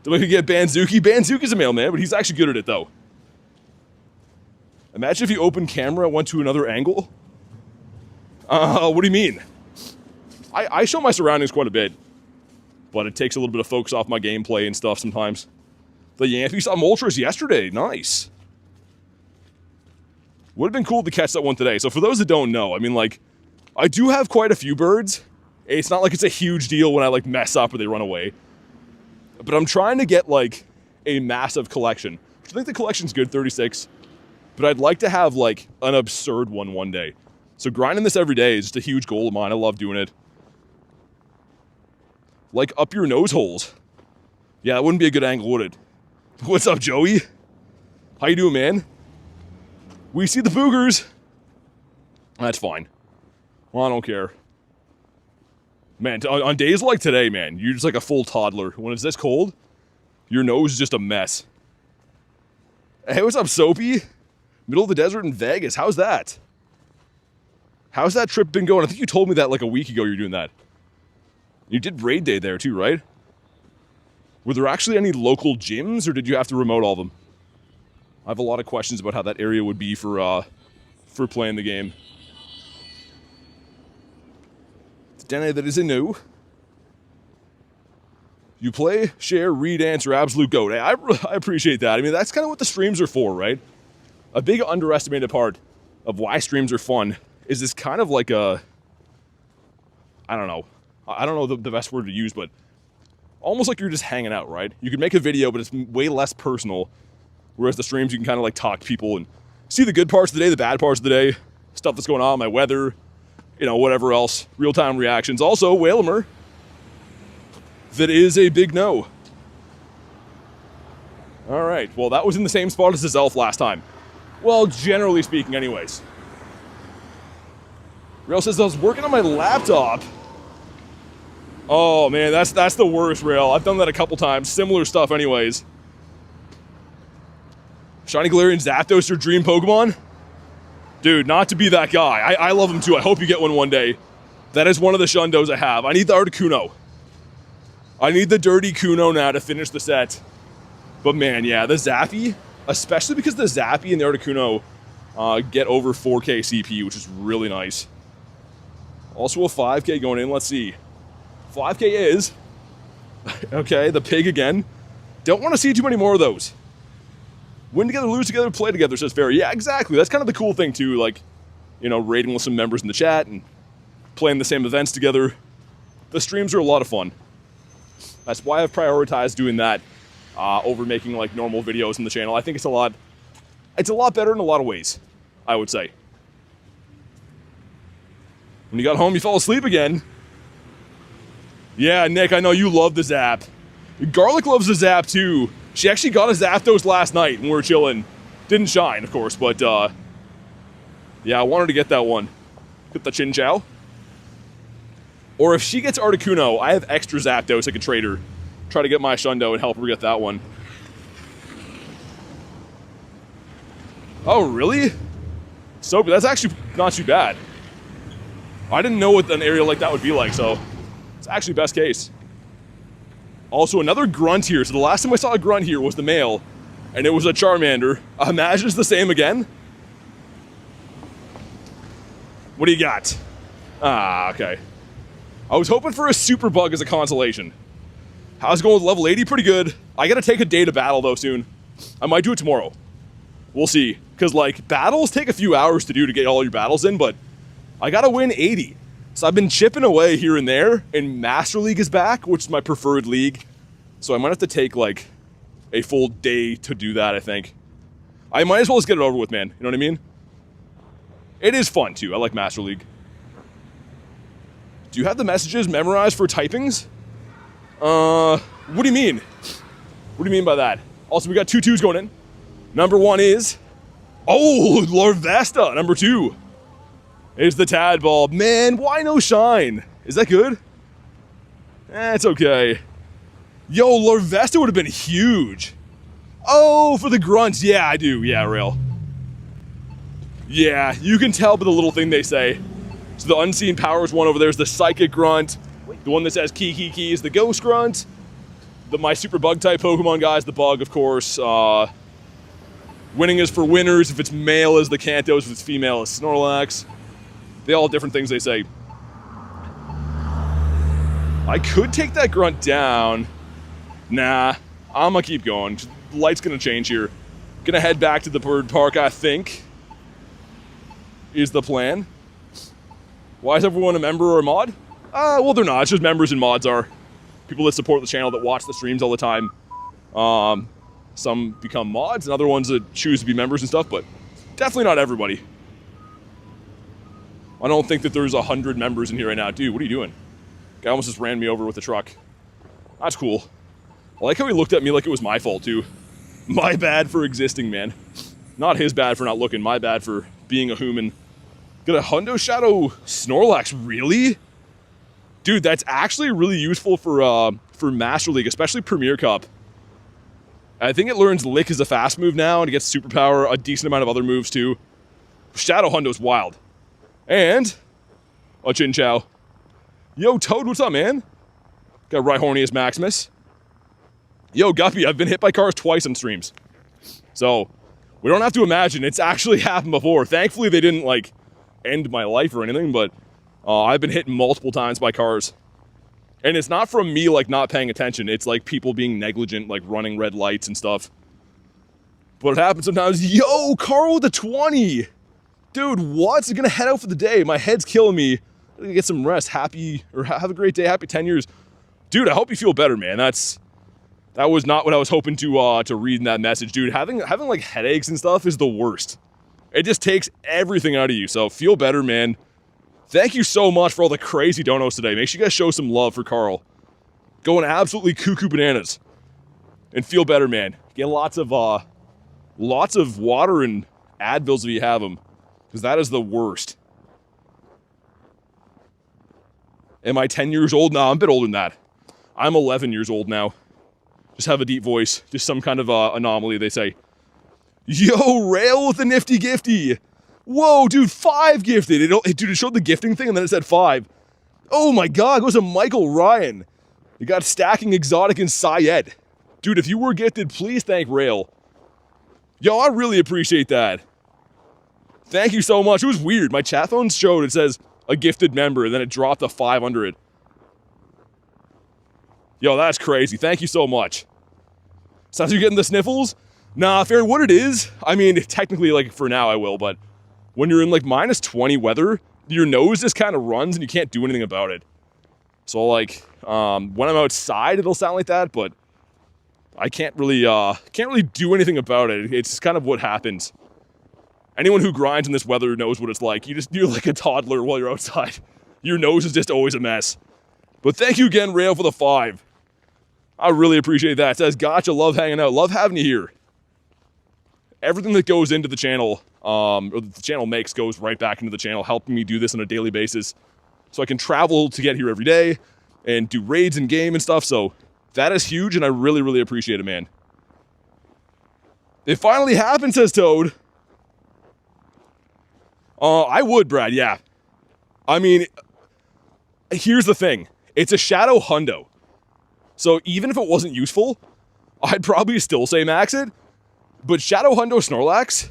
Don't make me get Banzuki. Banzuki's a mailman, but he's actually good at it, though. Imagine if you open camera and went to another angle. What do you mean? I show my surroundings quite a bit, but it takes a little bit of focus off my gameplay and stuff sometimes. The Yampy saw Moltres yesterday. Nice. Would have been cool to catch that one today. So for those that don't know, I mean, like, I do have quite a few birds. It's not like it's a huge deal when I, like, mess up or they run away. But I'm trying to get, like, a massive collection. I think the collection's good, 36. But I'd like to have, like, an absurd one day. So grinding this every day is just a huge goal of mine. I love doing it. Like, up your nose holes. Yeah, that wouldn't be a good angle, would it? What's up, Joey? How you doing, man? We see the boogers. That's fine. Well, I don't care. Man, on days like today, man, you're just like a full toddler. When it's this cold, your nose is just a mess. Hey, what's up, Soapy? Middle of the desert in Vegas. How's that? How's that trip been going? I think you told me that like a week ago you were doing that. You did raid day there too, right? Were there actually any local gyms, or did you have to remote all of them? I have a lot of questions about how that area would be for playing the game. Dene, that is a no. You play, share, read, answer, absolute goat. Hey, I appreciate that. I mean, that's kind of what the streams are for, right? A big underestimated part of why streams are fun is this kind of like a, I don't know the best word to use, but almost like you're just hanging out, right? You can make a video, but it's way less personal. Whereas the streams, you can kind of like talk to people and see the good parts of the day, the bad parts of the day, stuff that's going on, my weather, you know, whatever else, real-time reactions. Also, Whalemer, that is a big no. Alright, well that was in the same spot as his elf last time. Well, generally speaking anyways. Rail says, I was working on my laptop. Oh man, that's the worst, Rail. I've done that a couple times. Similar stuff anyways. Shiny Galarian Zapdos, your dream Pokemon? Dude, not to be that guy. I love him too. I hope you get one day. That is one of the Shundos I have. I need the Articuno. I need the Dirty Kuno now to finish the set. But man, yeah, the Zappy, especially because the Zappy and the Articuno get over 4K CP, which is really nice. Also a 5K going in, let's see. 5K is, okay, the pig again. Don't want to see too many more of those. Win together, lose together, play together, says Fairy. Yeah, exactly. That's kind of the cool thing too, like, you know, raiding with some members in the chat and playing the same events together. The streams are a lot of fun. That's why I've prioritized doing that over making like normal videos in the channel. I think it's a lot better in a lot of ways, I would say. When you got home, you fell asleep again. Yeah, Nick, I know you love the Zap. Garlic loves the Zap too. She actually got a Zapdos last night when we were chilling. Didn't shine, of course, but yeah, I wanted to get that one. Get the Chinchou. Or if she gets Articuno, I have extra Zapdos I could trade her. Try to get my Shundo and help her get that one. Oh, really? So that's actually not too bad. I didn't know what an area like that would be like, so it's actually best case. Also, another grunt here. So the last time I saw a grunt here was the male, and it was a Charmander. Imagine it's the same again. What do you got? Ah, okay. I was hoping for a super bug as a consolation. How's it going with level 80? Pretty good. I gotta take a day to battle though soon. I might do it tomorrow. We'll see. Because like, battles take a few hours to do to get all your battles in, but I gotta win 80. So I've been chipping away here and there, and Master League is back, which is my preferred league. So I might have to take like a full day to do that, I think. I might as well just get it over with, man. You know what I mean? It is fun too. I like Master League. Do you have the messages memorized for typings? What do you mean? What do you mean by that? Also, we got 2 2s going in. Number 1 is, oh, Larvesta. Number 2 is the Tadbulb. Man, why no shine? Is that good? It's okay. Yo, Larvesta would have been huge. Oh, for the grunts. Yeah, I do. Yeah, Rail. Yeah, you can tell by the little thing they say. So the Unseen Powers one over there is the Psychic Grunt. The one that says Key Key Key is the Ghost Grunt. My Super Bug type Pokemon guy is the Bug, of course. Winning is for winners. If it's male is the Kantos. If it's female is Snorlax. They all have different things they say. I could take that Grunt down. Nah, I'm gonna keep going. The light's gonna change here. Gonna head back to the bird park, I think. Is the plan. Why is everyone a member or a mod? Well, they're not. It's just members and mods are. People that support the channel, that watch the streams all the time. Some become mods, and other ones that choose to be members and stuff, but definitely not everybody. I don't think that there's 100 members in here right now. Dude, what are you doing? Guy almost just ran me over with a truck. That's cool. I like how he looked at me like it was my fault, too. My bad for existing, man. Not his bad for not looking. My bad for being a human. Got a Hundo Shadow Snorlax, really? Dude, that's actually really useful for Master League, especially Premier Cup. I think it learns Lick as a fast move now, and it gets Superpower, a decent amount of other moves too. Shadow Hundo's wild. And a Chinchou. Yo, Toad, what's up, man? Got Rhyhornius Maximus. Yo, Guppy, I've been hit by cars twice on streams. So, we don't have to imagine, it's actually happened before. Thankfully, they didn't, like, end my life or anything, but I've been hit multiple times by cars. And it's not from me, like, not paying attention. It's, like, people being negligent, like, running red lights and stuff. But it happens sometimes. Yo, Carl with the 20! Dude, what? I'm gonna head out for the day. My head's killing me. I'm gonna get some rest. Have a great day. Happy 10 years. Dude, I hope you feel better, man. That was not what I was hoping to read in that message. Dude, having like, headaches and stuff is the worst. It just takes everything out of you. So, feel better, man. Thank you so much for all the crazy donos today. Make sure you guys show some love for Carl. Going absolutely cuckoo bananas. and feel better, man. Get lots of water and Advils if you have them, because that is the worst. Am I 10 years old? No, I'm a bit older than that. I'm 11 years old now. Just have a deep voice. Just some kind of anomaly, they say. Yo, Rail with the nifty gifty. Whoa, dude, 5 gifted. Dude, it showed the gifting thing and then it said 5. Oh my god, it goes to Michael Ryan. You got Stacking Exotic and Syed. Dude, if you were gifted, please thank Rail. Yo, I really appreciate that. Thank you so much. It was weird. My chat phone showed, it says a gifted member, and then it dropped a 5 under it. Yo, that's crazy. Thank you so much. Sounds like you're getting the sniffles? Nah, fair. What it is, I mean, technically, like, for now I will, but when you're in, like, minus 20 weather, your nose just kind of runs and you can't do anything about it. So, like, when I'm outside, it'll sound like that, but I can't really do anything about it. It's kind of what happens. Anyone who grinds in this weather knows what it's like. You're like a toddler while you're outside. Your nose is just always a mess. But thank you again, Rail, for the 5. I really appreciate that. It says, gotcha, love hanging out. Love having you here. Everything that goes into the channel, or the channel makes, goes right back into the channel, helping me do this on a daily basis. So I can travel to get here every day and do raids and game and stuff. So that is huge, and I really, really appreciate it, man. It finally happened, says Toad. I would, Brad, yeah. I mean, here's the thing. It's a Shadow Hundo. So even if it wasn't useful, I'd probably still say max it. But Shadow Hundo Snorlax,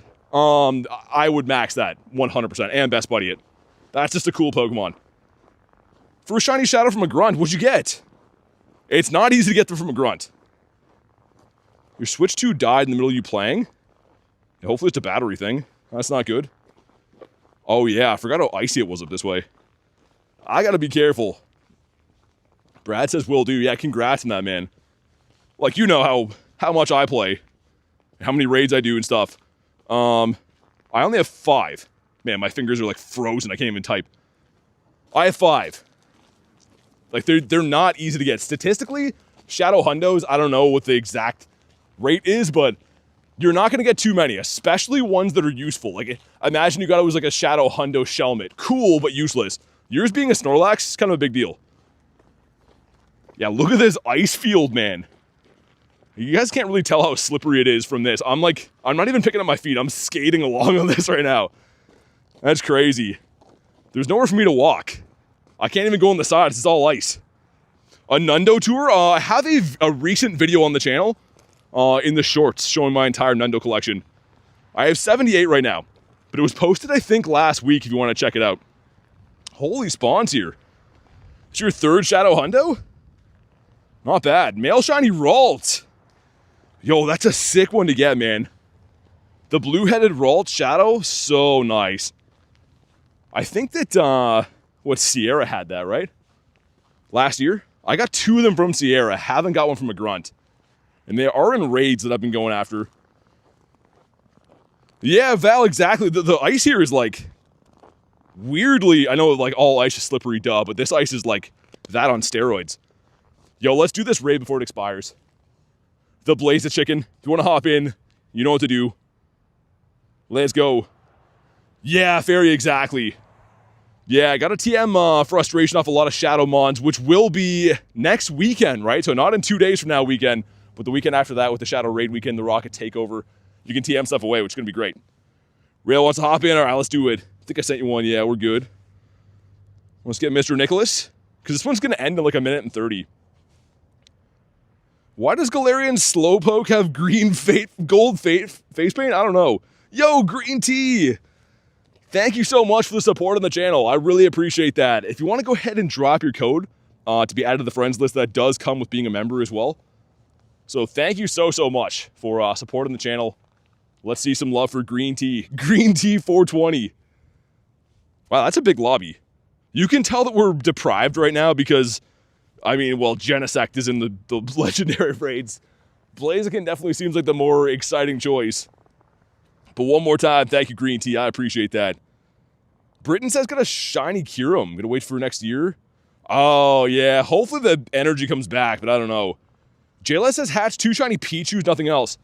I would max that 100% and Best Buddy it. That's just a cool Pokemon. For a shiny Shadow from a Grunt, what'd you get? It's not easy to get them from a Grunt. Your Switch 2 died in the middle of you playing? Hopefully it's a battery thing. That's not good. Oh yeah, I forgot how icy it was up this way. I gotta be careful. Brad says will do. Yeah, congrats on that, man. Like, you know how much I play. How many raids I do and stuff. I only have 5. Man, my fingers are like frozen. I can't even type. I have 5. Like, they're not easy to get. Statistically, Shadow Hundos, I don't know what the exact rate is, but you're not going to get too many, especially ones that are useful. Like, imagine you got it was like a Shadow Hundo Shelmet. Cool, but useless. Yours being a Snorlax is kind of a big deal. Yeah, look at this ice field, man. You guys can't really tell how slippery it is from this. I'm not even picking up my feet. I'm skating along on this right now. That's crazy. There's nowhere for me to walk. I can't even go on the sides. It's all ice. A Nundo tour? I have a recent video on the channel in the shorts showing my entire Nundo collection. I have 78 right now, but it was posted, I think, last week if you want to check it out. Holy spawns here. It's your 3rd Shadow Hundo? Not bad. Male Shiny Ralt. Yo, that's a sick one to get, man. The blue-headed Ralt Shadow, so nice. I think that, Sierra had that, right? Last year? I got 2 of them from Sierra. Haven't got one from a Grunt. And they are in raids that I've been going after. Yeah, Val, exactly. The ice here is like, weirdly, I know like all ice is slippery, duh, but this ice is like that on steroids. Yo, let's do this raid before it expires. The Blaze the Chicken. If you want to hop in, you know what to do. Let's go. Yeah, Fairy, exactly. Yeah, I got a TM frustration off a lot of Shadow Mons, which will be next weekend, right? So not in 2 days from now weekend, but the weekend after that with the Shadow Raid weekend, the Rocket Takeover. You can TM stuff away, which is going to be great. Rail wants to hop in. All right, let's do it. I think I sent you one. Yeah, we're good. Let's get Mr. Nicholas, because this one's going to end in like 1:30. Why does Galarian Slowpoke have green gold face paint? I don't know. Yo, Green Tea! Thank you so much for the support on the channel. I really appreciate that. If you want to go ahead and drop your code to be added to the friends list, that does come with being a member as well. So thank you so much for supporting the channel. Let's see some love for Green Tea. Green Tea 420. Wow, that's a big lobby. You can tell that we're deprived right now because, I mean, well, Genesect is in the legendary raids. Blaziken definitely seems like the more exciting choice. But one more time, thank you, Green Tea. I appreciate that. Britain says got a shiny Kyurem. Gonna wait for next year. Oh, yeah. Hopefully the energy comes back, but I don't know. JLS has hatched 2 shiny Pichus, nothing else.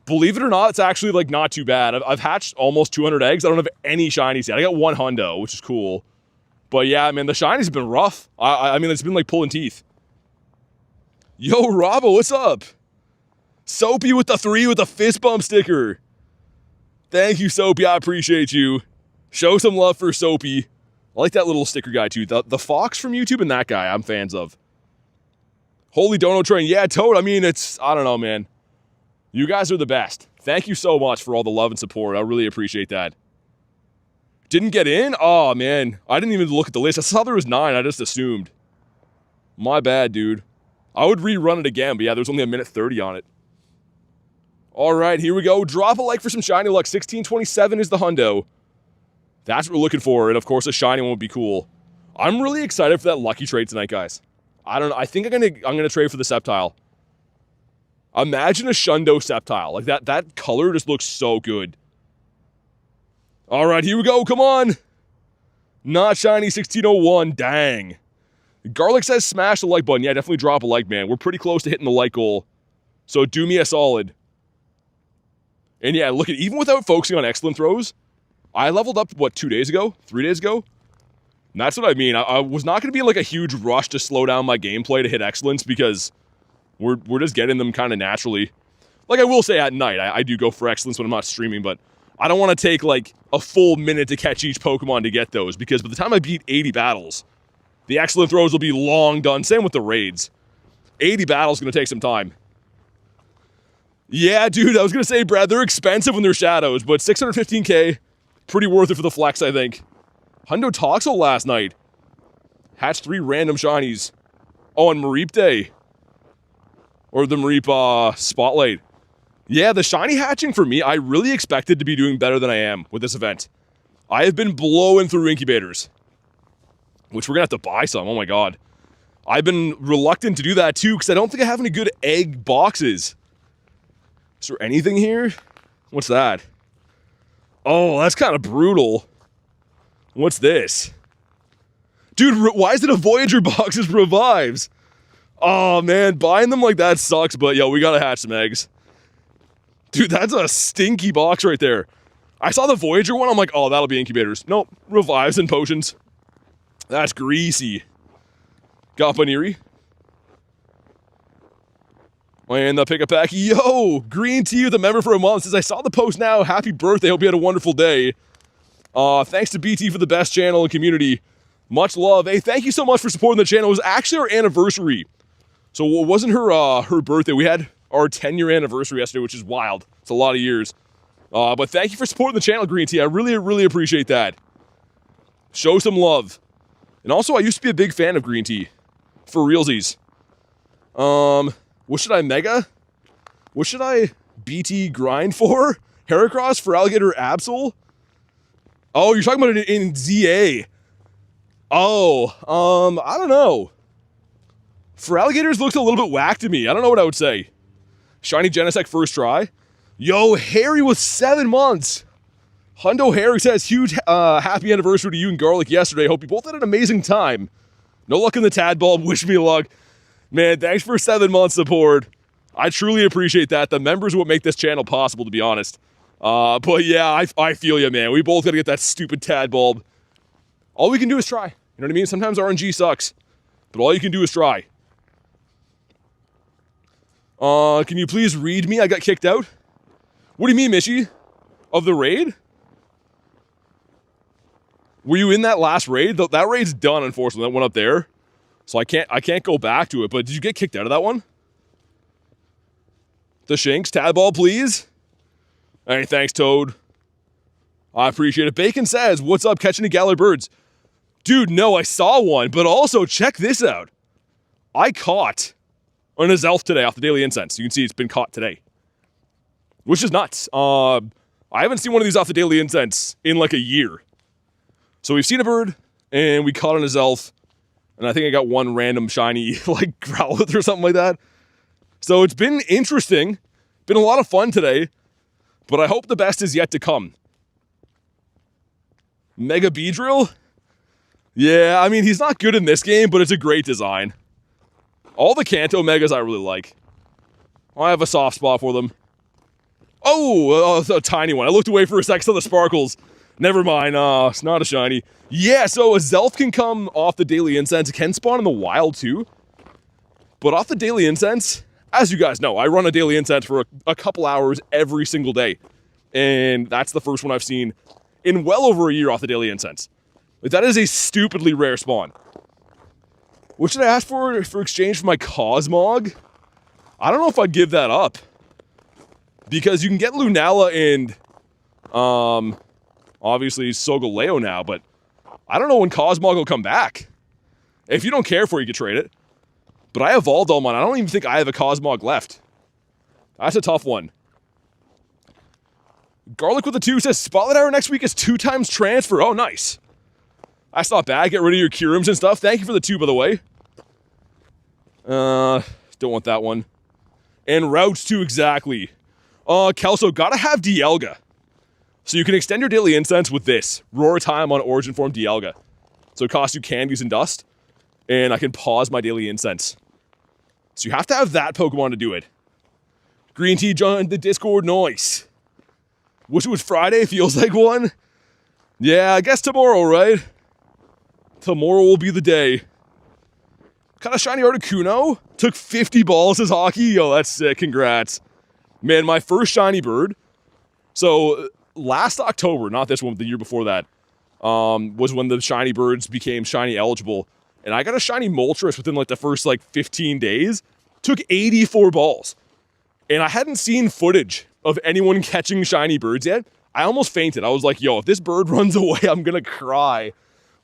Believe it or not, it's actually like not too bad. I've hatched almost 200 eggs. I don't have any shinies yet. I got 1 hundo, which is cool. But yeah, man, the shinies have been rough. I mean, it's been like pulling teeth. Yo, Robbo, what's up? Soapy with the 3 with the fist bump sticker. Thank you, Soapy. I appreciate you. Show some love for Soapy. I like that little sticker guy, too. The Fox from YouTube and that guy, I'm fans of. Holy Dono Train. Yeah, Toad, I mean, I don't know, man. You guys are the best. Thank you so much for all the love and support. I really appreciate that. Didn't get in? Oh, man. I didn't even look at the list. I saw there was 9. I just assumed. My bad, dude. I would rerun it again, but yeah, there's only a minute 30 on it. All right, here we go. Drop a like for some shiny luck. 1627 is the hundo. That's what we're looking for, and of course a shiny one would be cool. I'm really excited for that lucky trade tonight, guys. I don't know. I think I'm gonna trade for the Sceptile. Imagine a Shundo Sceptile. Like that color just looks so good. All right, here we go. Come on. Not shiny 1601. Dang. Garlic says smash the like button. Yeah, definitely drop a like, man. We're pretty close to hitting the like goal. So do me a solid. And yeah, look at, even without focusing on excellent throws, I leveled up, what, 2 days ago? 3 days ago? And that's what I mean. I was not going to be in like a huge rush to slow down my gameplay to hit excellence because we're just getting them kind of naturally. Like I will say at night, I do go for excellence when I'm not streaming, but I don't want to take like a full minute to catch each Pokemon to get those because by the time I beat 80 battles, the excellent throws will be long done. Same with the raids. 80 battles is going to take some time. Yeah, dude, I was going to say, Brad, they're expensive when they're shadows, but 615k, pretty worth it for the flex, I think. Hundo Toxel last night. Hatched 3 random shinies. Oh, on Mareep Day. Or the Mareep Spotlight. Yeah, the shiny hatching for me, I really expected to be doing better than I am with this event. I have been blowing through incubators. Which we're going to have to buy some, oh my god. I've been reluctant to do that too, because I don't think I have any good egg boxes. Is there anything here? What's that? Oh, that's kind of brutal. What's this? Dude, why is it a Voyager box as revives? Oh, man, buying them like that sucks, but yo, we gotta hatch some eggs. Dude, that's a stinky box right there. I saw the Voyager one, I'm like, oh, that'll be incubators. Nope, revives and potions. That's greasy. Got Baniri. And the pickup pack. Yo, Green Tea with a member for a month says, I saw the post now. Happy birthday. Hope you had a wonderful day. Thanks to BT for the best channel and community. Much love. Hey, thank you so much for supporting the channel. It was actually our anniversary. So it wasn't her birthday. We had our 10-year anniversary yesterday, which is wild. It's a lot of years. But thank you for supporting the channel, Green Tea. I really, really appreciate that. Show some love. And also, I used to be a big fan of Green Tea. For realsies. What should I mega? What should I BT grind for? Heracross for Alligator Absol? Oh, you're talking about it in ZA. Oh, I don't know. For Alligators looks a little bit whack to me. I don't know what I would say. Shiny Genesect first try. Yo, Harry with 7 months. Hundo Harry says, huge happy anniversary to you and Garlic yesterday. Hope you both had an amazing time. No luck in the Tadbulb. Wish me luck. Man, thanks for 7 months support. I truly appreciate that. The members are what make this channel possible, to be honest. But yeah, I feel you, man. We both gotta get that stupid Tadbulb. All we can do is try. You know what I mean? Sometimes RNG sucks. But all you can do is try. Can you please read me? I got kicked out. What do you mean, Mishy? Of the raid? Were you in that last raid? That raid's done, unfortunately. That went up there. So I can't go back to it, but did you get kicked out of that one? The Shinx, Tadball, please. Hey, thanks, Toad. I appreciate it. Bacon says, what's up, catching the Galarian Birds? Dude, no, I saw one, but also check this out. I caught an Azelf today off the Daily Incense. You can see it's been caught today. Which is nuts. I haven't seen one of these off the Daily Incense in like a year. So we've seen a bird, and we caught an Azelf. And I think I got one random shiny, like, Growlithe or something like that. So it's been interesting. Been a lot of fun today. But I hope the best is yet to come. Mega Beedrill? Yeah, I mean, he's not good in this game, but it's a great design. All the Kanto Megas I really like. I have a soft spot for them. Oh, a tiny one. I looked away for a sec, saw the sparkles. Never mind, it's not a shiny. Yeah, so a Zelf can come off the Daily Incense. It can spawn in the wild too. But off the Daily Incense, as you guys know, I run a Daily Incense for a couple hours every single day. And that's the first one I've seen in well over a year off the Daily Incense. Like, that is a stupidly rare spawn. What should I ask for exchange for my Cosmog? I don't know if I'd give that up. Because you can get Lunala and, obviously Solgaleo now, but I don't know when Cosmog will come back. If you don't care for it, you can trade it. But I evolved all mine. I don't even think I have a Cosmog left. That's a tough one. Garlic with a 2 says, Spotlight Hour next week is 2 times transfer. Oh, nice. That's not bad. Get rid of your Curums and stuff. Thank you for the 2, by the way. Don't want that one. And routes 2 exactly. Kelso, gotta have Dialga. So you can extend your Daily Incense with this. Roar time on Origin Form Dialga. So it costs you candies and dust. And I can pause my Daily Incense. So you have to have that Pokemon to do it. Green Tea joined the Discord, nice. Wish it was Friday, feels like one. Yeah, I guess tomorrow, right? Tomorrow will be the day. Got a shiny Articuno. Took 50 balls as hockey. Yo, that's sick, congrats. Man, my first shiny bird. So last October, not this one, but the year before that, was when the shiny birds became shiny eligible. And I got a shiny Moltres within like the first like 15 days. Took 84 balls. And I hadn't seen footage of anyone catching shiny birds yet. I almost fainted. I was like, yo, if this bird runs away, I'm gonna cry.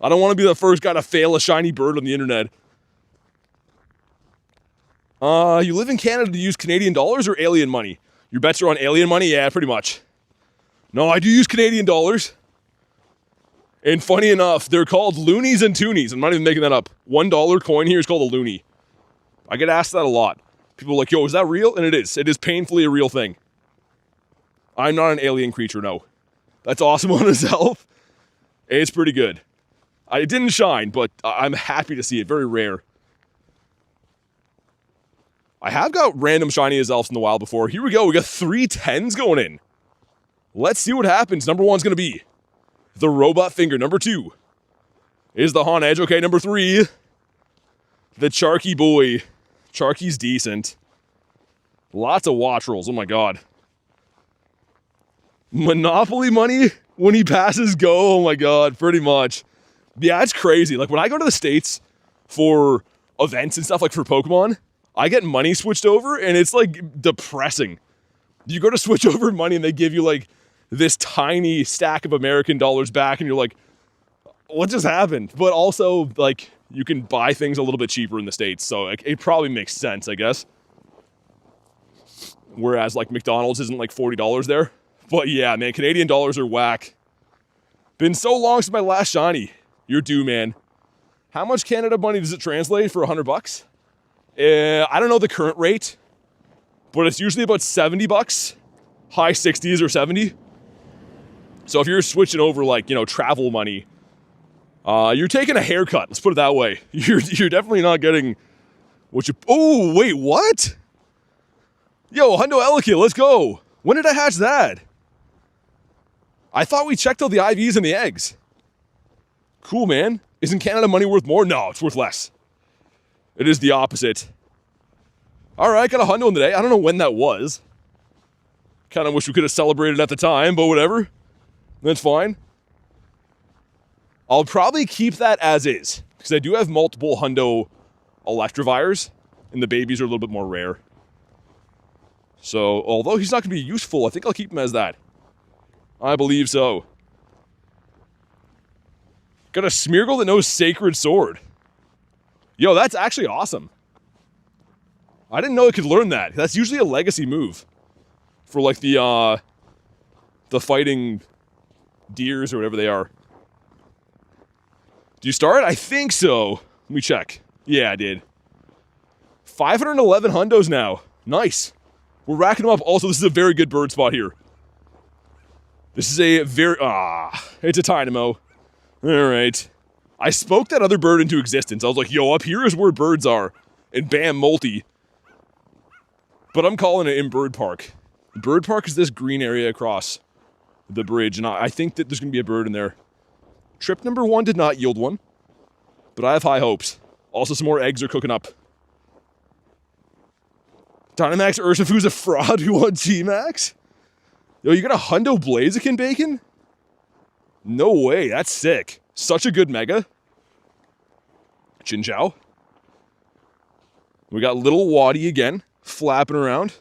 I don't want to be the first guy to fail a shiny bird on the internet. You live in Canada to use Canadian dollars or alien money? Your bets are on alien money? Yeah, pretty much. No, I do use Canadian dollars. And funny enough, they're called loonies and toonies. I'm not even making that up. $1 coin here is called a loonie. I get asked that a lot. People are like, yo, is that real? And it is. It is painfully a real thing. I'm not an alien creature, no. That's awesome on itself. It's pretty good. It didn't shine, but I'm happy to see it. Very rare. I have got random shiny Azelfs in the wild before. Here we go. We got 3 10s going in. Let's see what happens. Number 1's going to be the Robot Finger. Number 2 is the Hawn Edge. Okay, number 3, the Charky Boy. Charky's decent. Lots of watch rolls. Oh my god. Monopoly money when he passes go. Oh my god, pretty much. Yeah, it's crazy. Like when I go to the States for events and stuff, like for Pokemon, I get money switched over and it's like depressing. You go to switch over money and they give you like this tiny stack of American dollars back and you're like, what just happened? But also like you can buy things a little bit cheaper in the States. So like, it probably makes sense, I guess. Whereas like McDonald's isn't like $40 there. But yeah, man, Canadian dollars are whack. Been so long since my last shiny. You're due, man. How much Canada money does it translate for $100? I don't know the current rate, but it's usually about $70, high 60s or 70. So if you're switching over like, you know, travel money, you're taking a haircut. Let's put it that way. You're definitely not getting what you. Oh wait, what? Yo, Hundo Elekid, let's go. When did I hatch that? I thought we checked out the IVs and the eggs. Cool, man. Isn't Canada money worth more? No, it's worth less. It is the opposite. All right, got a hundo in the day. I don't know when that was. Kind of wish we could have celebrated at the time, but whatever. That's fine. I'll probably keep that as is, because I do have multiple hundo Electivires, and the babies are a little bit more rare. So, although he's not going to be useful, I think I'll keep him as that. I believe so. Got a Smeargle that knows Sacred Sword. Yo, that's actually awesome. I didn't know it could learn that. That's usually a legacy move. For like the fighting deers or whatever they are. Do you start? I think so. Let me check. Yeah, I did. 511 hundos now. Nice. We're racking them up. Also, this is a very good bird spot here. This is a very... it's a Tynamo. Alright. I spoke that other bird into existence. I was like, yo, up here is where birds are. And bam, multi. But I'm calling it in Bird Park. Bird Park is this green area across the bridge, and I think that there's going to be a bird in there. Trip number 1 did not yield one, but I have high hopes. Also, some more eggs are cooking up. Dynamax Urshifu's a fraud who won G-Max? Yo, you got a Hundo Blaziken bacon? No way, that's sick. Such a good mega. Chinchou. We got Little Waddy again, flapping around.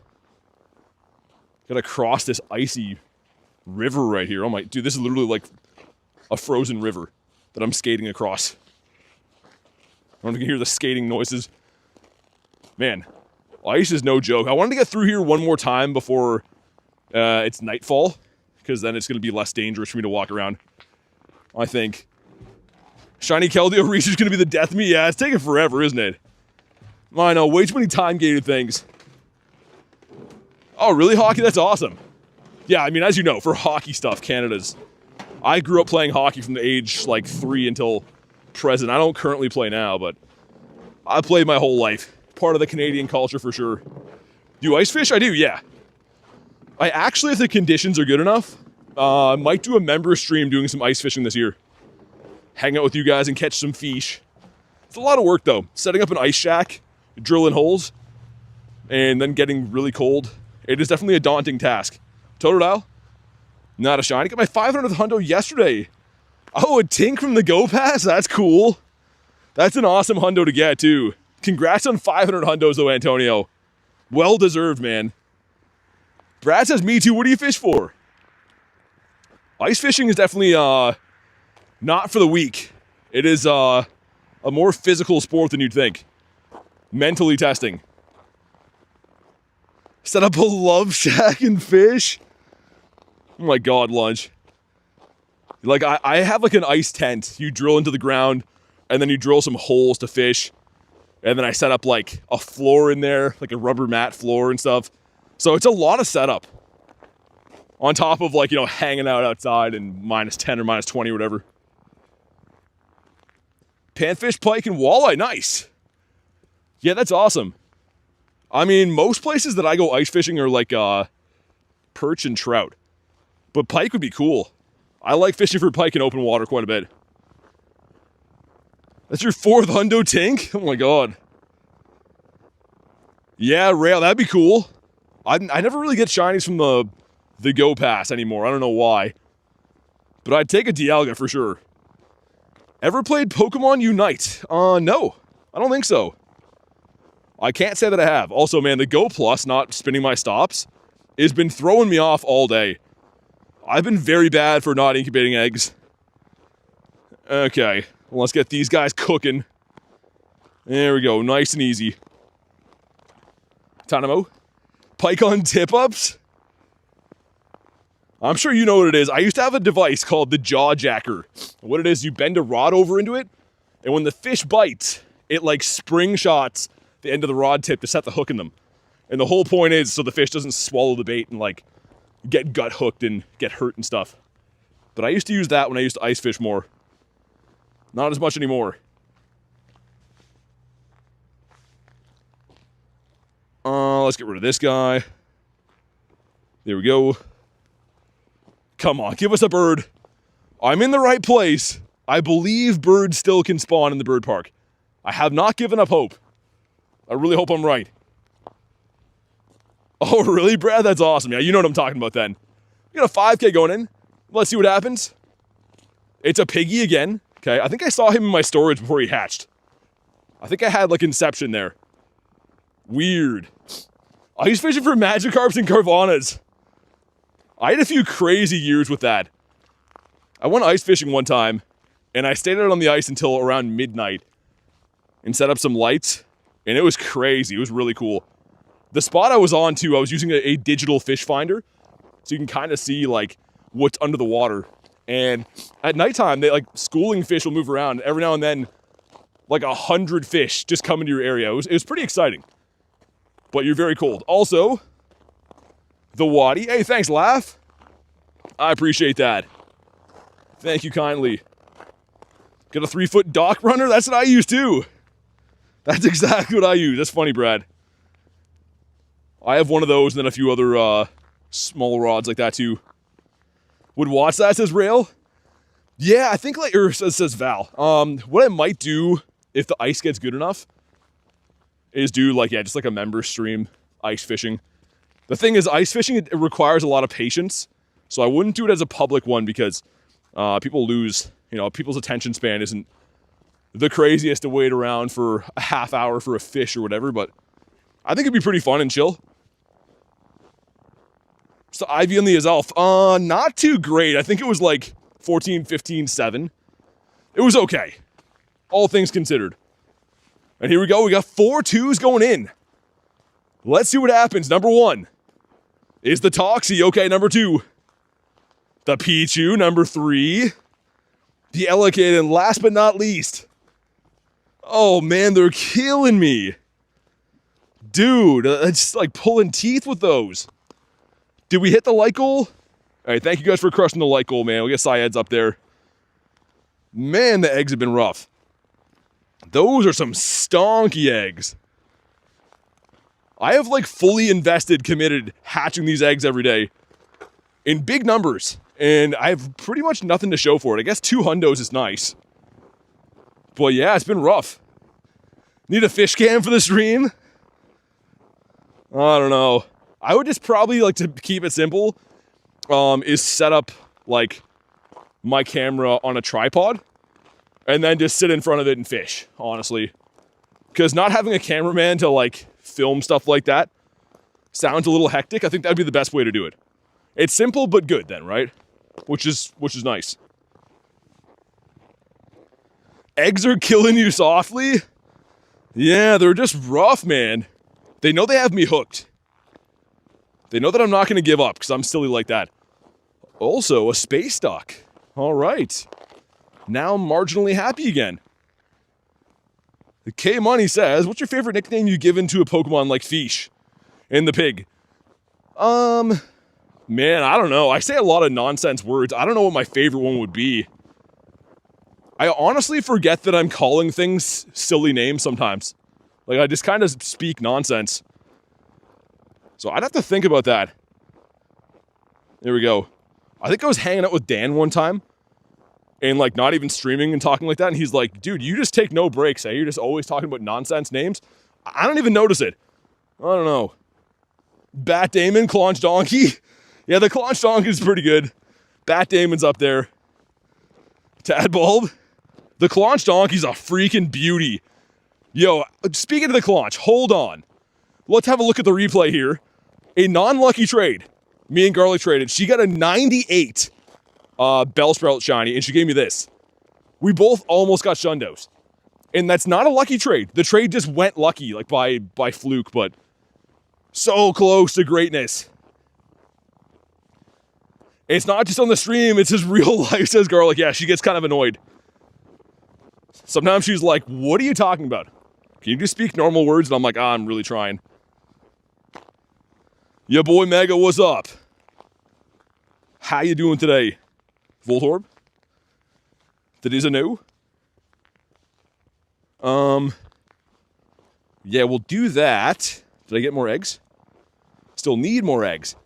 Gotta cross this icy river right here. Oh my, dude, this is literally like a frozen river that I'm skating across. I don't know if you can hear the skating noises. Man, ice is no joke. I wanted to get through here one more time before it's nightfall, because then it's going to be less dangerous for me to walk around, I think. Shiny Keldeo Reach is going to be the death of me. Yeah, it's taking forever, isn't it? I know, way too many time-gated things. Oh, really, hockey? That's awesome. Yeah, I mean, as you know, for hockey stuff, Canada's... I grew up playing hockey from the age, like, 3 until present. I don't currently play now, but I played my whole life. Part of the Canadian culture, for sure. Do you ice fish? I do, yeah. I actually, if the conditions are good enough, might do a member stream doing some ice fishing this year. Hang out with you guys and catch some fish. It's a lot of work, though. Setting up an ice shack, drilling holes, and then getting really cold. It is definitely a daunting task. Totodile? Not a shiny. Got my 500th hundo yesterday. Oh, a Tink from the Go Pass? That's cool. That's an awesome hundo to get, too. Congrats on 500 hundos, though, Antonio. Well deserved, man. Brad says, me too. What do you fish for? Ice fishing is definitely not for the weak. It is a more physical sport than you'd think. Mentally testing. Set up a love shack and fish. Oh my god, Lunch. Like, I have like an ice tent. You drill into the ground, and then you drill some holes to fish. And then I set up like a floor in there, like a rubber mat floor and stuff. So it's a lot of setup. On top of like, you know, hanging out outside in minus 10 or minus 20 or whatever. Panfish, pike, and walleye, nice. Yeah, that's awesome. I mean, most places that I go ice fishing are like perch and trout. But pike would be cool. I like fishing for pike in open water quite a bit. That's your 4th hundo Tink? Oh my god. Yeah, rail, that'd be cool. I never really get shinies from the Go Pass anymore. I don't know why. But I'd take a Dialga for sure. Ever played Pokemon Unite? No. I don't think so. I can't say that I have. Also, man, the Go Plus not spinning my stops has been throwing me off all day. I've been very bad for not incubating eggs. Okay, well, let's get these guys cooking. There we go, nice and easy. Tanamo. Pike on tip-ups? I'm sure you know what it is. I used to have a device called the Jaw Jacker. What it is, you bend a rod over into it, and when the fish bites, it like spring shots the end of the rod tip to set the hook in them. And the whole point is so the fish doesn't swallow the bait and like get gut hooked and get hurt and stuff. But I used to use that when I used to ice fish more. Not as much anymore. Let's get rid of this guy. There we go. Come on, give us a bird. I'm in the right place. I believe birds still can spawn in the bird park. I have not given up hope. I really hope I'm right. Oh, really, Brad? That's awesome. Yeah, you know what I'm talking about then. We got a 5K going in. Let's see what happens. It's a piggy again. Okay, I think I saw him in my storage before he hatched. I think I had, like, Inception there. Weird. Ice fishing for Magikarps and Carvanas. I had a few crazy years with that. I went ice fishing one time, and I stayed out on the ice until around midnight and set up some lights, and it was crazy. It was really cool. The spot I was on, too, I was using a digital fish finder, so you can kind of see, like, what's under the water. And at nighttime, they, like, schooling fish will move around. Every now and then, like, 100 fish just come into your area. It was pretty exciting. But you're very cold. Also, the Waddy. Hey, thanks, Laugh. I appreciate that. Thank you kindly. Got a 3-foot dock runner? That's what I use, too. That's exactly what I use. That's funny, Brad. I have one of those and then a few other small rods like that too. Would watch that, says Rail. Yeah, I think like, or says Val. What I might do if the ice gets good enough is do like, yeah, just like a member stream ice fishing. The thing is, ice fishing, it requires a lot of patience. So I wouldn't do it as a public one because people lose, people's attention span isn't the craziest to wait around for a half hour for a fish or whatever, but I think it'd be pretty fun and chill. So Ivy on the Azalf, not too great. I think it was like 14, 15, 7. It was okay, all things considered. And here we go, we got 4 2s going in. Let's see what happens. Number 1 is the Toxel. Okay, number 2, the Pichu. Number 3, the Elegant. And last but not least, oh man, they're killing me. Dude, it's like pulling teeth with those. Did we hit the like goal? All right, thank you guys for crushing the like goal, man. We'll get Syed's up there. Man, the eggs have been rough. Those are some stonky eggs. I have like fully invested, committed, hatching these eggs every day in big numbers. And I have pretty much nothing to show for it. I guess 2 hundos is nice. But yeah, it's been rough. Need a fish cam for the stream? I don't know. I would just probably like to keep it simple, is set up like my camera on a tripod and then just sit in front of it and fish, honestly. Because not having a cameraman to like film stuff like that sounds a little hectic. I think that'd be the best way to do it. It's simple but good then, right? Which is nice. Eggs are killing you softly? Yeah, they're just rough, man. They know they have me hooked. They know that I'm not going to give up because I'm silly like that. Also, a space duck. All right. Now I'm marginally happy again. The K Money says, what's your favorite nickname you give into a Pokemon like Fish and the pig? Man, I don't know. I say a lot of nonsense words. I don't know what my favorite one would be. I honestly forget that I'm calling things silly names sometimes. Like, I just kind of speak nonsense. So I'd have to think about that. There we go. I think I was hanging out with Dan one time and like not even streaming and talking like that. And he's like, dude, you just take no breaks, eh? You're just always talking about nonsense names. I don't even notice it. I don't know. Bat Damon, Claunch Donkey. Yeah, the Claunch Donkey is pretty good. Bat Damon's up there. Tadbulb. The Claunch Donkey's a freaking beauty. Yo, speaking of the Claunch, hold on. Let's have a look at the replay here. A non-lucky trade. Me and Garlic traded. She got a 98 Bellsprout shiny, and she gave me this. We both almost got Shundos. And that's not a lucky trade. The trade just went lucky, like by fluke, but so close to greatness. It's not just on the stream, it's his real life, says Garlic. Yeah, she gets kind of annoyed. Sometimes she's like, what are you talking about? Can you just speak normal words? And I'm like, I'm really trying. Your boy Mega, what's up? How you doing today? Voltorb? That is a no? Yeah, we'll do that. Did I get more eggs? Still need more eggs.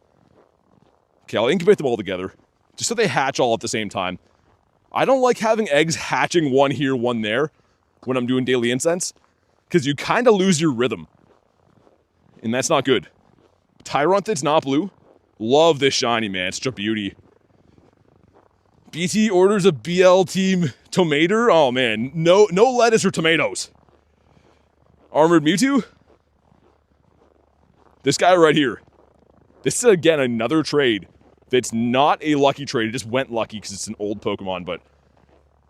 Okay, I'll incubate them all together, just so they hatch all at the same time. I don't like having eggs hatching one here, one there, when I'm doing Daily Incense, because you kind of lose your rhythm. And that's not good. Tyrunthet's not blue. Love this shiny, man. It's such a beauty. BT orders a BL team tomato. Oh, man. No lettuce or tomatoes. Armored Mewtwo. This guy right here. This is, again, another trade that's not a lucky trade. It just went lucky because it's an old Pokemon, but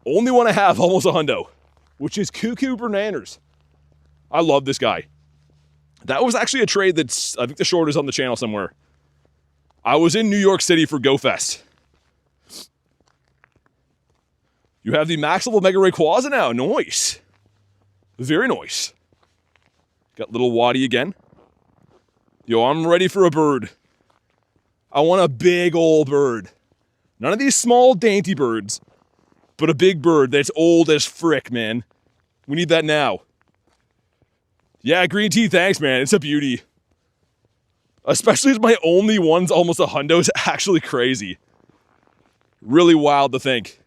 only one I have, almost a hundo, which is Cuckoo Bananas. I love this guy. That was actually a trade that's, I think the short is on the channel somewhere. I was in New York City for GoFest. You have the max level Mega Rayquaza now. Nice. Very nice. Got little Waddy again. Yo, I'm ready for a bird. I want a big old bird. None of these small dainty birds, but a big bird that's old as frick, man. We need that now. Yeah, green tea, thanks, man. It's a beauty. Especially as my only one's almost a hundo is actually crazy. Really wild to think.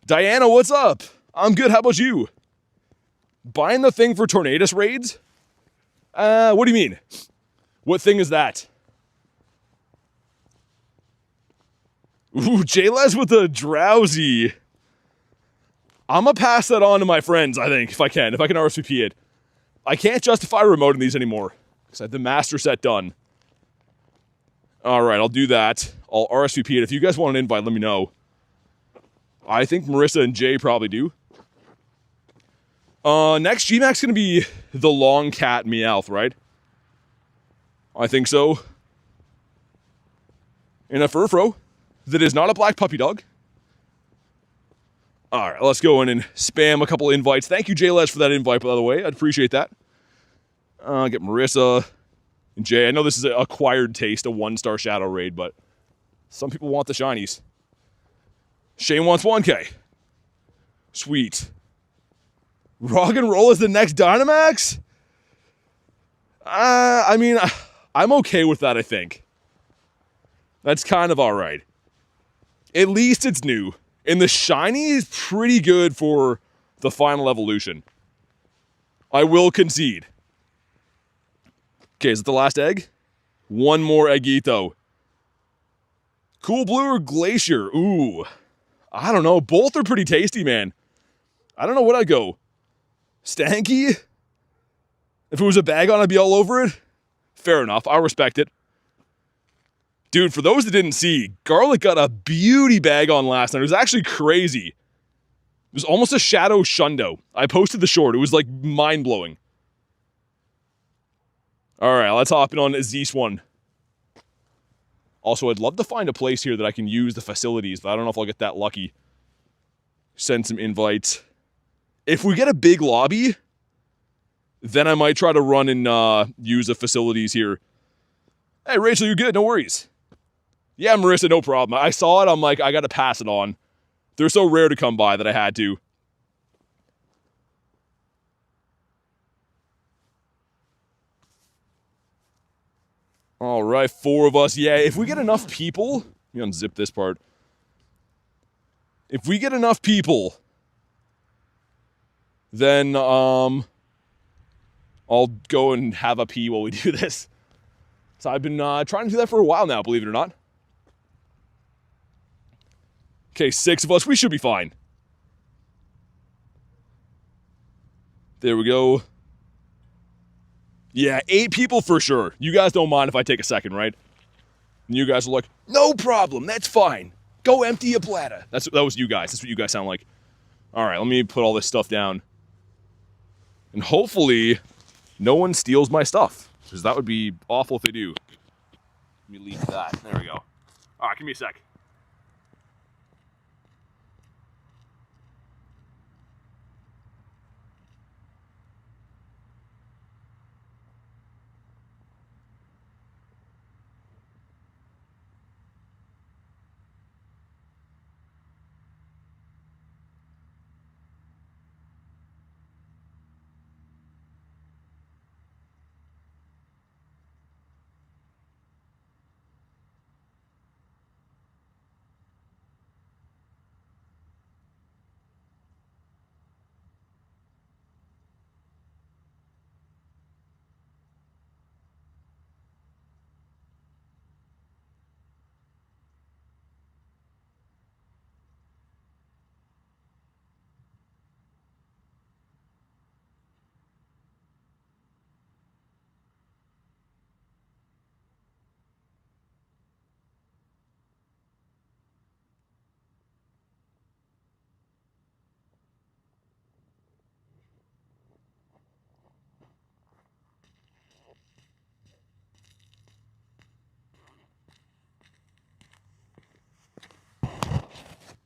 Diana, what's up? I'm good, how about you? Buying the thing for Tornadus raids? What do you mean? What thing is that? Ooh, J-Les with the drowsy. I'm gonna pass that on to my friends, I think, if I can RSVP it. I can't justify remoting these anymore, because I have the master set done. Alright, I'll do that. I'll RSVP it. If you guys want an invite, let me know. I think Marissa and Jay probably do. Next GMAC's gonna be the long cat Meowth, right? I think so. And a Furfro that is not a black puppy dog. Alright, let's go in and spam a couple invites. Thank you, J-Les, for that invite, by the way. I'd appreciate that. Get Marissa and Jay. I know this is an acquired taste, a 1-star shadow raid, but some people want the shinies. Shane wants 1K. Sweet. Rock and Roll is the next Dynamax? I mean, I'm okay with that, I think. That's kind of alright. At least it's new. And the shiny is pretty good for the final evolution. I will concede. Okay, is it the last egg? One more Eggito. Cool Blue or Glacier? Ooh. I don't know. Both are pretty tasty, man. I don't know what I'd go. Stanky? If it was a bag on, I'd be all over it. Fair enough. I respect it. Dude, for those that didn't see, Garlic got a beauty bag on last night. It was actually crazy. It was almost a shadow shundo. I posted the short. It was like mind-blowing. Alright, let's hop in on Zeus one. Also, I'd love to find a place here that I can use the facilities, but I don't know if I'll get that lucky. Send some invites. If we get a big lobby, then I might try to run and use the facilities here. Hey, Rachel, you're good. No worries. Yeah, Marissa, no problem. I saw it. I'm like, I got to pass it on. They're so rare to come by that I had to. All right, 4 of us. Yeah, if we get enough people, let me unzip this part. If we get enough people, then I'll go and have a pee while we do this. So I've been trying to do that for a while now, believe it or not. Okay, 6 of us. We should be fine. There we go. Yeah, 8 people for sure. You guys don't mind if I take a second, right? And you guys are like, no problem, that's fine. Go empty your bladder. That was you guys. That's what you guys sound like. All right, let me put all this stuff down. And hopefully, no one steals my stuff. Because that would be awful if they do. Let me leave that. There we go. All right, give me a sec.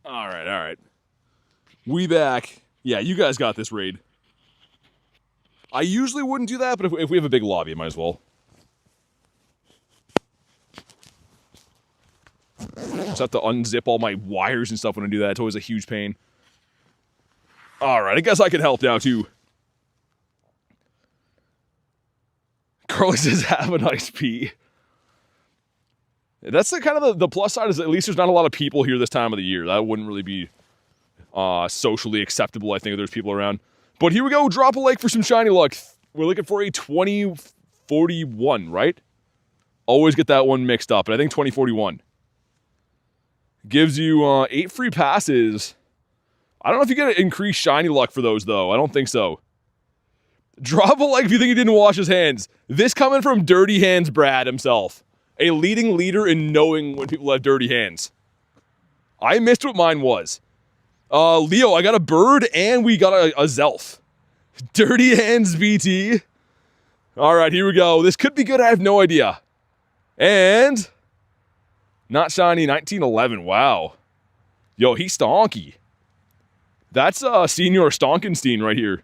All right. We back. Yeah, you guys got this raid. I usually wouldn't do that, but if we have a big lobby, I might as well. Just have to unzip all my wires and stuff when I do that. It's always a huge pain. All right, I guess I can help now, too. Carly says, have a nice pee. That's the kind of the plus side is at least there's not a lot of people here this time of the year. That wouldn't really be socially acceptable, I think, if there's people around. But here we go. Drop a like for some shiny luck. We're looking for a 2041, right? Always get that one mixed up. But I think 2041. Gives you 8 free passes. I don't know if you get increased shiny luck for those, though. I don't think so. Drop a like if you think he didn't wash his hands. This coming from Dirty Hands Brad himself. A leading leader in knowing when people have dirty hands. I missed what mine was. Leo, I got a bird and we got a Zelf. Dirty Hands BT. All right, here we go. This could be good. I have no idea. And not shiny, 1911. Wow. Yo, he's stonky. That's Senior Stonkenstein right here.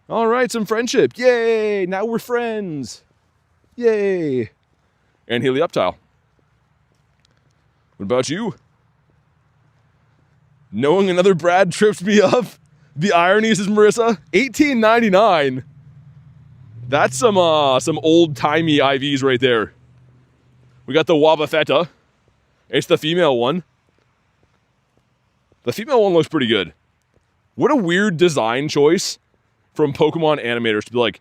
All right, some friendship. Yay, now we're friends. Yay. And Helioptile. What about you? Knowing another Brad trips me up. The irony says Marissa. 1899. That's some old-timey IVs right there. We got the Wobbuffeta. It's the female one. The female one looks pretty good. What a weird design choice from Pokemon animators to be like,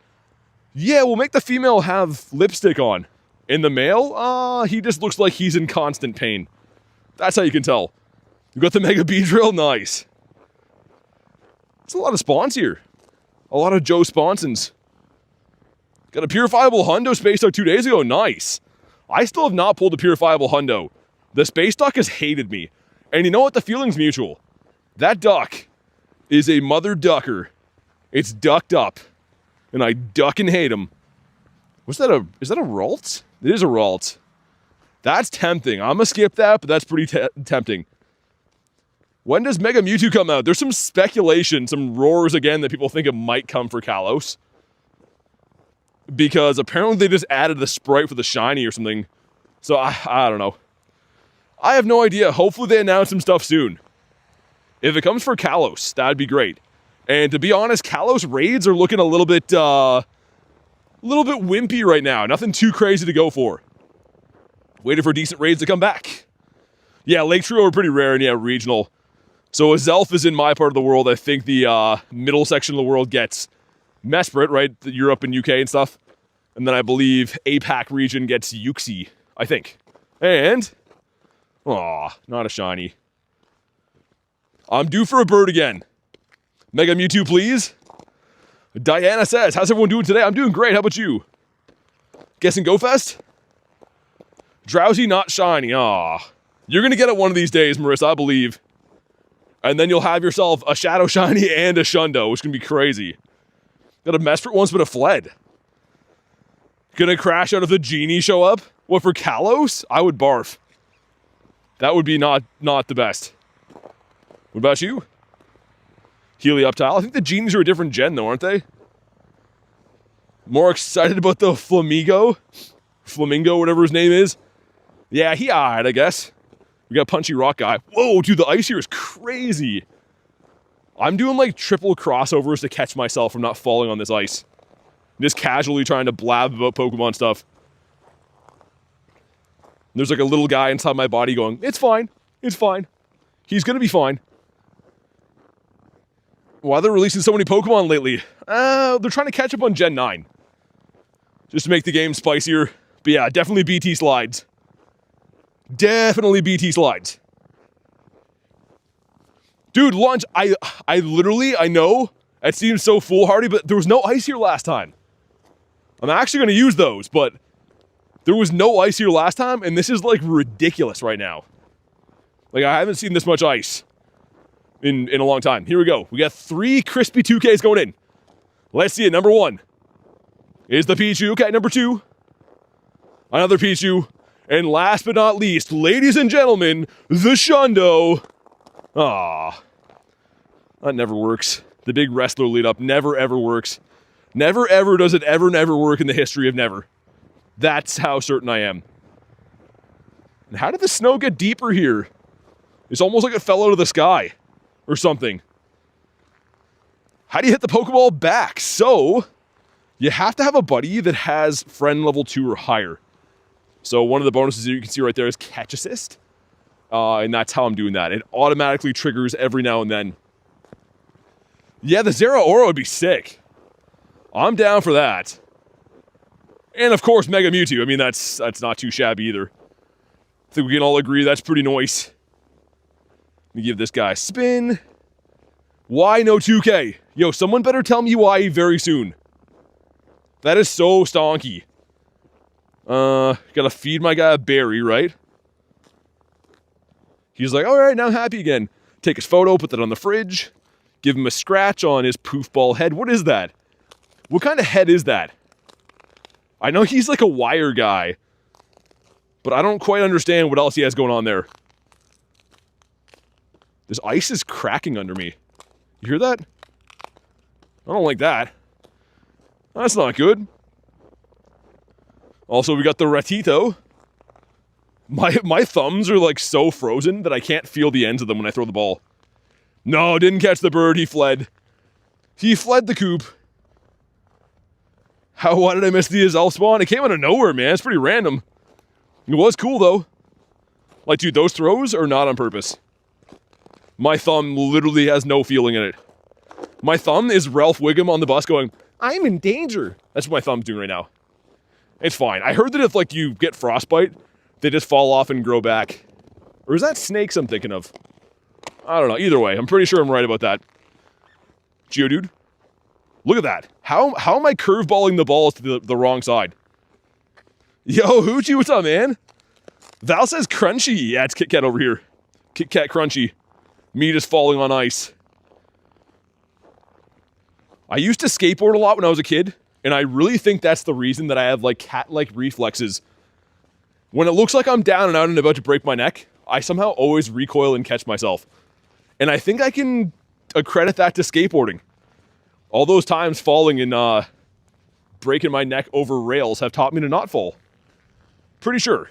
yeah, we'll make the female have lipstick on. In the male, he just looks like he's in constant pain. That's how you can tell. You got the Mega Beedrill, nice. It's a lot of spawns here. A lot of Joe Sponsons. Got a Purifiable Hundo Space Duck 2 days ago, nice. I still have not pulled a Purifiable Hundo. The Space Duck has hated me. And you know what? The feeling's mutual. That duck is a mother ducker. It's ducked up. And I duck and hate him. Is that a Ralt? It is a Ralt. That's tempting. I'm gonna skip that, but that's pretty tempting. When does Mega Mewtwo come out? There's some speculation, some roars again that people think it might come for Kalos. Because apparently they just added the sprite for the shiny or something. So I don't know. I have no idea. Hopefully they announce some stuff soon. If it comes for Kalos, that'd be great. And to be honest, Kalos raids are looking a little bit wimpy right now. Nothing too crazy to go for. Waiting for decent raids to come back. Yeah, Lake Trio are pretty rare and yeah, regional. So as Zelf is in my part of the world, I think the middle section of the world gets Mesprit, right? The Europe and UK and stuff. And then I believe APAC region gets Uxie, I think. And, aw, not a shiny. I'm due for a bird again. Mega Mewtwo, please. Diana says, how's everyone doing today? I'm doing great. How about you? Guessing Go Fest? Drowsy, not shiny. Aw. You're going to get it one of these days, Marissa, I believe. And then you'll have yourself a Shadow Shiny and a Shundo, which is going to be crazy. Got a Mesprit once, but it fled. Gonna crash out of the Genie show up? What, for Kalos? I would barf. That would be not the best. What about you? Helioptile. I think the Genies are a different gen, though, aren't they? More excited about the Flamingo, whatever his name is. Yeah, he alright, I guess. We got Punchy Rock Guy. Whoa, dude, the ice here is crazy. I'm doing like triple crossovers to catch myself from not falling on this ice. Just casually trying to blab about Pokemon stuff. There's like a little guy inside my body going, it's fine, it's fine. He's gonna be fine. Why are they releasing so many Pokemon lately? They're trying to catch up on Gen 9. Just to make the game spicier. But yeah, definitely BT slides. Definitely BT slides. Dude, launch, I know, it seems so foolhardy, but there was no ice here last time. I'm actually going to use those, but there was no ice here last time, and this is, like, ridiculous right now. Like, I haven't seen this much ice in a long time. Here we go. We got 3 crispy 2Ks going in. Let's see it. Number 1 is the Pichu. Okay, number 2, another Pichu. And last but not least, ladies and gentlemen, the Shundo. Ah, that never works. The big wrestler lead up never ever works. Never ever does it ever never work in the history of never. That's how certain I am. And how did the snow get deeper here? It's almost like it fell out of the sky or something. How do you hit the Pokeball back? So, you have to have a buddy that has friend level 2 or higher. So one of the bonuses you can see right there is catch assist. And that's how I'm doing that. It automatically triggers every now and then. Yeah, the Zeraora would be sick. I'm down for that. And of course, Mega Mewtwo. I mean, that's not too shabby either. I think we can all agree that's pretty nice. Let me give this guy a spin. Why no 2K? Yo, someone better tell me why very soon. That is so stonky. Gotta feed my guy a berry, right? He's like, alright, now I'm happy again. Take his photo, put that on the fridge. Give him a scratch on his poofball head. What is that? What kind of head is that? I know he's like a wire guy. But I don't quite understand what else he has going on there. This ice is cracking under me. You hear that? I don't like that. That's not good. Also, we got the Ratito. My thumbs are like so frozen that I can't feel the ends of them when I throw the ball. No, didn't catch the bird. He fled. He fled the coop. Why did I miss the Azelf spawn? It came out of nowhere, man. It's pretty random. It was cool, though. Like, dude, those throws are not on purpose. My thumb literally has no feeling in it. My thumb is Ralph Wiggum on the bus going, I'm in danger. That's what my thumb's doing right now. It's fine. I heard that if, like, you get frostbite, they just fall off and grow back. Or is that snakes I'm thinking of? I don't know. Either way, I'm pretty sure I'm right about that. Geodude, look at that. How am I curveballing the balls to the wrong side? Yo, Hoochie, what's up, man? Val says crunchy. Yeah, it's Kit Kat over here. Kit Kat crunchy. Meat is falling on ice. I used to skateboard a lot when I was a kid, and I really think that's the reason that I have, like, cat-like reflexes. When it looks like I'm down and out and about to break my neck, I somehow always recoil and catch myself. And I think I can accredit that to skateboarding. All those times falling and breaking my neck over rails have taught me to not fall. Pretty sure.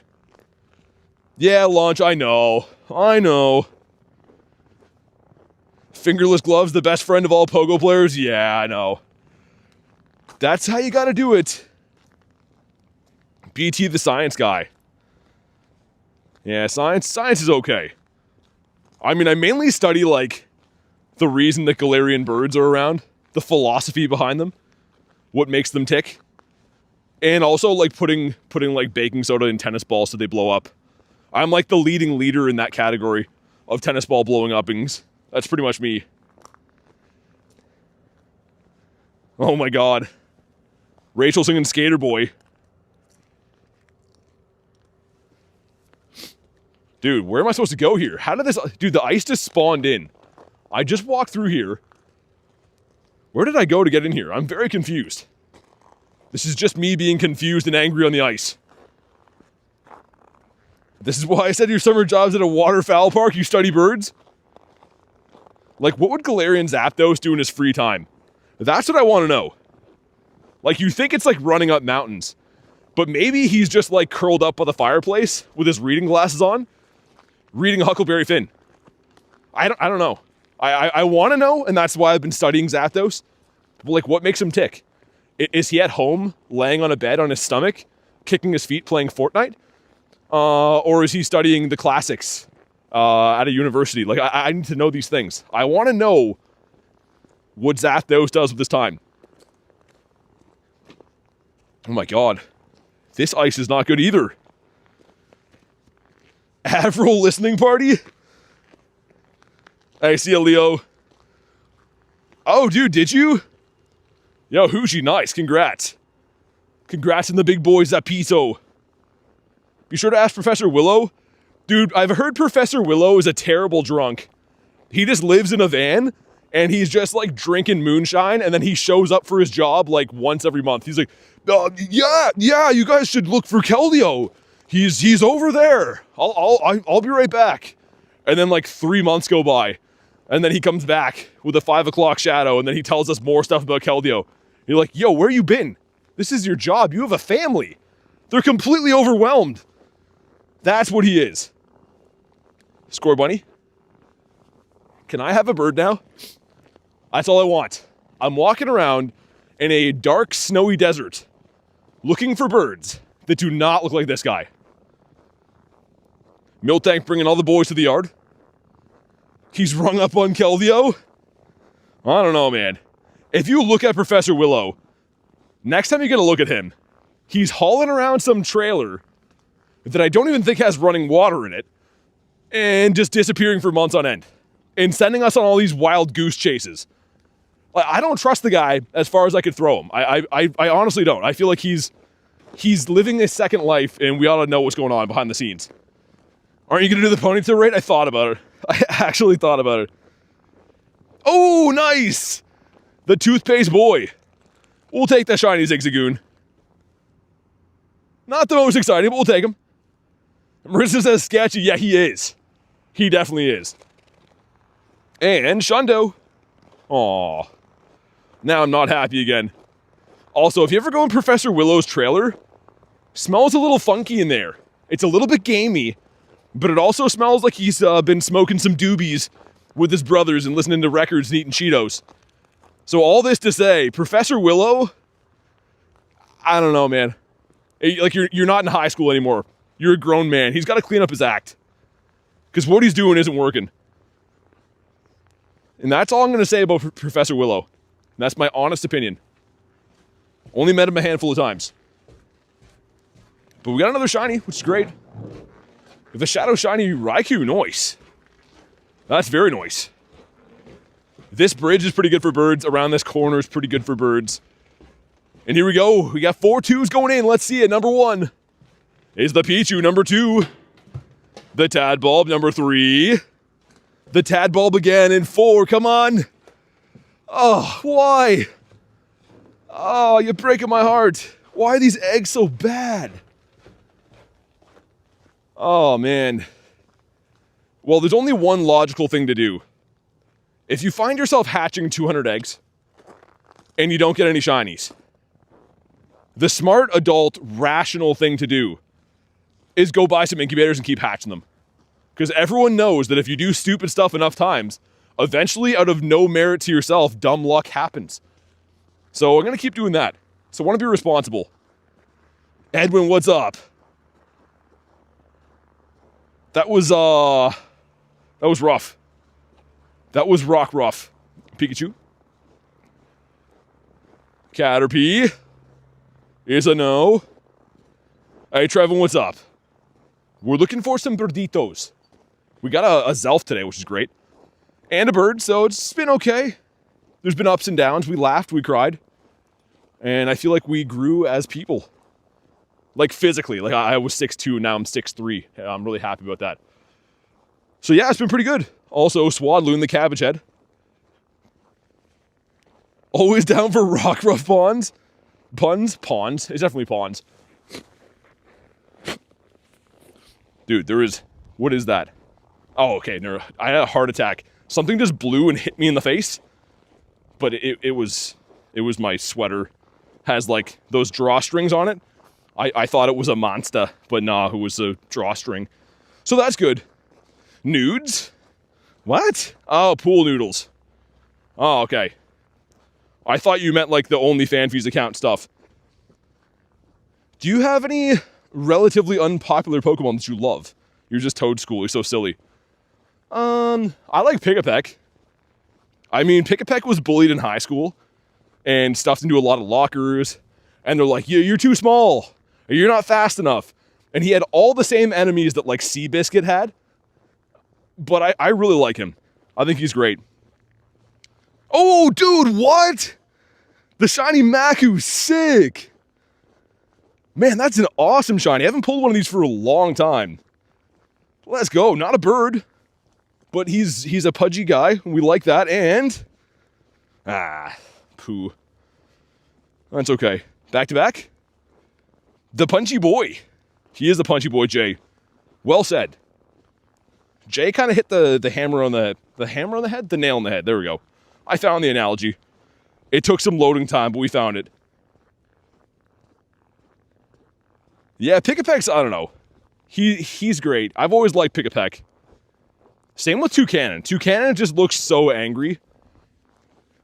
Yeah, launch, I know. Fingerless gloves, the best friend of all pogo players? Yeah, I know. That's how you gotta do it. BT the science guy. Yeah, science is okay. I mean, I mainly study, like, the reason that Galarian birds are around, the philosophy behind them, what makes them tick, and also, like, putting like, baking soda in tennis balls so they blow up. I'm, like, the leading leader in that category of tennis ball blowing uppings. That's pretty much me. Oh my god. Rachel singing Skater Boy. Dude, where am I supposed to go here? How did this... Dude, the ice just spawned in. I just walked through here. Where did I go to get in here? I'm very confused. This is just me being confused and angry on the ice. This is why I said your summer job's at a waterfowl park, you study birds? Like, what would Galarian Zapdos do in his free time? That's what I want to know. Like, you think it's like running up mountains. But maybe he's just like curled up by the fireplace with his reading glasses on, reading Huckleberry Finn. I don't know. I want to know, and that's why I've been studying Zapdos. But like, what makes him tick? Is he at home, laying on a bed on his stomach, kicking his feet, playing Fortnite? Or is he studying the classics at a university? Like, I need to know these things. I want to know what Zapdos does with his time. Oh my god. This ice is not good either. Avril listening party? I see you, Leo. Oh, dude, did you? Yo, Hoochie, nice. Congrats. Congrats on the big boys at Piso. Be sure to ask Professor Willow. Dude, I've heard Professor Willow is a terrible drunk. He just lives in a van, and he's just, like, drinking moonshine, and then he shows up for his job, like, once every month. He's like, yeah, you guys should look for Keldeo. He's over there. I'll be right back. And then, like, 3 months go by, and then he comes back with a 5 o'clock shadow, and then he tells us more stuff about Keldeo. You're like, yo, where you been? This is your job. You have a family. They're completely overwhelmed. That's what he is. Score bunny. Can I have a bird now? That's all I want. I'm walking around in a dark, snowy desert looking for birds that do not look like this guy. Miltank bringing all the boys to the yard. He's rung up on Keldeo. I don't know, man. If you look at Professor Willow, next time you get a look at him, he's hauling around some trailer that I don't even think has running water in it and just disappearing for months on end and sending us on all these wild goose chases. I don't trust the guy as far as I could throw him. I honestly don't. I feel like he's living a second life and we ought to know what's going on behind the scenes. Aren't you going to do the ponytail right? I thought about it. I actually thought about it. Oh, nice! The toothpaste boy. We'll take the shiny Zigzagoon. Not the most exciting, but we'll take him. Marissa says sketchy. Yeah, he is. He definitely is. And Shundo. Aw. Now I'm not happy again. Also, if you ever go in Professor Willow's trailer, smells a little funky in there. It's a little bit gamey, but it also smells like he's been smoking some doobies with his brothers and listening to records and eating Cheetos. So all this to say, Professor Willow, I don't know, man. Like, you're not in high school anymore. You're a grown man. He's got to clean up his act. Because what he's doing isn't working. And that's all I'm going to say about Professor Willow. And that's my honest opinion. Only met him a handful of times. But we got another shiny, which is great. The Shadow Shiny Raikou, nice. That's very nice. This bridge is pretty good for birds. Around this corner is pretty good for birds. And here we go. We got 4 2s going in. Let's see it. Number 1 is the Pichu. Number 2, the Tadbulb. Number 3, the Tadbulb again. And 4, come on. Oh, why? Oh, you're breaking my heart. Why are these eggs so bad? Oh, man. Well, there's only one logical thing to do. If you find yourself hatching 200 eggs and you don't get any shinies, the smart adult rational thing to do is go buy some incubators and keep hatching them. Because everyone knows that if you do stupid stuff enough times, eventually out of no merit to yourself, dumb luck happens. So I'm going to keep doing that. So I want to be responsible. Edwin, what's up? That was rough. That was rough. Pikachu. Caterpie is a no. Hey, Trevin, what's up? We're looking for some birditos. We got a Zelf today, which is great. And a bird, so it's been okay. There's been ups and downs. We laughed, we cried. And I feel like we grew as people. Like physically. Like I was 6'2", now I'm 6'3". I'm really happy about that. So yeah, it's been pretty good. Also, Swadloon the Cabbage Head. Always down for Rockruff Ponds. Ponds. It's definitely ponds. Dude, what is that? Oh, okay, no, I had a heart attack. Something just blew and hit me in the face. But it was my sweater. Has like those drawstrings on it. I thought it was a monster, but nah, it was a drawstring. So that's good. Nudes? What? Oh, pool noodles. Oh, okay. I thought you meant like the OnlyFans account stuff. Do you have any relatively unpopular Pokemon that you love? You're just Toad School. You're so silly. I like Pikipek. I mean, Pikipek was bullied in high school and stuffed into a lot of lockers. And they're like, you're too small. Or you're not fast enough. And he had all the same enemies that like Seabiscuit had. But I really like him. I think he's great. Oh, dude, what? The shiny Maku's sick. Man, that's an awesome shiny. I haven't pulled one of these for a long time. Let's go. Not a bird. But he's a pudgy guy. We like that. And... poo. That's okay. Back to back. The Punchy Boy. He is the Punchy Boy, Jay. Well said. Jay kind of hit the hammer on the hammer on the head? The nail on the head. There we go. I found the analogy. It took some loading time, but we found it. Yeah, Pikipek's, I don't know. He's great. I've always liked Pikipek. Same with Toucanon. Toucanon just looks so angry.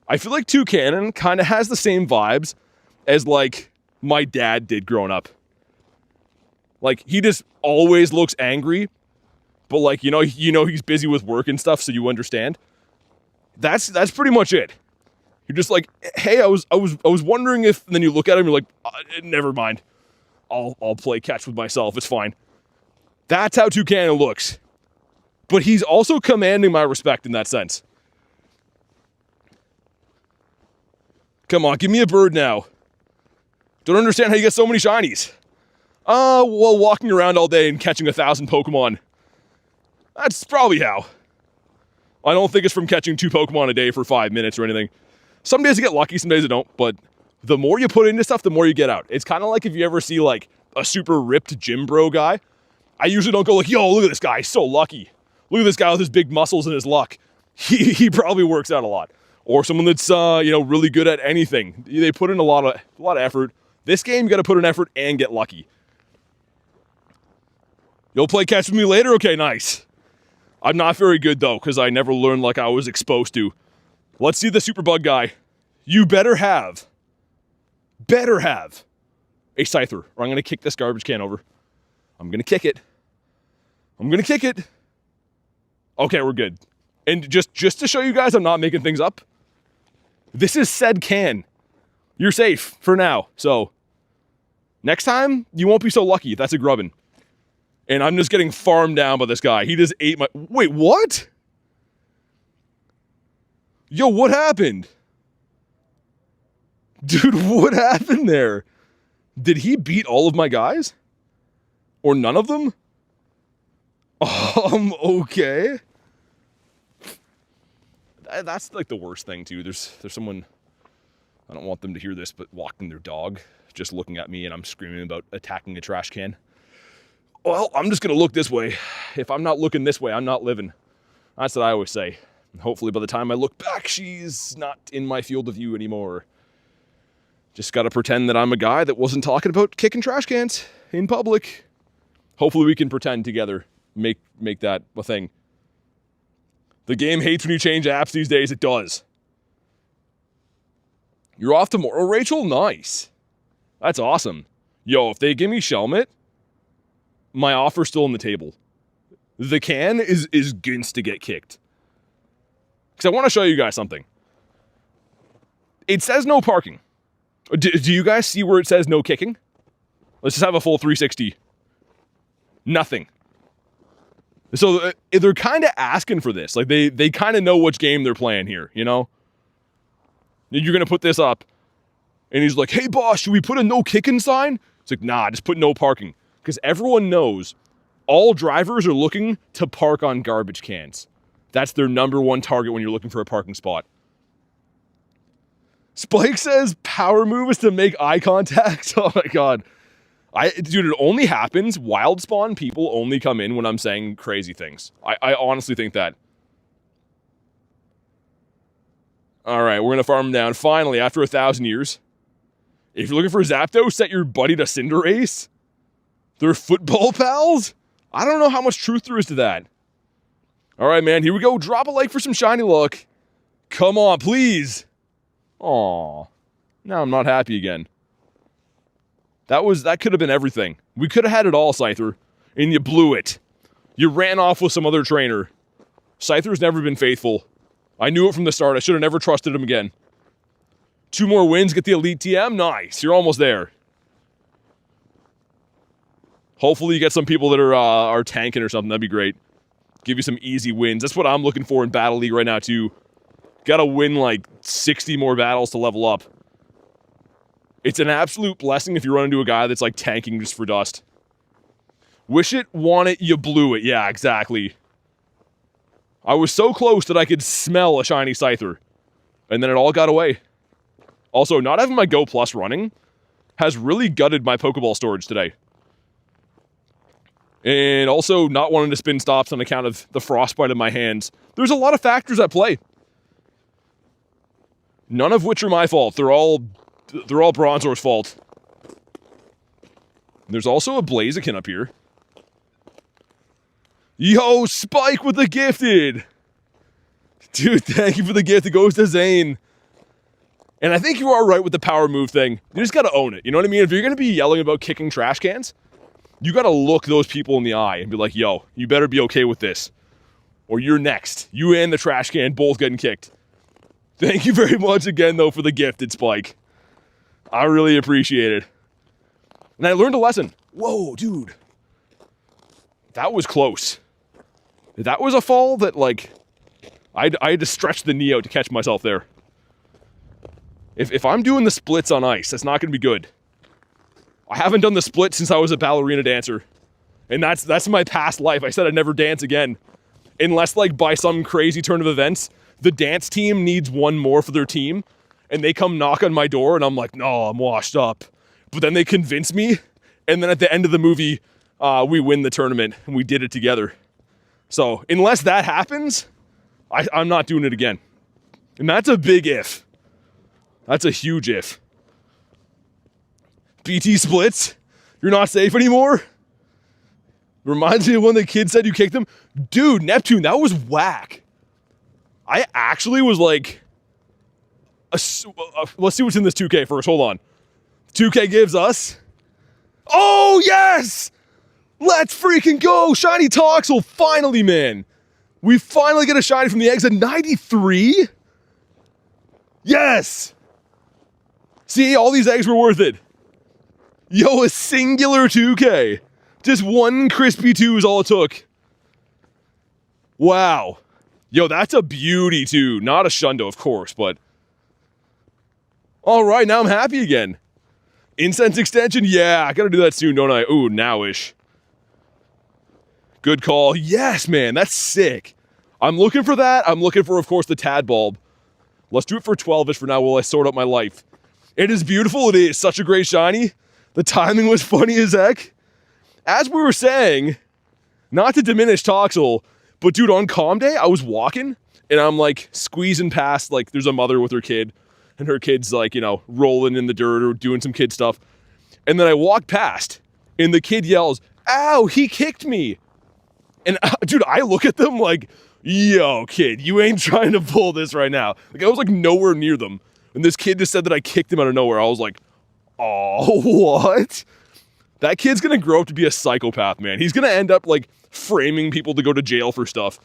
I feel like Toucanon kind of has the same vibes as, like, my dad did growing up. Like, he just always looks angry, but like, he's busy with work and stuff, so you understand. That's pretty much it. You're just like, hey, I was wondering if, and then you look at him, you're like, never mind. I'll play catch with myself. It's fine. That's how Toucan looks. But he's also commanding my respect in that sense. Come on, give me a bird now. Don't understand how you get so many shinies. Well, walking around all day and catching 1,000 Pokemon. That's probably how. I don't think it's from catching 2 Pokemon a day for 5 minutes or anything. Some days I get lucky, some days I don't, but the more you put into stuff, the more you get out. It's kind of like if you ever see like a super ripped gym bro guy. I usually don't go like, yo, look at this guy, he's so lucky. Look at this guy with his big muscles and his luck. He probably works out a lot. Or someone that's really good at anything. They put in a lot of effort. This game, you got to put in effort and get lucky. You'll play catch with me later? Okay, nice. I'm not very good though, because I never learned like I was exposed to. Let's see the super bug guy. You better have a Scyther, or I'm going to kick this garbage can over. I'm going to kick it. Okay, we're good. And just to show you guys I'm not making things up, this is said can. You're safe for now. So next time, you won't be so lucky if that's a grubbin. And I'm just getting farmed down by this guy. He just ate my... Wait, what? Yo, what happened? Dude, what happened there? Did he beat all of my guys? Or none of them? Okay. That's like the worst thing too. There's someone, I don't want them to hear this, but walking their dog, just looking at me and I'm screaming about attacking a trash can. Well, I'm just going to look this way. If I'm not looking this way, I'm not living. That's what I always say. And hopefully by the time I look back, she's not in my field of view anymore. Just got to pretend that I'm a guy that wasn't talking about kicking trash cans in public. Hopefully we can pretend together, make that a thing. The game hates when you change apps these days. It does. You're off tomorrow, Rachel? Nice. That's awesome. Yo, if they give me Shelmet, my offer's still on the table. The can is Grindz to get kicked. Because I want to show you guys something. It says no parking. Do you guys see where it says no kicking? Let's just have a full 360. Nothing. So they're kind of asking for this. Like they kind of know which game they're playing here, you know? You're going to put this up. And he's like, hey boss, should we put a no kicking sign? It's like, nah, just put no parking. Because everyone knows all drivers are looking to park on garbage cans. That's their number one target when you're looking for a parking spot. Spike says power move is to make eye contact. Oh my god. Dude, it only happens, wild spawn people only come in when I'm saying crazy things. I honestly think that. Alright, we're going to farm him down. Finally, after 1,000 years. If you're looking for Zapdos, set your buddy to Cinderace. They're football pals? I don't know how much truth there is to that. Alright, man, here we go. Drop a like for some shiny luck. Come on, please. Aw. Now I'm not happy again. That could have been everything. We could have had it all, Scyther. And you blew it. You ran off with some other trainer. Scyther's never been faithful. I knew it from the start. I should have never trusted him again. 2 more wins, get the Elite TM. Nice. You're almost there. Hopefully you get some people that are tanking or something. That'd be great. Give you some easy wins. That's what I'm looking for in Battle League right now, too. Gotta win like 60 more battles to level up. It's an absolute blessing if you run into a guy that's like tanking just for dust. Wish it, want it, you blew it. Yeah, exactly. I was so close that I could smell a shiny Scyther. And then it all got away. Also, not having my Go Plus running has really gutted my Pokeball storage today. And also not wanting to spin stops on account of the frostbite in my hands. There's a lot of factors at play. None of which are my fault. They're all Bronzor's fault. There's also a Blaziken up here. Yo, Spike with the gifted! Dude, thank you for the gift. It goes to Zane. And I think you are right with the power move thing. You just gotta own it. You know what I mean? If you're gonna be yelling about kicking trash cans, You got to look those people in the eye and be like, yo, you better be okay with this. Or you're next. You and the trash can both getting kicked. Thank you very much again, though, for the gifted Spike. I really appreciate it. And I learned a lesson. Whoa, dude. That was close. That was a fall that, like, I had to stretch the knee out to catch myself there. If I'm doing the splits on ice, that's not going to be good. I haven't done the split since I was a ballerina dancer. And that's my past life. I said I'd never dance again. Unless, like, by some crazy turn of events, the dance team needs one more for their team. And they come knock on my door, and I'm like, no, I'm washed up. But then they convince me. And then at the end of the movie, we win the tournament. And we did it together. So, unless that happens, I'm not doing it again. And that's a big if. That's a huge if. BT splits? You're not safe anymore? Reminds me of when the kid said you kicked him. Dude, Neptune, that was whack. I actually was like... let's see what's in this 2K first. Hold on. 2K gives us... Oh, yes! Let's freaking go! Shiny Toxel, finally, man. We finally get a shiny from the eggs at 93? Yes! See, all these eggs were worth it. Yo, a singular 2K. Just one crispy 2 is all it took. Wow. Yo, that's a beauty too. Not a Shundo, of course, but... Alright, now I'm happy again. Incense extension? Yeah, I gotta do that soon, don't I? Ooh, now-ish. Good call. Yes, man, that's sick. I'm looking for that. I'm looking for, of course, the Tadbulb. Let's do it for 12-ish for now while I sort out my life. It is beautiful. It is such a great shiny. The timing was funny as heck. As we were saying, not to diminish Toxel, but dude, on Calm Day, I was walking, and I'm like squeezing past, like there's a mother with her kid, and her kid's like, you know, rolling in the dirt or doing some kid stuff. And then I walk past, and the kid yells, "Ow, he kicked me." And dude, I look at them like, yo, kid, you ain't trying to pull this right now. Like, I was like nowhere near them. And this kid just said that I kicked him out of nowhere. I was like, oh, what? That kid's gonna grow up to be a psychopath, man. He's gonna end up like framing people to go to jail for stuff.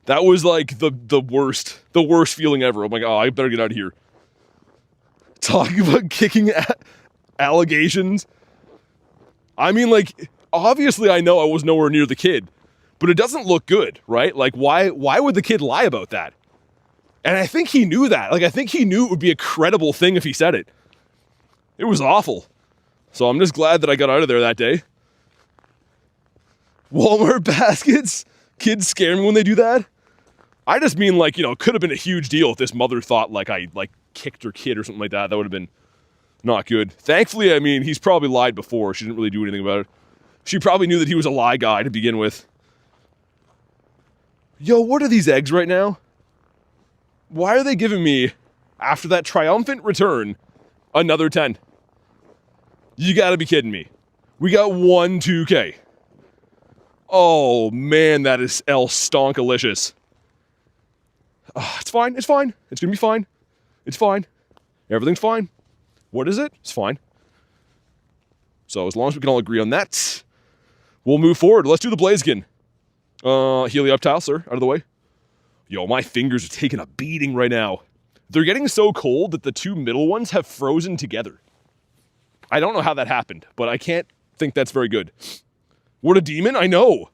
That was like the worst feeling ever. I'm like, oh, I better get out of here. Talking about kicking allegations. I mean, like, obviously I know I was nowhere near the kid, but it doesn't look good, right? Like, why would the kid lie about that? And I think he knew that. Like, I think he knew it would be a credible thing if he said it. It was awful. So I'm just glad that I got out of there that day. Walmart baskets? Kids scare me when they do that? I just mean, like, you know, it could have been a huge deal if this mother thought, like, I, like, kicked her kid or something like that. That would have been not good. Thankfully, I mean, he's probably lied before. She didn't really do anything about it. She probably knew that he was a lie guy to begin with. Yo, what are these eggs right now? Why are they giving me, after that triumphant return, another 10? You gotta be kidding me. We got one 2K. Oh, man, that is El Stonkalicious. It's fine, it's fine. It's gonna be fine. It's fine. Everything's fine. What is it? It's fine. So as long as we can all agree on that, we'll move forward. Let's do the Blaziken. Helioptile, sir, out of the way. Yo, my fingers are taking a beating right now. They're getting so cold that the two middle ones have frozen together. I don't know how that happened, but I can't think that's very good. What a demon? I know.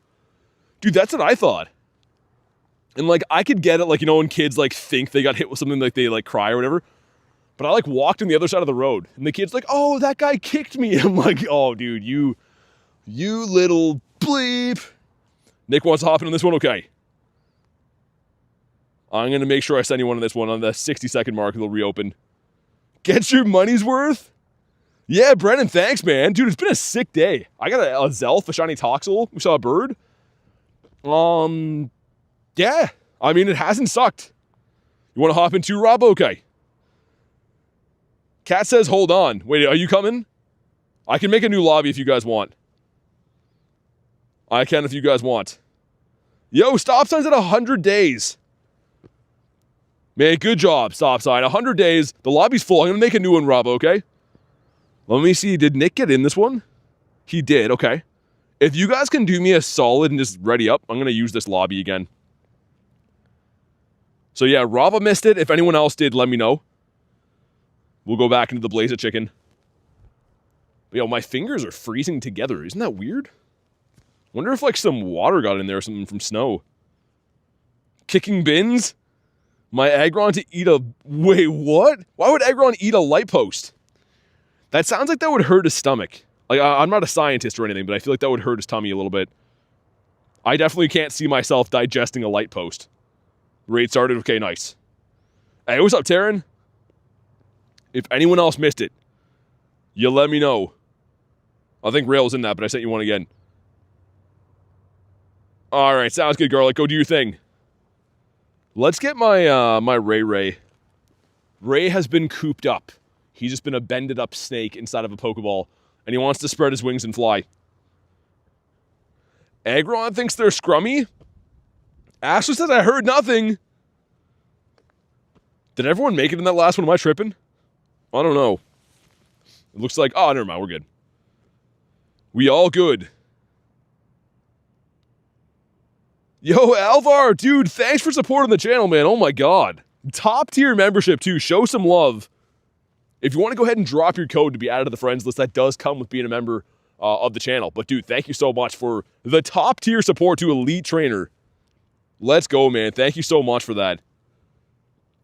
Dude, that's what I thought. And, like, I could get it, like, you know, when kids, like, think they got hit with something, like, they, like, cry or whatever. But I, like, walked on the other side of the road, and the kid's like, oh, that guy kicked me. I'm like, oh, dude, you little bleep. Nick wants to hop in on this one? Okay. I'm going to make sure I send you one on this one on the 60-second mark. It'll reopen. Get your money's worth? Yeah, Brennan, thanks, man. Dude, it's been a sick day. I got a Zelf, a shiny Toxel. We saw a bird. Yeah. I mean, it hasn't sucked. You want to hop in too, Rob? Okay. Kat says, hold on. Wait, are you coming? I can make a new lobby if you guys want. I can if you guys want. Yo, stop sign's at 100 days. Man, good job, stop sign. 100 days. The lobby's full. I'm going to make a new one, Rob, okay? Let me see. Did Nick get in this one? He did, okay. If you guys can do me a solid and just ready up, I'm going to use this lobby again. So yeah, Rava missed it. If anyone else did, let me know. We'll go back into the Blaze of Chicken. But, yo, my fingers are freezing together. Isn't that weird? Wonder if, like, some water got in there or something from snow. Kicking bins? My Aggron to eat a... Wait, what? Why would Aggron eat a light post? That sounds like that would hurt his stomach. Like, I'm not a scientist or anything, but I feel like that would hurt his tummy a little bit. I definitely can't see myself digesting a light post. Raid started. Okay, nice. Hey, what's up, Taryn? If anyone else missed it, you let me know. I think Rail's in that, but I sent you one again. All right, sounds good, Garlic. Go do your thing. Let's get my my Ray. Ray has been cooped up. He's just been a bended up snake inside of a Pokeball, and he wants to spread his wings and fly. Aggron thinks they're scrummy. Ashley says I heard nothing. Did everyone make it in that last one? Am I tripping? I don't know. It looks like... Oh, never mind. We're good. We all good. Yo, Alvar, dude, thanks for supporting the channel, man. Oh, my God. Top tier membership, too. Show some love. If you want to go ahead and drop your code to be added to the friends list, that does come with being a member of the channel. But, dude, thank you so much for the top tier support to Elite Trainer. Let's go, man. Thank you so much for that.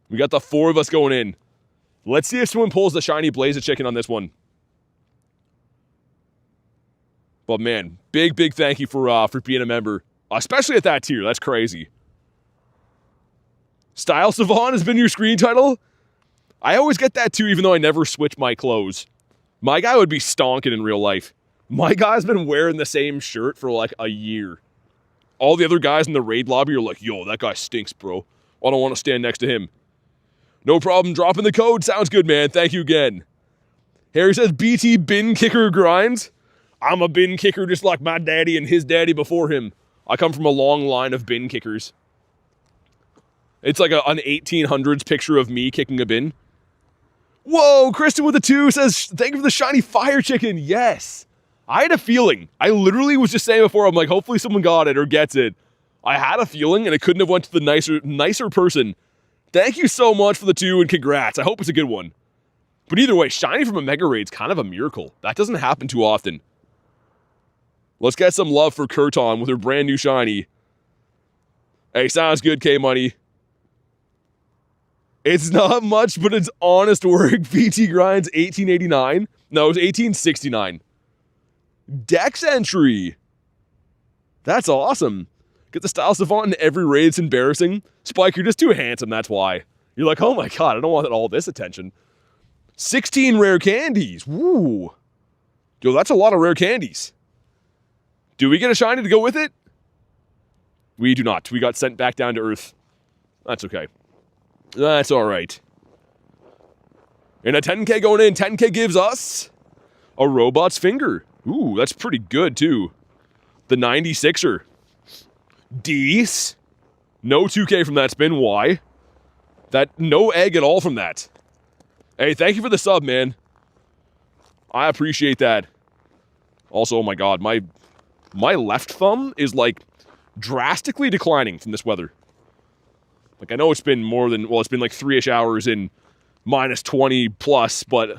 We got the 4 of us going in. Let's see if someone pulls the shiny Blaze of Chicken on this one. But man, big thank you for being a member, especially at that tier. That's crazy. Style Savant has been your screen title. I always get that too, even though I never switch my clothes. My guy would be stonking in real life. My guy's been wearing the same shirt for like a year. All the other guys in the raid lobby are like, yo, that guy stinks, bro. I don't want to stand next to him. No problem dropping the code. Sounds good, man. Thank you again. Harry says, BT bin kicker Grindz. I'm a bin kicker just like my daddy and his daddy before him. I come from a long line of bin kickers. It's like an 1800s picture of me kicking a bin. Whoa, Kristen with the 2 says, thank you for the shiny fire chicken. Yes. I had a feeling. I literally was just saying before, I'm like, hopefully someone got it or gets it. I had a feeling, and it couldn't have went to the nicer person. Thank you so much for the 2, and congrats. I hope it's a good one. But either way, shiny from a Mega Raid's kind of a miracle. That doesn't happen too often. Let's get some love for Kurton with her brand new shiny. Hey, sounds good, K-Money. It's not much, but it's honest work. VT Grindz 1889. No, it was 1869. Dex entry. That's awesome. Get the Style Savant in every raid. It's embarrassing. Spike, you're just too handsome, that's why. You're like, oh my God, I don't want all this attention. 16 rare candies. Woo. Yo, that's a lot of rare candies. Do we get a shiny to go with it? We do not. We got sent back down to Earth. That's okay. That's all right. And a 10k going in. 10k gives us a robot's finger. Ooh, that's pretty good, too. The 96er. Deece. No 2k from that spin. Why? No egg at all from that. Hey, thank you for the sub, man. I appreciate that. Also, oh my God, my left thumb is, like, drastically declining from this weather. Like, I know it's been more than, well, it's been like 3-ish hours in minus 20 plus, but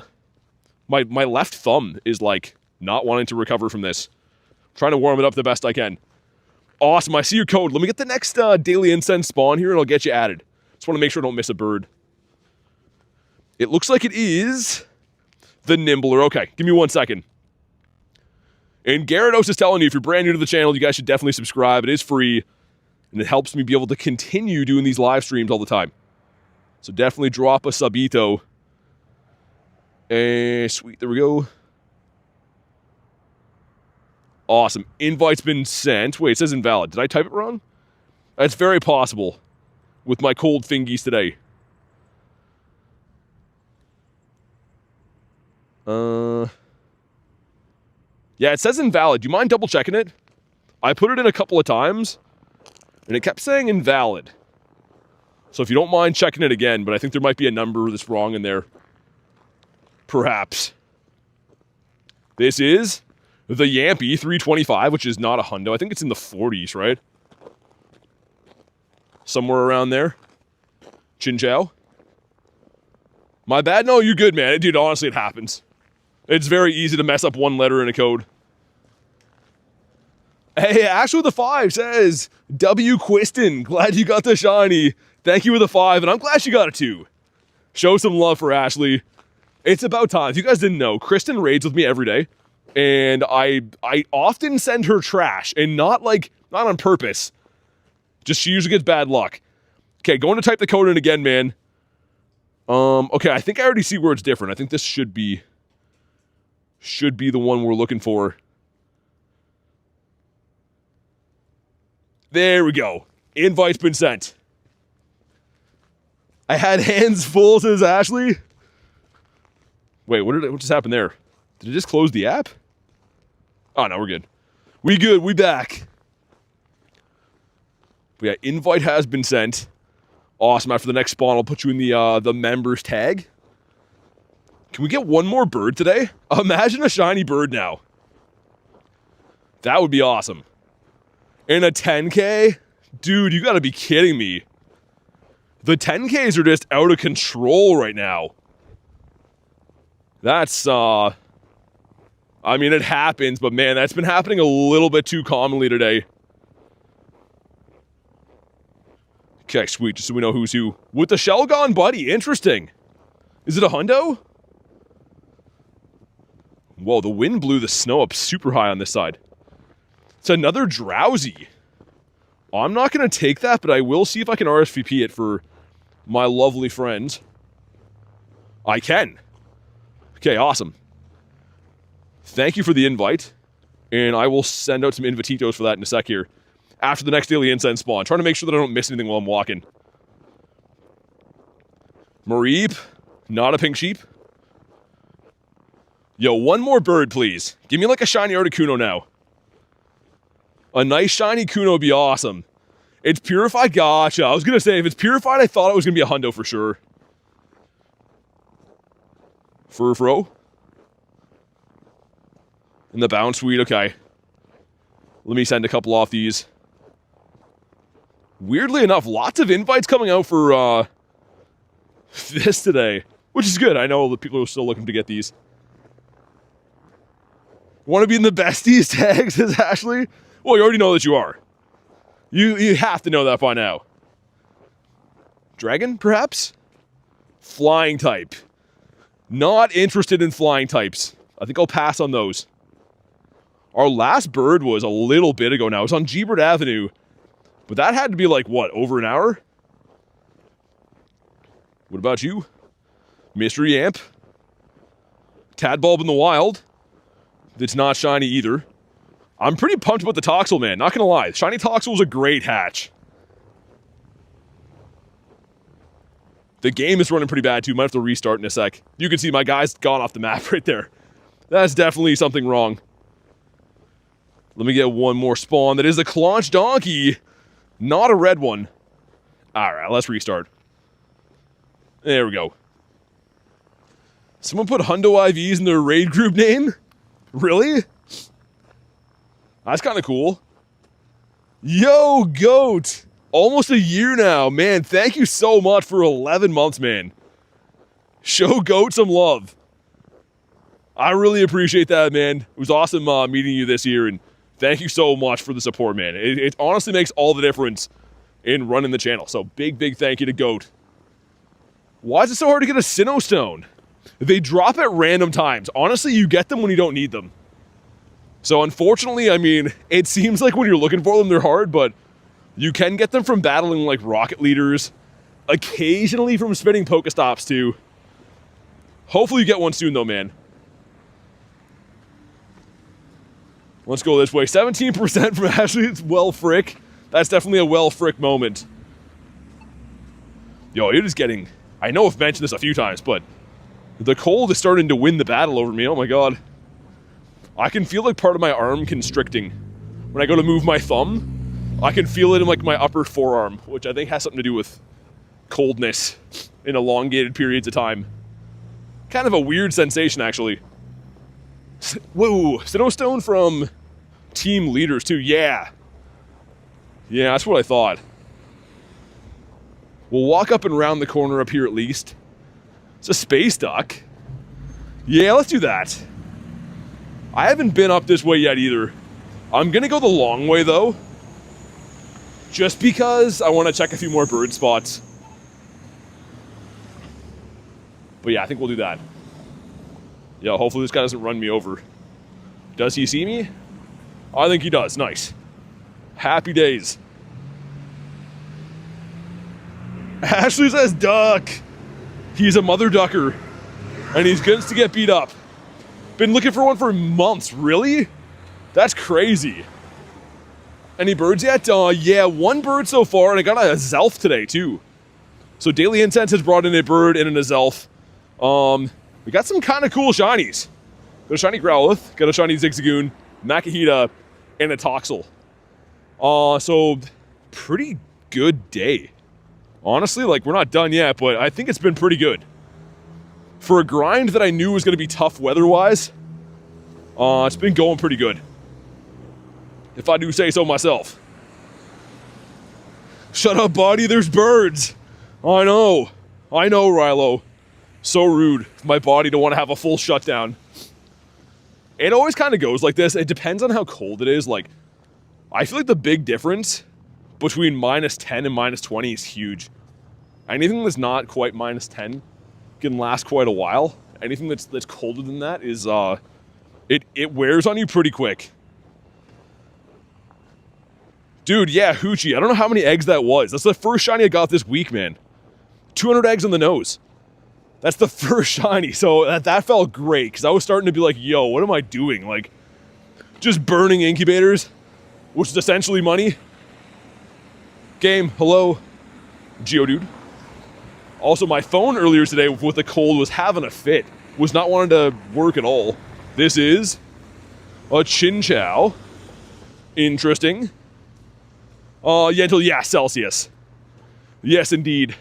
my left thumb is, like, not wanting to recover from this. I'm trying to warm it up the best I can. Awesome, I see your code. Let me get the next Daily Incense spawn here, and I'll get you added. Just want to make sure I don't miss a bird. It looks like it is the Nimbler. Okay, give me 1 second. And Gyarados is telling you, if you're brand new to the channel, you guys should definitely subscribe. It is free, and it helps me be able to continue doing these live streams all the time. So definitely drop a subito. Sweet, there we go. Awesome. Invite's been sent. Wait, it says invalid. Did I type it wrong? That's very possible with my cold fingies today. Yeah, it says invalid. Do you mind double checking it? I put it in a couple of times, and it kept saying invalid. So if you don't mind checking it again, but I think there might be a number that's wrong in there. Perhaps. This is The Yampy, 325, which is not a hundo. I think it's in the 40s, right? Somewhere around there. Chinchou. My bad? No, you're good, man. Dude, honestly, it happens. It's very easy to mess up one letter in a code. Hey, Ashley with the 5 says, W. Quiston, glad you got the shiny. Thank you with the 5, and I'm glad she got a 2. Show some love for Ashley. It's about time. If you guys didn't know, Kristen raids with me every day, and I often send her trash, and not on purpose. Just she usually gets bad luck. Okay, going to type the code in again, man. Okay, I think I already see where it's different. I think this should be the one we're looking for. There we go. Invite's been sent. I had hands full, says Ashley. Wait, what just happened there? Did it just close the app? Oh, no, we're good. We good, we back. But yeah, invite has been sent. Awesome, after the next spawn, I'll put you in the members tag. Can we get one more bird today? Imagine a shiny bird now. That would be awesome. And a 10K? Dude, you gotta be kidding me. The 10Ks are just out of control right now. That's, I mean, it happens, but man, that's been happening a little bit too commonly today. Okay, sweet, just so we know who's who. With the shell gone, buddy, interesting. Is it a hundo? Whoa, the wind blew the snow up super high on this side. It's another Drowsy. I'm not going to take that, but I will see if I can RSVP it for my lovely friends. I can. Okay, awesome. Thank you for the invite. And I will send out some invititos for that in a sec here. After the next Daily Incense spawn. Trying to make sure that I don't miss anything while I'm walking. Mareep. Not a pink sheep. Yo, one more bird, please. Give me like a shiny Articuno now. A nice shiny Kuno would be awesome. It's purified? Gotcha. I was going to say, if it's purified, I thought it was going to be a hundo for sure. Furfro. And the bounce suite, okay. Let me send a couple off these. Weirdly enough, lots of invites coming out for this today. Which is good. I know that people are still looking to get these. Want to be in the besties tag, says Ashley? Well, you already know that you are. You have to know that by now. Dragon, perhaps? Flying type. Not interested in flying types. I think I'll pass on those. Our last bird was a little bit ago now. It was on Gebert Avenue. But that had to be like, what, over an hour? What about you? Mystery Amp. Tadbulb in the wild. It's not shiny either. I'm pretty pumped about the Toxel, man. Not gonna lie. Shiny Toxel was a great hatch. The game is running pretty bad too. Might have to restart in a sec. You can see my guy's gone off the map right there. That's definitely something wrong. Let me get one more spawn. That is a Claunch Donkey. Not a red one. Alright, let's restart. There we go. Someone put Hundo IVs in their raid group name? Really? That's kind of cool. Yo, Goat! Almost a year now. Man, thank you so much for 11 months, man. Show Goat some love. I really appreciate that, man. It was awesome meeting you this year, and thank you so much for the support, man. It honestly makes all the difference in running the channel. So big thank you to Goat. Why is it so hard to get a Sinnoh Stone? They drop at random times. Honestly, you get them when you don't need them. So unfortunately, I mean, it seems like when you're looking for them, they're hard, but you can get them from battling like rocket leaders. Occasionally from spinning Pokestops too. Hopefully you get one soon though, man. Let's go this way. 17% from Ashley. It's well frick. That's definitely a well frick moment. Yo, it is getting... I know I've mentioned this a few times, but the cold is starting to win the battle over me. Oh my god. I can feel like part of my arm constricting. When I go to move my thumb, I can feel it in like my upper forearm, which I think has something to do with coldness in elongated periods of time. Kind of a weird sensation, actually. Whoa, Sinnoh from Team Leaders too, yeah. Yeah, that's what I thought. We'll walk up and round the corner up here at least. It's a space duck. Yeah, let's do that. I haven't been up this way yet either. I'm gonna go the long way though. Just because I want to check a few more bird spots. But yeah, I think we'll do that. Yeah, hopefully this guy doesn't run me over. Does he see me? I think he does. Nice. Happy days. Ashley says duck. He's a mother ducker. And he's going to get beat up. Been looking for one for months. Really? That's crazy. Any birds yet? Yeah, one bird so far, and I got a Zelf today too. So Daily Incense has brought in a bird and a Zelf. We got some kind of cool shinies. Got a shiny Growlithe, got a shiny Zigzagoon, Makihita, and a Toxel. So pretty good day. Honestly, like, we're not done yet, but I think it's been pretty good. For a grind that I knew was going to be tough weather-wise, it's been going pretty good. If I do say so myself. Shut up, buddy, there's birds. I know, Rilo. So rude for my body to want to have a full shutdown. It always kind of goes like this. It depends on how cold it is. Like, I feel like the big difference between -10 and -20 is huge. Anything that's not quite -10 can last quite a while. Anything that's colder than that is, it wears on you pretty quick. Dude, yeah, Hoochie. I don't know how many eggs that was. That's the first shiny I got this week, man. 200 eggs on the nose. That's the first shiny. So that felt great, because I was starting to be like, yo, what am I doing? Like, just burning incubators, which is essentially money. Game, hello, Geodude. Also, my phone earlier today with the cold was having a fit. Was not wanting to work at all. This is a Chinchou. Interesting. Yeah, Celsius. Yes, indeed.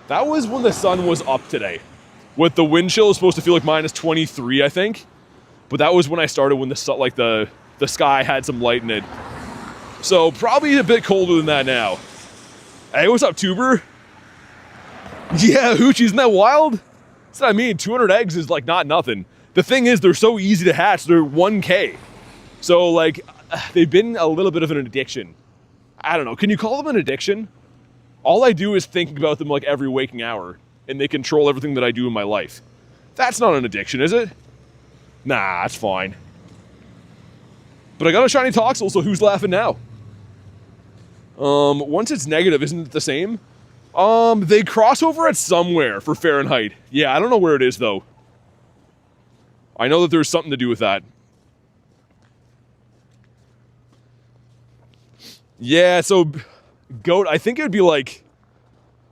That was when the sun was up today. With the wind chill, is supposed to feel like -23, I think. But that was when I started, when the sun, like the sky had some light in it. So probably a bit colder than that now. Hey, what's up, Tuber? Yeah, Hoochie, isn't that wild? That's what I mean. 200 eggs is like not nothing. The thing is, they're so easy to hatch. They're 1K. So like, they've been a little bit of an addiction. I don't know. Can you call them an addiction? All I do is think about them like every waking hour, and they control everything that I do in my life. That's not an addiction, is it? Nah, that's fine. But I got a shiny Toxel, so who's laughing now? Once it's negative, isn't it the same? They cross over at somewhere for Fahrenheit. Yeah, I don't know where it is, though. I know that there's something to do with that. Yeah, so Goat, I think it would be like,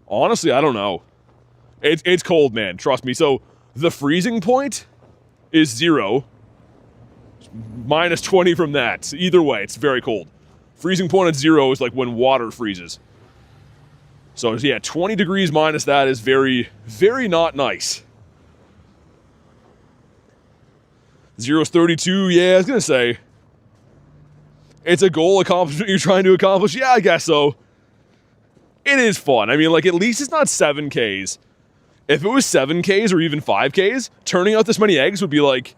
honestly, I don't know. It's cold, man, trust me. So the freezing point is 0. -20 from that. So either way, it's very cold. Freezing point at 0 is like when water freezes. So yeah, 20 degrees minus that is very, very not nice. 0's 32, yeah, I was gonna say. It's a goal accomplishment you're trying to accomplish? Yeah, I guess so. It is fun. I mean, like, at least it's not 7Ks. If it was 7Ks or even 5Ks, turning out this many eggs would be, like,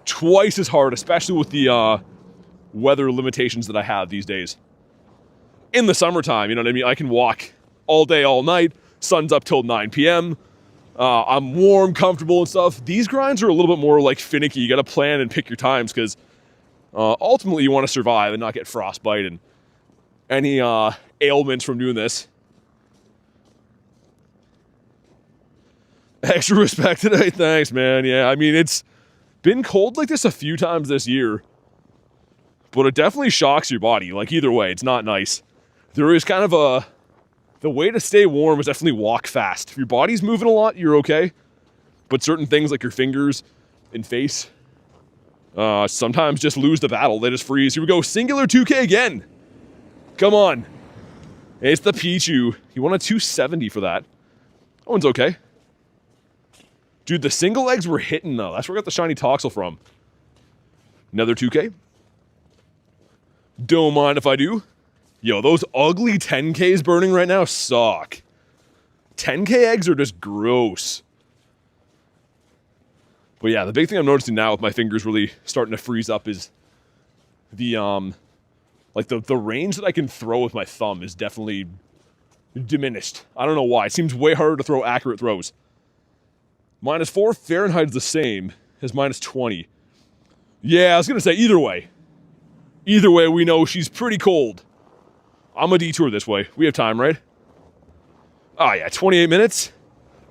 twice as hard, especially with the weather limitations that I have these days. In the summertime, you know what I mean? I can walk all day, all night. Sun's up till 9 p.m. I'm warm, comfortable and stuff. These grinds are a little bit more, like, finicky. You gotta plan and pick your times, because ultimately you want to survive and not get frostbite and any ailments from doing this. Extra respect today, thanks, man. Yeah, I mean, it's been cold like this a few times this year, but it definitely shocks your body. Like, either way, it's not nice. There is kind of the way to stay warm is definitely walk fast. If your body's moving a lot, you're okay, but certain things like your fingers and face, sometimes just lose the battle. They just freeze. Here we go, singular 2K again. Come on. It's the Pichu. He won a 270 for that. That one's okay. Dude, the single eggs were hitting, though. That's where I got the shiny Toxel from. Another 2K. Don't mind if I do. Yo, those ugly 10Ks burning right now suck. 10K eggs are just gross. But yeah, the big thing I'm noticing now with my fingers really starting to freeze up is the, like the range that I can throw with my thumb is definitely diminished. I don't know why. It seems way harder to throw accurate throws. -4 Fahrenheit's the same as -20. Yeah, I was going to say either way. Either way, we know she's pretty cold. I'm a detour this way. We have time, right? Oh, yeah, 28 minutes.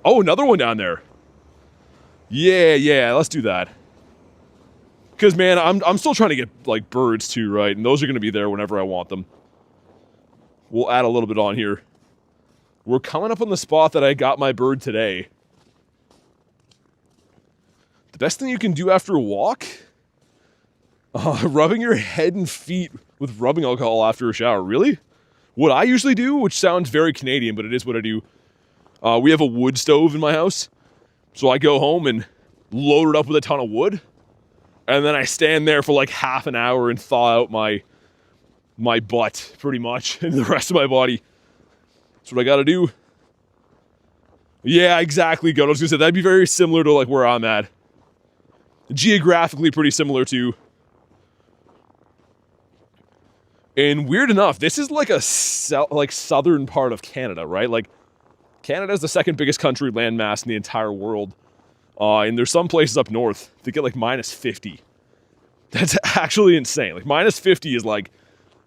Oh, another one down there. Yeah, let's do that. Because, man, I'm still trying to get, like, birds, too, right? And those are going to be there whenever I want them. We'll add a little bit on here. We're coming up on the spot that I got my bird today. The best thing you can do after a walk? Rubbing your head and feet with rubbing alcohol after a shower. Really? What I usually do, which sounds very Canadian, but it is what I do. We have a wood stove in my house. So I go home and load it up with a ton of wood. And then I stand there for like half an hour and thaw out my butt, pretty much, and the rest of my body. That's what I gotta do. Yeah, exactly, good. I was gonna say, that'd be very similar to like where I'm at. Geographically pretty similar too. And weird enough, this is like a southern part of Canada, right? Like, Canada is the second biggest country landmass in the entire world. And there's some places up north that get like -50. That's actually insane. Like, -50 is like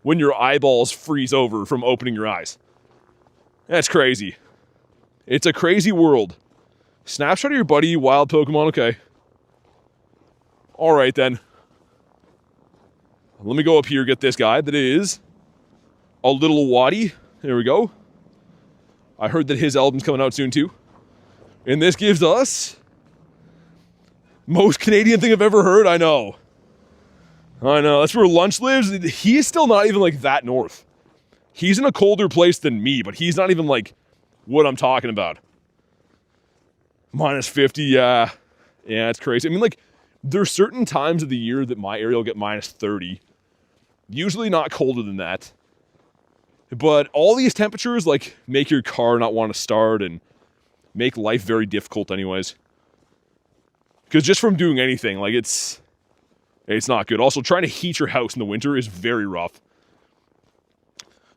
when your eyeballs freeze over from opening your eyes. That's crazy. It's a crazy world. Snapshot of your buddy, wild Pokemon, okay. Alright then. Let me go up here, get this guy that is a little Waddy. There we go. I heard that his album's coming out soon too. And this gives us most Canadian thing I've ever heard. I know. That's where Lunch lives. He's still not even like that north. He's in a colder place than me, but he's not even like what I'm talking about. -50, yeah. Yeah, it's crazy. I mean, like, there's certain times of the year that my area will get -30. Usually not colder than that. But all these temperatures, like, make your car not want to start and make life very difficult anyways. Because just from doing anything, like, it's not good. Also, trying to heat your house in the winter is very rough.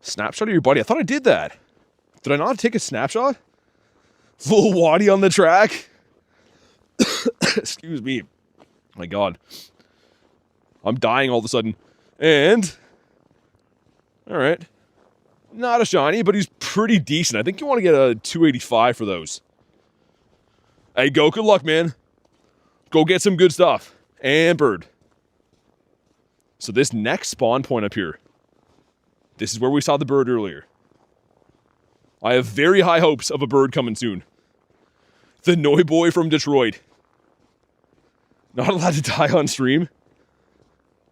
Snapshot of your buddy. I thought I did that. Did I not take a snapshot? Full Waddy on the track. Excuse me. My God. I'm dying all of a sudden. And, all right. Not a shiny, but he's pretty decent. I think you want to get a 285 for those. Hey, go. Good luck, man. Go get some good stuff. And bird. So this next spawn point up here, this is where we saw the bird earlier. I have very high hopes of a bird coming soon. The Noi Boy from Detroit. Not allowed to die on stream.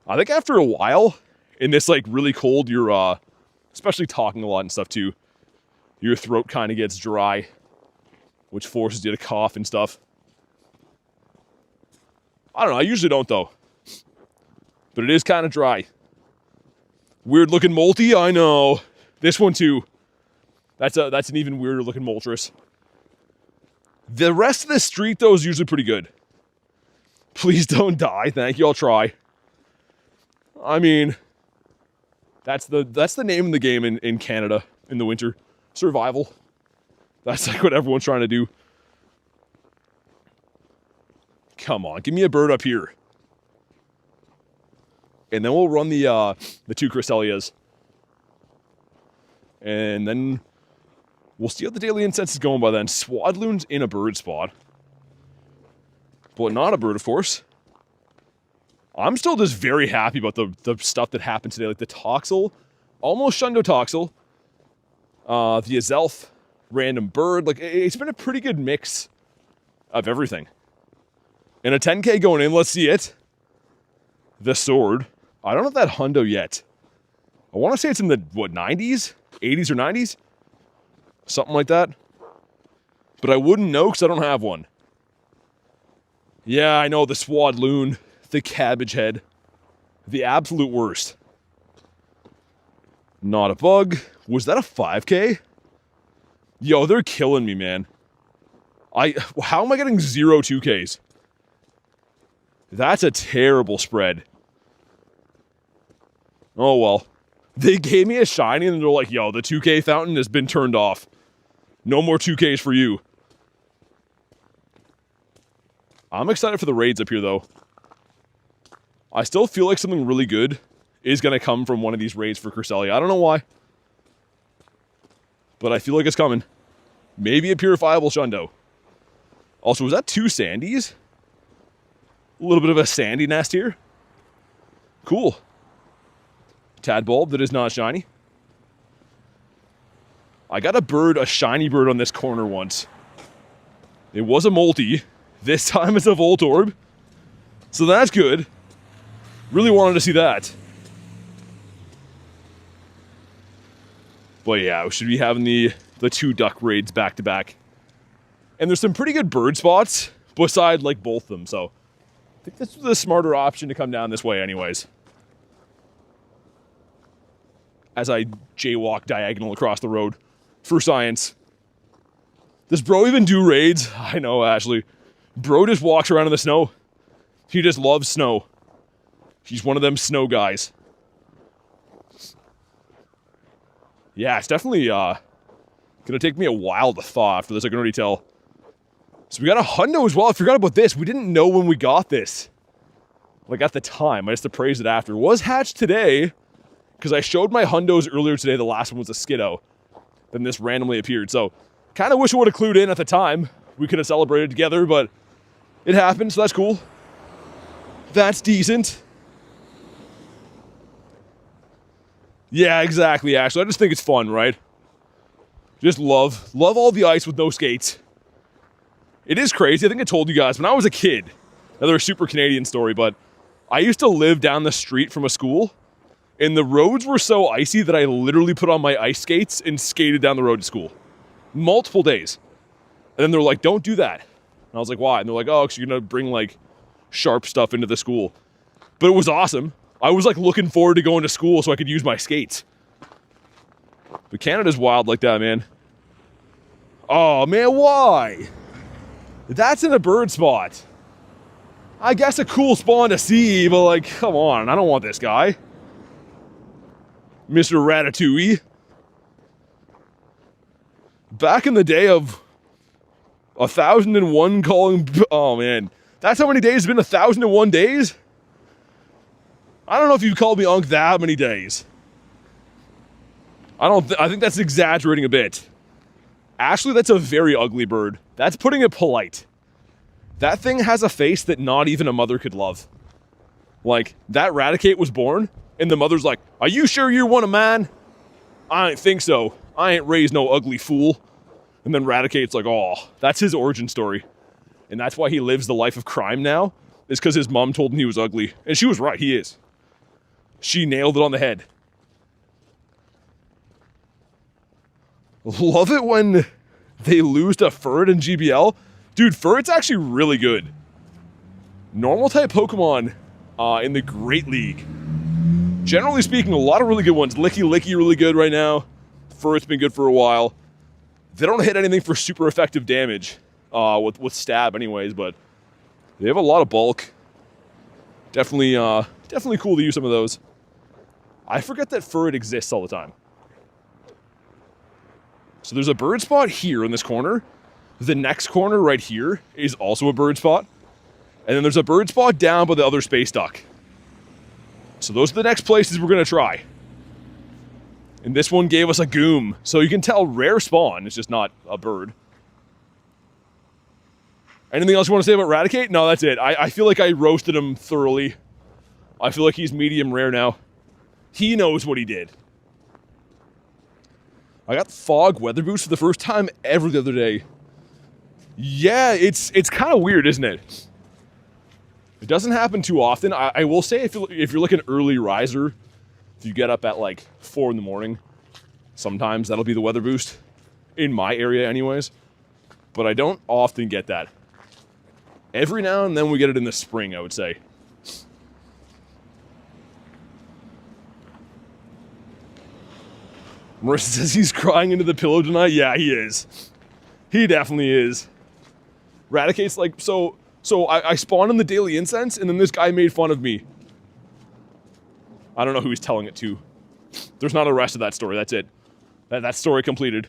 I think after a while, in this like really cold, you're especially talking a lot and stuff too, your throat kind of gets dry, which forces you to cough and stuff. I don't know, I usually don't though. But it is kind of dry. Weird looking Molty, I know. This one too. That's an even weirder looking Moltres. The rest of the street though is usually pretty good. Please don't die. Thank you. I'll try. I mean, that's the name of the game in Canada in the winter. Survival. That's like what everyone's trying to do. Come on, give me a bird up here. And then we'll run the 2 Cresselias. And then we'll see how the Daily Incense is going by then. Swadloon's in a bird spot. But not a bird, of course. I'm still just very happy about the stuff that happened today. Like the Toxel, almost Shundo Toxel. The Azelf, random bird. Like, it's been a pretty good mix of everything. And a 10K going in, let's see it. The sword. I don't have that hundo yet. I want to say it's in the, 90s? 80s or 90s? Something like that. But I wouldn't know because I don't have one. Yeah, I know, the Swadloon, the Cabbage Head. The absolute worst. Not a bug. Was that a 5K? Yo, they're killing me, man. How am I getting 0 2Ks? That's a terrible spread. Oh, well. They gave me a shiny and they're like, yo, the 2K fountain has been turned off. No more 2Ks for you. I'm excited for the raids up here, though. I still feel like something really good is going to come from one of these raids for Cresselia. I don't know why. But I feel like it's coming. Maybe a purifiable Shundo. Also, was that 2 Sandies? A little bit of a sandy nest here. Cool. Tadbulb that is not shiny. I got a shiny bird on this corner once. It was a Molty. This time it's a Voltorb. So that's good. Really wanted to see that. But yeah, we should be having the 2 duck raids back to back. And there's some pretty good bird spots beside like both of them, so I think this was the smarter option to come down this way anyways. As I jaywalk diagonal across the road for science. Does bro even do raids? I know, Ashley. Bro just walks around in the snow. He just loves snow. He's one of them snow guys. Yeah, it's definitely gonna take me a while to thaw after this, I can already tell. So we got a hundo as well. I forgot about this. We didn't know when we got this. Like at the time. I just appraised it after. It was hatched today. Because I showed my hundos earlier today. The last one was a Skiddo. Then this randomly appeared. So kind of wish I would have clued in at the time. We could have celebrated together, but it happened, so that's cool. That's decent. Yeah, exactly, Ashley. I just think it's fun, right? Just love all the ice with no skates. It is crazy. I think I told you guys when I was a kid. Another super Canadian story, but I used to live down the street from a school, and the roads were so icy that I literally put on my ice skates and skated down the road to school. Multiple days. And then they're like, don't do that. And I was like, why? And they're like, oh, because you're going to bring like sharp stuff into the school. But it was awesome. I was like looking forward to going to school so I could use my skates. But Canada's wild like that, man. Oh, man, why? That's in a bird spot. I guess a cool spawn to see, but like, come on. I don't want this guy. Mr. Ratatouille. Back in the day of 1001 calling... Oh, man. That's how many days it's been, 1001 days? I don't know if you've called me Unc that many days. I think that's exaggerating a bit. Ashley, that's a very ugly bird. That's putting it polite. That thing has a face that not even a mother could love. Like, that Raticate was born, and the mother's like, are you sure you're one of mine? I ain't think so. I ain't raised no ugly fool. And then Raticate's like, oh, that's his origin story. And that's why he lives the life of crime now, is because his mom told him he was ugly. And she was right, he is. She nailed it on the head. Love it when they lose to Furret in GBL. Dude, Furret's actually really good. Normal type Pokemon in the Great League. Generally speaking, a lot of really good ones. Licky really good right now. Furret's been good for a while. They don't hit anything for super effective damage with stab anyways, but they have a lot of bulk. Definitely cool to use some of those. I forget that Furret exists all the time. So there's a bird spot here in this corner. The next corner right here is also a bird spot. And then there's a bird spot down by the other space duck. So those are the next places we're going to try. And this one gave us a Goom. So you can tell rare spawn. It's just not a bird. Anything else you want to say about Raticate? No, that's it. I feel like I roasted him thoroughly. I feel like he's medium rare now. He knows what he did. I got Fog Weather Boost for the first time ever the other day. Yeah, it's kind of weird, isn't it? It doesn't happen too often. I will say if you're like an early riser, if you get up at like 4 in the morning, sometimes that'll be the weather boost. In my area anyways. But I don't often get that. Every now and then we get it in the spring, I would say. Marissa says he's crying into the pillow tonight. Yeah, he is. He definitely is. Raticate's like, so I spawned in the Daily Incense, and then this guy made fun of me. I don't know who he's telling it to. There's not a rest of that story. That's it. That story completed.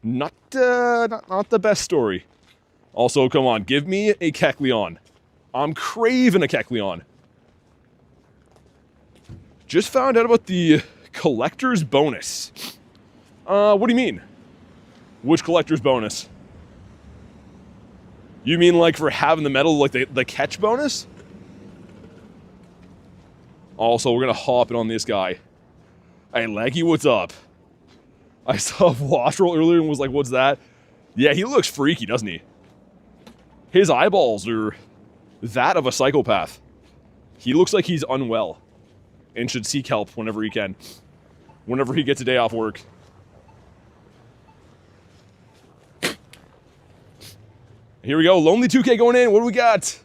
Not the best story. Also, come on, give me a Kecleon. I'm craving a Kecleon. Just found out about the collector's bonus. What do you mean? Which collector's bonus? You mean like for having the medal, like the catch bonus? Also, we're gonna hop in on this guy. Hey, Leggy, what's up? I saw Washroll earlier and was like, what's that? Yeah, he looks freaky, doesn't he? His eyeballs are that of a psychopath. He looks like he's unwell and should seek help whenever he can. Whenever he gets a day off work. Here we go, Lonely 2K going in. What do we got?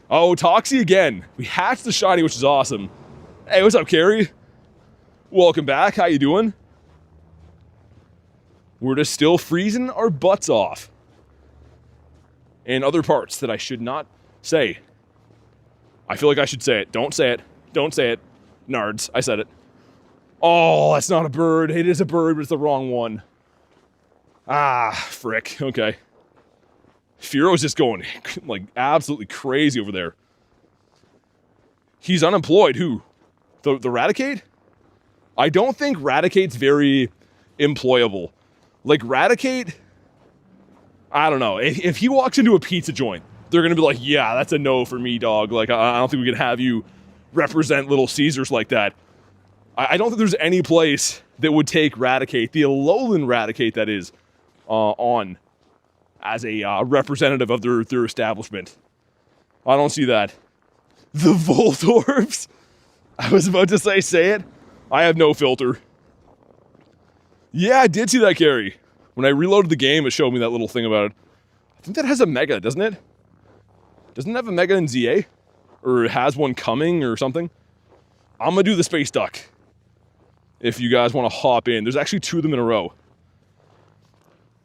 Oh, Toxel again. We hatched the shiny, which is awesome. Hey, what's up, Carrie? Welcome back. How you doing? We're just still freezing our butts off. And other parts that I should not say. I feel like I should say it. Don't say it. Don't say it. Nards, I said it. Oh, that's not a bird. It is a bird, but it's the wrong one. Ah, frick. Okay. Furo's just going, like, absolutely crazy over there. He's unemployed. Who? The Raticate? I don't think Raticate's very employable. Like, Raticate, I don't know. If he walks into a pizza joint, they're going to be like, yeah, that's a no for me, dog. Like, I don't think we can have you represent Little Caesars like that. I don't think there's any place that would take Raticate, the Alolan Raticate that is, on as a representative of their establishment. I don't see that. The Voltorbs? I was about to say it. I have no filter. Yeah, I did see that, Carrie. When I reloaded the game, it showed me that little thing about it. I think that has a Mega, doesn't it? Doesn't it have a Mega in ZA? Or it has one coming or something? I'm gonna do the Space Duck. If you guys want to hop in. There's actually 2 of them in a row.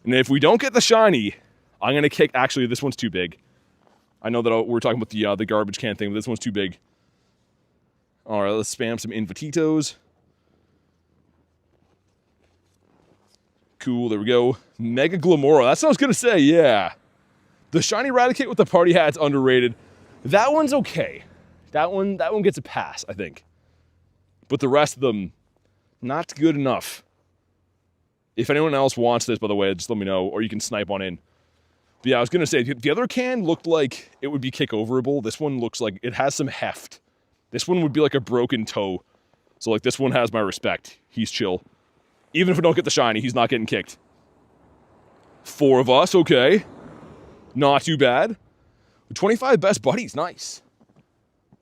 And if we don't get the shiny, I'm gonna kick... Actually, this one's too big. I know that we're talking about the garbage can thing, but this one's too big. Alright, let's spam some Invititos. Cool, there we go. Mega Glamora, that's what I was gonna say, yeah. The shiny Raticate with the party hat's underrated. That one's okay. That one gets a pass, I think. But the rest of them, not good enough. If anyone else wants this, by the way, just let me know, or you can snipe on in. But yeah, I was gonna say, the other can looked like it would be kick-overable. This one looks like it has some heft. This one would be like a broken toe. So like this one has my respect. He's chill. Even if we don't get the shiny, he's not getting kicked. 4 of us, okay. Not too bad. 25 best buddies, nice.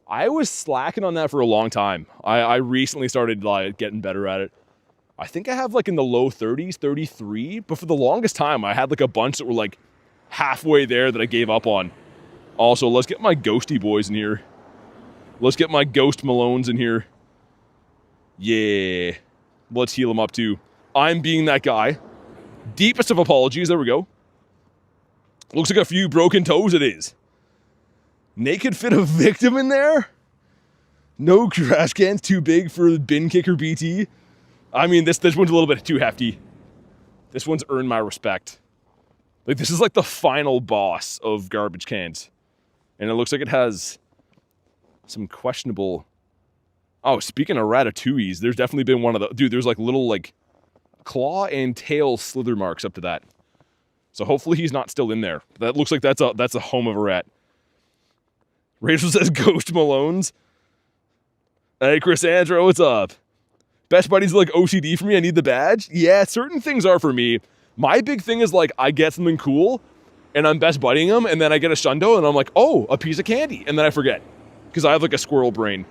I was slacking on that for a long time. I recently started like getting better at it. I think I have like in the low 30s, 33. But for the longest time, I had like a bunch that were like halfway there that I gave up on. Also, let's get my ghosty boys in here. Let's get my Ghost Malones in here. Yeah. Let's heal him up too. I'm being that guy. Deepest of apologies. There we go. Looks like a few broken toes it is. Naked fit a victim in there? No trash cans too big for bin kicker BT. I mean, this one's a little bit too hefty. This one's earned my respect. Like, this is like the final boss of garbage cans. And it looks like it has some questionable... Oh, speaking of Ratatouilles, there's definitely been one of the... Dude, there's like little like claw and tail slither marks up to that. So hopefully he's not still in there. That looks like that's a home of a rat. Rachel says Ghost Malones. Hey, Chris Andrew, what's up? Best buddies are like OCD for me. I need the badge. Yeah, certain things are for me. My big thing is like I get something cool and I'm best buddying them and then I get a shundo and I'm like, oh, a piece of candy. And then I forget because I have like a squirrel brain.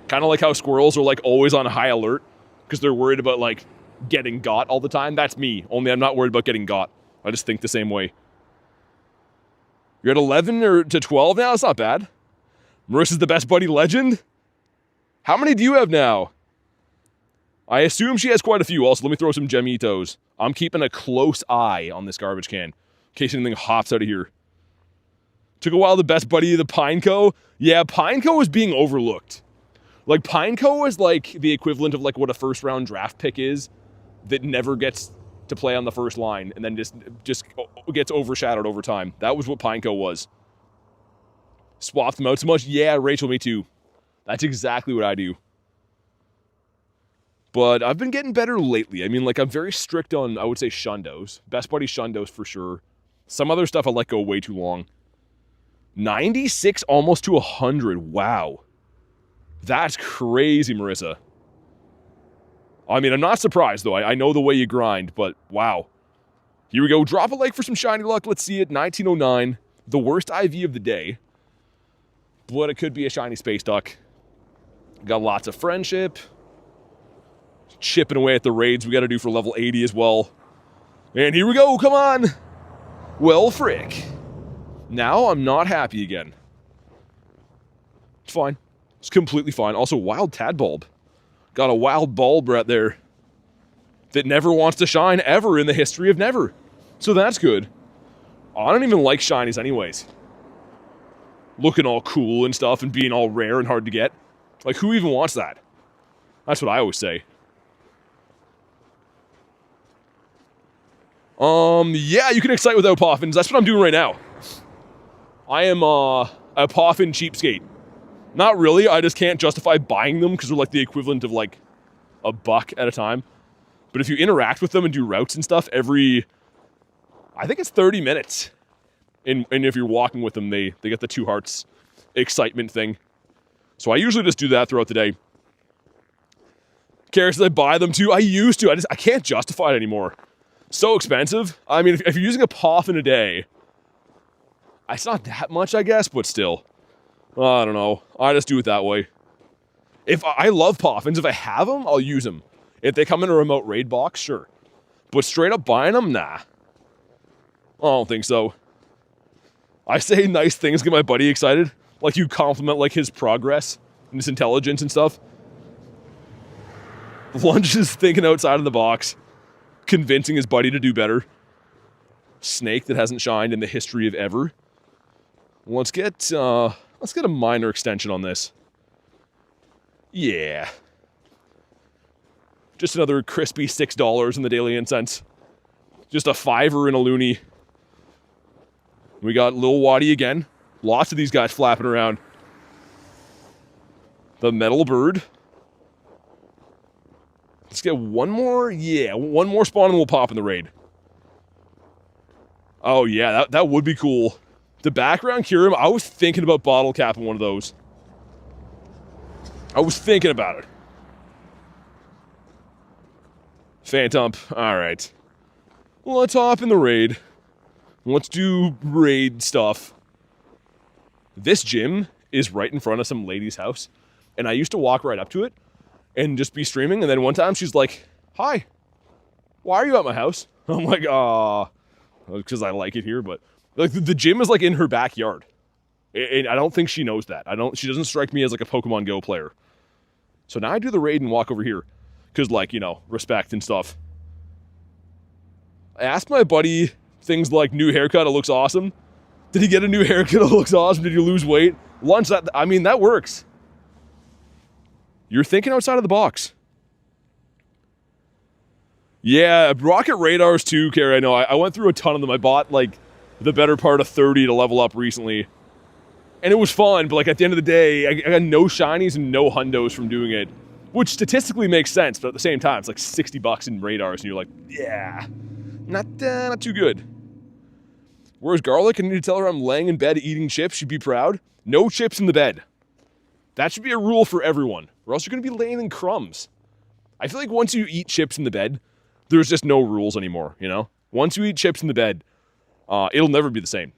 Kind of like how squirrels are like always on high alert because they're worried about like getting got all the time. That's me. Only I'm not worried about getting got. I just think the same way. You're at 11 or to 12 now? That's not bad. Marissa's the best buddy legend? How many do you have now? I assume she has quite a few. Also, let me throw some Gemitos. I'm keeping a close eye on this garbage can in case anything hops out of here. Took a while, the best buddy of the Pineco. Yeah, Pineco is being overlooked. Like, Pineco is like the equivalent of like what a first round draft pick is that never gets to play on the first line and then just gets overshadowed over time. That was what Pineco was. Swap them out so much? Yeah, Rachel, me too. That's exactly what I do. But I've been getting better lately. I mean, like, I'm very strict on, I would say, Shundos. Best buddy Shundos for sure. Some other stuff I let go way too long. 96 almost to 100. Wow. That's crazy, Marissa. I mean, I'm not surprised, though. I know the way you grind, but wow. Here we go. Drop a like for some shiny luck. Let's see it. 1909. The worst IV of the day. But it could be a shiny space duck. Got lots of friendship. Chipping away at the raids we got to do for level 80 as well. And here we go. Come on. Well, frick. Now I'm not happy again. It's fine. It's completely fine. Also, wild Tadbulb. Got a wild bulb right there that never wants to shine ever in the history of never. So that's good. I don't even like shinies anyways. Looking all cool and stuff and being all rare and hard to get. Like, who even wants that? That's what I always say. Yeah, you can excite without poffins. That's what I'm doing right now. I am a poffin cheapskate. Not really, I just can't justify buying them because they're like the equivalent of like $1 at a time. But if you interact with them and do routes and stuff every, I think it's 30 minutes. And if you're walking with them, they get the 2 hearts excitement thing. So I usually just do that throughout the day. Characters I buy them too. I used to. I can't justify it anymore. So expensive. I mean, if you're using a poffin a day, it's not that much, I guess, but still. I don't know. I just do it that way. If I love poffins, if I have them, I'll use them. If they come in a remote raid box, sure. But straight up buying them, nah. I don't think so. I say nice things, get my buddy excited. Like you compliment like his progress and his intelligence and stuff. Lunch is thinking outside of the box, convincing his buddy to do better. Snake that hasn't shined in the history of ever. Let's get a minor extension on this. Yeah. Just another crispy $6 in the Daily Incense. Just a $5 in a loony. We got Lil Waddy again. Lots of these guys flapping around. The Metal Bird. Let's get one more. Yeah, one more spawn and we'll pop in the raid. Oh yeah, that would be cool. The background Kyurem, I was thinking about bottle capping one of those. I was thinking about it. Phantom, alright. Let's hop in the raid. Let's do raid stuff. This gym is right in front of some lady's house. And I used to walk right up to it and just be streaming. And then one time she's like, "Hi, why are you at my house?" I'm like, because I like it here. But like the gym is like in her backyard. And I don't think she knows that. She doesn't strike me as like a Pokemon Go player. So now I do the raid and walk over here. Because like, you know, respect and stuff. I asked my buddy things like new haircut, it looks awesome. Did he get a new haircut, it looks awesome? Did you lose weight? Lunch, that works. You're thinking outside of the box. Yeah, rocket radars too, Carrie. I know. I went through a ton of them. I bought like the better part of 30 to level up recently. And it was fun, but like at the end of the day, I got no shinies and no hundos from doing it. Which statistically makes sense, but at the same time, it's like $60 in radars, and you're like, yeah, not too good. Where's Garlic? I need to tell her I'm laying in bed eating chips. She'd be proud. No chips in the bed. That should be a rule for everyone, or else you're going to be laying in crumbs. I feel like once you eat chips in the bed, there's just no rules anymore, you know? Once you eat chips in the bed, it'll never be the same.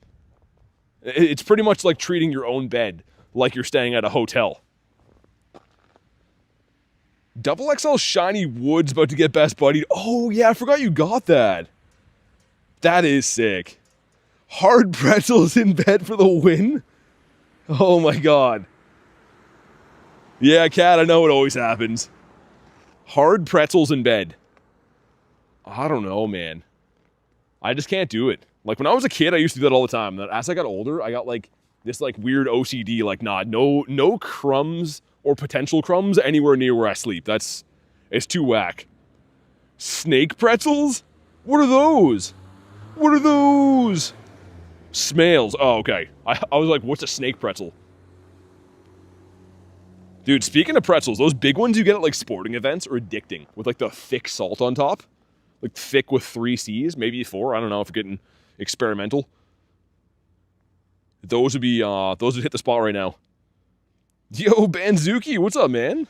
It's pretty much like treating your own bed like you're staying at a hotel. Double XL Shiny Wood's about to get best buddied. Oh, yeah, I forgot you got that. That is sick. Hard pretzels in bed for the win? Oh my god. Yeah, Cat, I know it always happens. Hard pretzels in bed. I don't know, man. I just can't do it. Like, when I was a kid, I used to do that all the time. As I got older, I got, like, this, like, weird OCD, like, nah, no crumbs or potential crumbs anywhere near where I sleep. It's too whack. Snake pretzels? What are those? What are those? Smales. Oh, okay. I was like, what's a snake pretzel? Dude, speaking of pretzels, those big ones you get at, like, sporting events are addicting. With, like, the thick salt on top. Like, thick with 3 C's, maybe 4. I don't know if you're getting experimental. Those would hit the spot right now. Yo, Banzuki, what's up, man?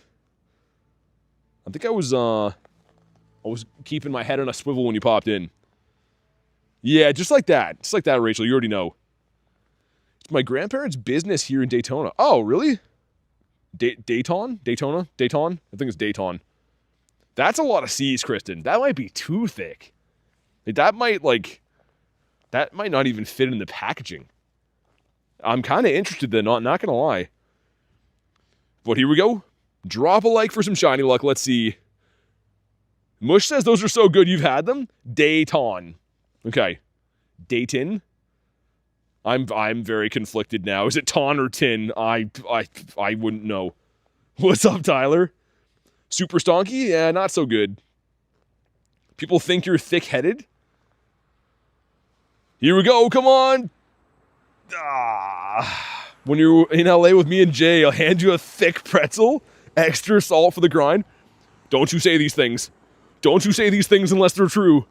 I think I was keeping my head on a swivel when you popped in. Yeah, just like that. Just like that, Rachel. You already know. It's my grandparents' business here in Daytona. Oh, really? Dayton? Daytona? Dayton? I think it's Dayton. That's a lot of C's, Kristen. That might be too thick. That might not even fit in the packaging. I'm kind of interested then, not gonna lie. But here we go. Drop a like for some shiny luck. Let's see. Mush says those are so good you've had them. Dayton. Okay. Dayton. I'm very conflicted now. Is it ton or tin? I wouldn't know. What's up, Tyler? Super Stonky? Yeah, not so good. People think you're thick-headed? Here we go, come on! When you're in LA with me and Jay, I'll hand you a thick pretzel, extra salt for the grind. Don't you say these things. Don't you say these things unless they're true.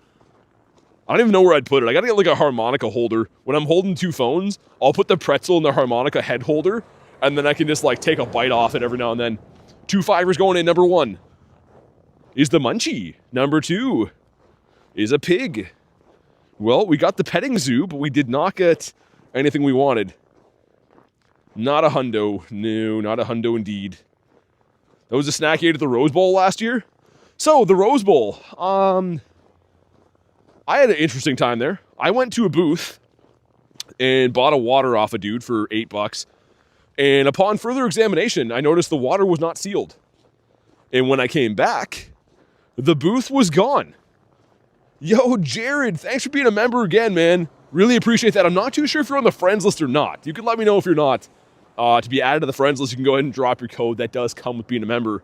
I don't even know where I'd put it. I gotta get like a harmonica holder. When I'm holding 2 phones, I'll put the pretzel in the harmonica head holder, and then I can just like take a bite off it every now and then. 2 fivers going in. Number 1 is the munchie. Number 2 is a pig. Well, we got the petting zoo, but we did not get anything we wanted. Not a hundo. No, not a hundo indeed. That was a snack you ate at the Rose Bowl last year? So, the Rose Bowl. I had an interesting time there. I went to a booth and bought a water off a dude for $8. And upon further examination, I noticed the water was not sealed. And when I came back, the booth was gone. Yo, Jared, thanks for being a member again, man. Really appreciate that. I'm not too sure if you're on the friends list or not. You can let me know if you're not. To be added to the friends list, you can go ahead and drop your code. That does come with being a member.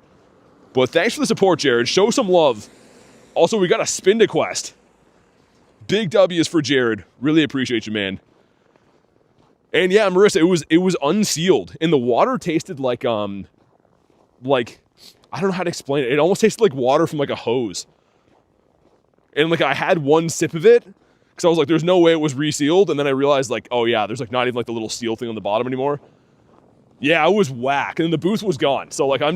But thanks for the support, Jared. Show some love. Also, we got a spin to quest. Big W's for Jared. Really appreciate you, man. And yeah, Marissa, it was unsealed, and the water tasted like I don't know how to explain it. It almost tasted like water from like a hose. And like I had 1 sip of it because I was like, there's no way it was resealed, and then I realized like, oh yeah, there's like not even like the little seal thing on the bottom anymore. Yeah, it was whack, and the booth was gone. So like I'm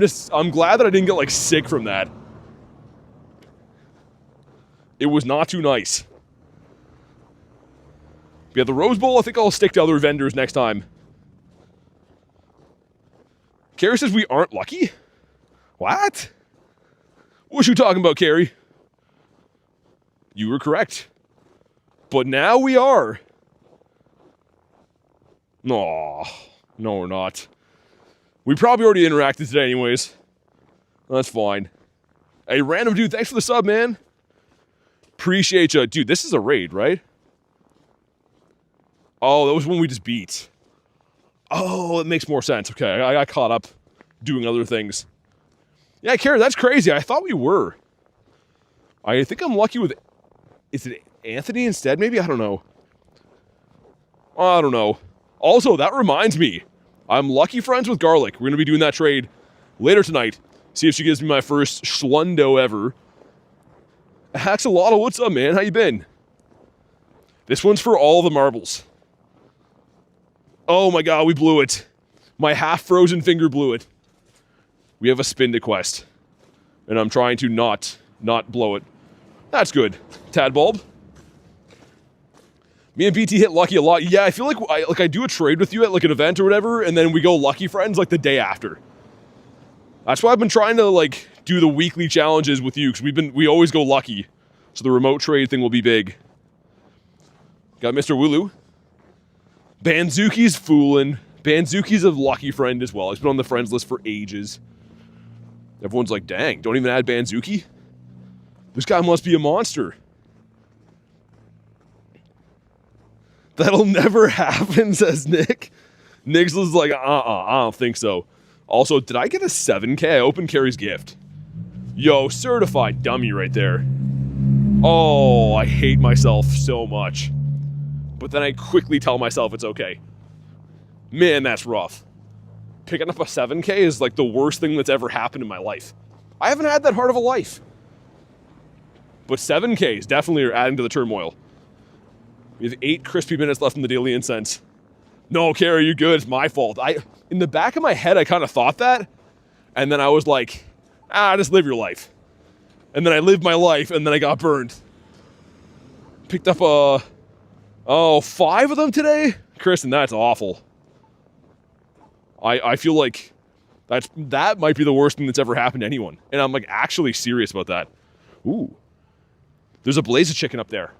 glad that I didn't get like sick from that. It was not too nice. Yeah, the Rose Bowl, I think I'll stick to other vendors next time. Carrie says we aren't lucky? What? What you talking about, Carrie? You were correct. But now we are. No, we're not. We probably already interacted today anyways. That's fine. Hey, random dude, thanks for the sub, man. Appreciate you. Dude, this is a raid, right? Oh, that was one we just beat. Oh, it makes more sense. Okay, I got caught up doing other things. Yeah, Kara, that's crazy. I thought we were. I think I'm lucky with... Is it Anthony instead, maybe? I don't know. I don't know. Also, that reminds me. I'm lucky friends with Garlic. We're going to be doing that trade later tonight. See if she gives me my first schlundo ever. Axolotl, what's up, man? How you been? This one's for all the marbles. Oh my god, we blew it. My half-frozen finger blew it. We have a spin to quest. And I'm trying to not blow it. That's good. Tadbulb. Me and BT hit lucky a lot. Yeah, I feel like I do a trade with you at like an event or whatever, and then we go lucky friends like the day after. That's why I've been trying to like do the weekly challenges with you, because we always go lucky. So the remote trade thing will be big. Got Mr. Wooloo. Banzuki's fooling. Banzuki's a lucky friend as well. He's been on the friends list for ages. Everyone's like, dang, don't even add Banzuki? This guy must be a monster. That'll never happen, says Nick. Nick's was like, I don't think so. Also, did I get a 7K? I opened Carrie's gift. Yo, certified dummy right there. Oh, I hate myself so much. But then I quickly tell myself it's okay. Man, that's rough. Picking up a 7K is like the worst thing that's ever happened in my life. I haven't had that hard of a life. But 7Ks definitely are adding to the turmoil. We have 8 crispy minutes left in the Daily Incense. No, Carrie, you're good. It's my fault. In the back of my head, I kind of thought that. And then I was like, just live your life. And then I lived my life, and then I got burned. Picked up 5 of them today? Kristen, that's awful. I feel like that might be the worst thing that's ever happened to anyone. And I'm like actually serious about that. Ooh. There's a blaze of chicken up there.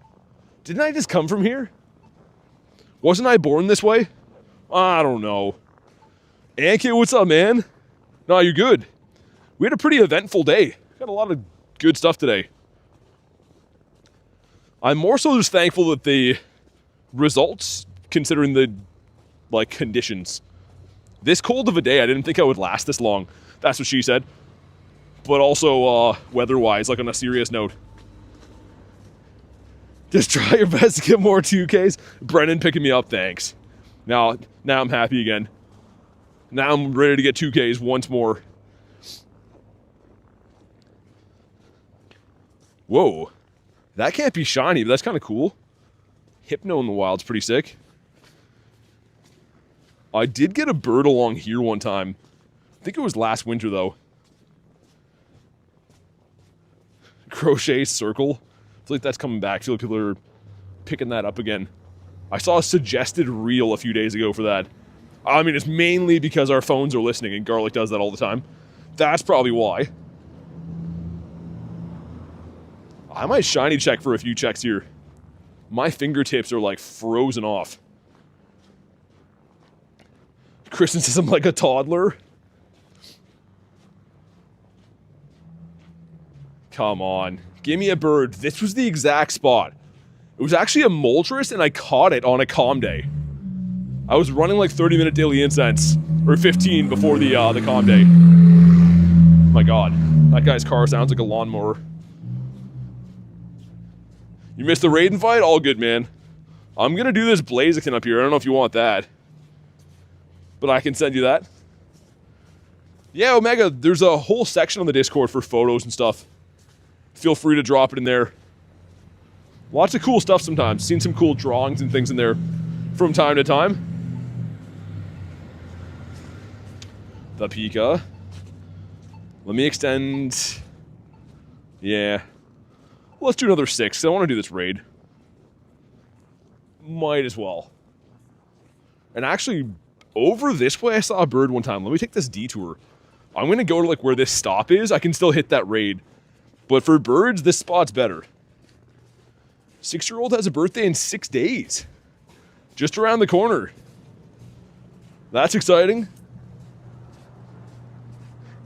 Didn't I just come from here? Wasn't I born this way? I don't know. Anki, what's up, man? No, you're good. We had a pretty eventful day. Got a lot of good stuff today. I'm more so just thankful that the results, considering the conditions. This cold of a day, I didn't think I would last this long. That's what she said. But also, weather-wise, on a serious note. Just try your best to get more 2Ks. Brennan picking me up, thanks. Now I'm happy again. Now I'm ready to get 2Ks once more. Whoa. That can't be shiny, but that's kind of cool. Hypno in the wild's pretty sick. I did get a bird along here one time. I think it was last winter, though. Crochet circle. I feel like that's coming back. I feel like people are picking that up again. I saw a suggested reel a few days ago for that. I mean, it's mainly because our phones are listening and Garlic does that all the time. That's probably why. I might shiny check for a few checks here. My fingertips are frozen off. Kristen says I'm like a toddler. Come on. Give me a bird. This was the exact spot. It was actually a Moltres, and I caught it on a calm day. I was running 30-minute Daily Incense, or 15 before the calm day. My god. That guy's car sounds like a lawnmower. You missed the raid invite? All good, man. I'm gonna do this Blaziken up here. I don't know if you want that. But I can send you that. Yeah, Omega, there's a whole section on the Discord for photos and stuff. Feel free to drop it in there. Lots of cool stuff sometimes. Seen some cool drawings and things in there from time to time. The Pika. Let me extend. Yeah. Let's do another 6, because I want to do this raid. Might as well. And actually, over this way I saw a bird one time. Let me take this detour. I'm going to go to where this stop is. I can still hit that raid. But for birds, this spot's better. 6-year-old has a birthday in 6 days. Just around the corner. That's exciting.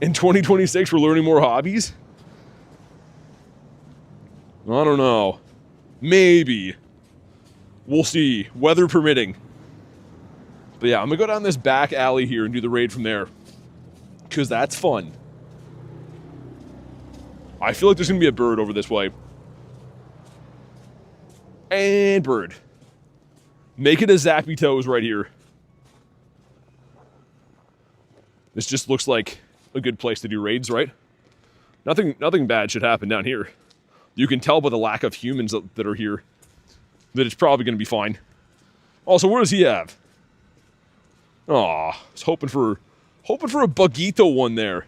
In 2026, we're learning more hobbies. I don't know. Maybe. We'll see. Weather permitting. But yeah, I'm going to go down this back alley here and do the raid from there. Because that's fun. I feel like there's going to be a bird over this way. And bird. Make it a Zappy Toes right here. This just looks like a good place to do raids, right? Nothing bad should happen down here. You can tell by the lack of humans that are here that it's probably going to be fine. Also, what does he have? Aw, I was hoping for a Bugito one there.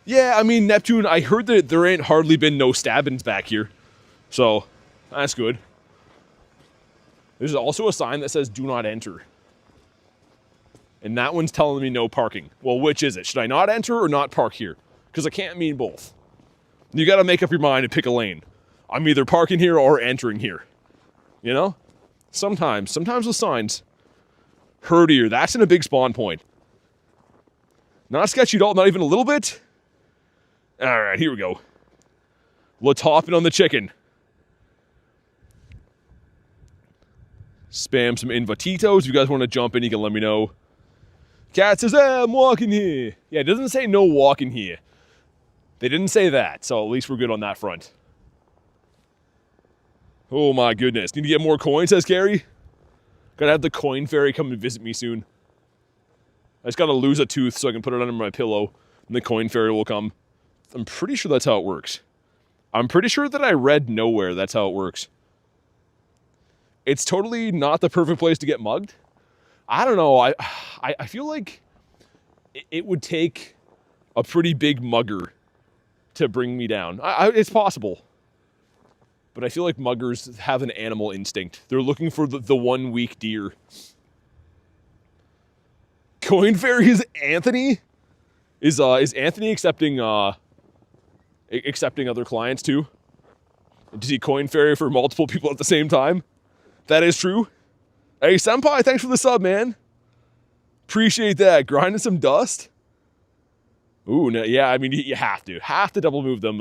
Yeah, I mean, Neptune, I heard that there ain't hardly been no stabbings back here. So, that's good. There's also a sign that says, do not enter. And that one's telling me no parking. Well, which is it? Should I not enter or not park here? Because I can't mean both. You gotta make up your mind and pick a lane. I'm either parking here or entering here. You know? Sometimes with signs. Herdier, that's in a big spawn point. Not sketchy at all, not even a little bit. Alright, here we go. Let's hop in on the chicken. Spam some invititos. If you guys want to jump in, you can let me know. Cat says, hey, I'm walking here. Yeah, it doesn't say no walking here. They didn't say that, so at least we're good on that front. Oh my goodness. Need to get more coins, says Carrie. Gotta have the coin fairy come and visit me soon. I just gotta lose a tooth so I can put it under my pillow, and the coin fairy will come. I'm pretty sure that's how it works. I'm pretty sure that I read nowhere that's how it works. It's totally not the perfect place to get mugged. I don't know. I feel like it would take a pretty big mugger to bring me down. It's possible. But I feel like muggers have an animal instinct. They're looking for the one weak deer. Coin fairy is Anthony? Is Anthony accepting other clients too? Does he coin fairy for multiple people at the same time? That is true. Hey, Senpai, thanks for the sub, man. Appreciate that. Grinding some dust? Ooh, no, yeah, I mean, you have to. Have to double move them,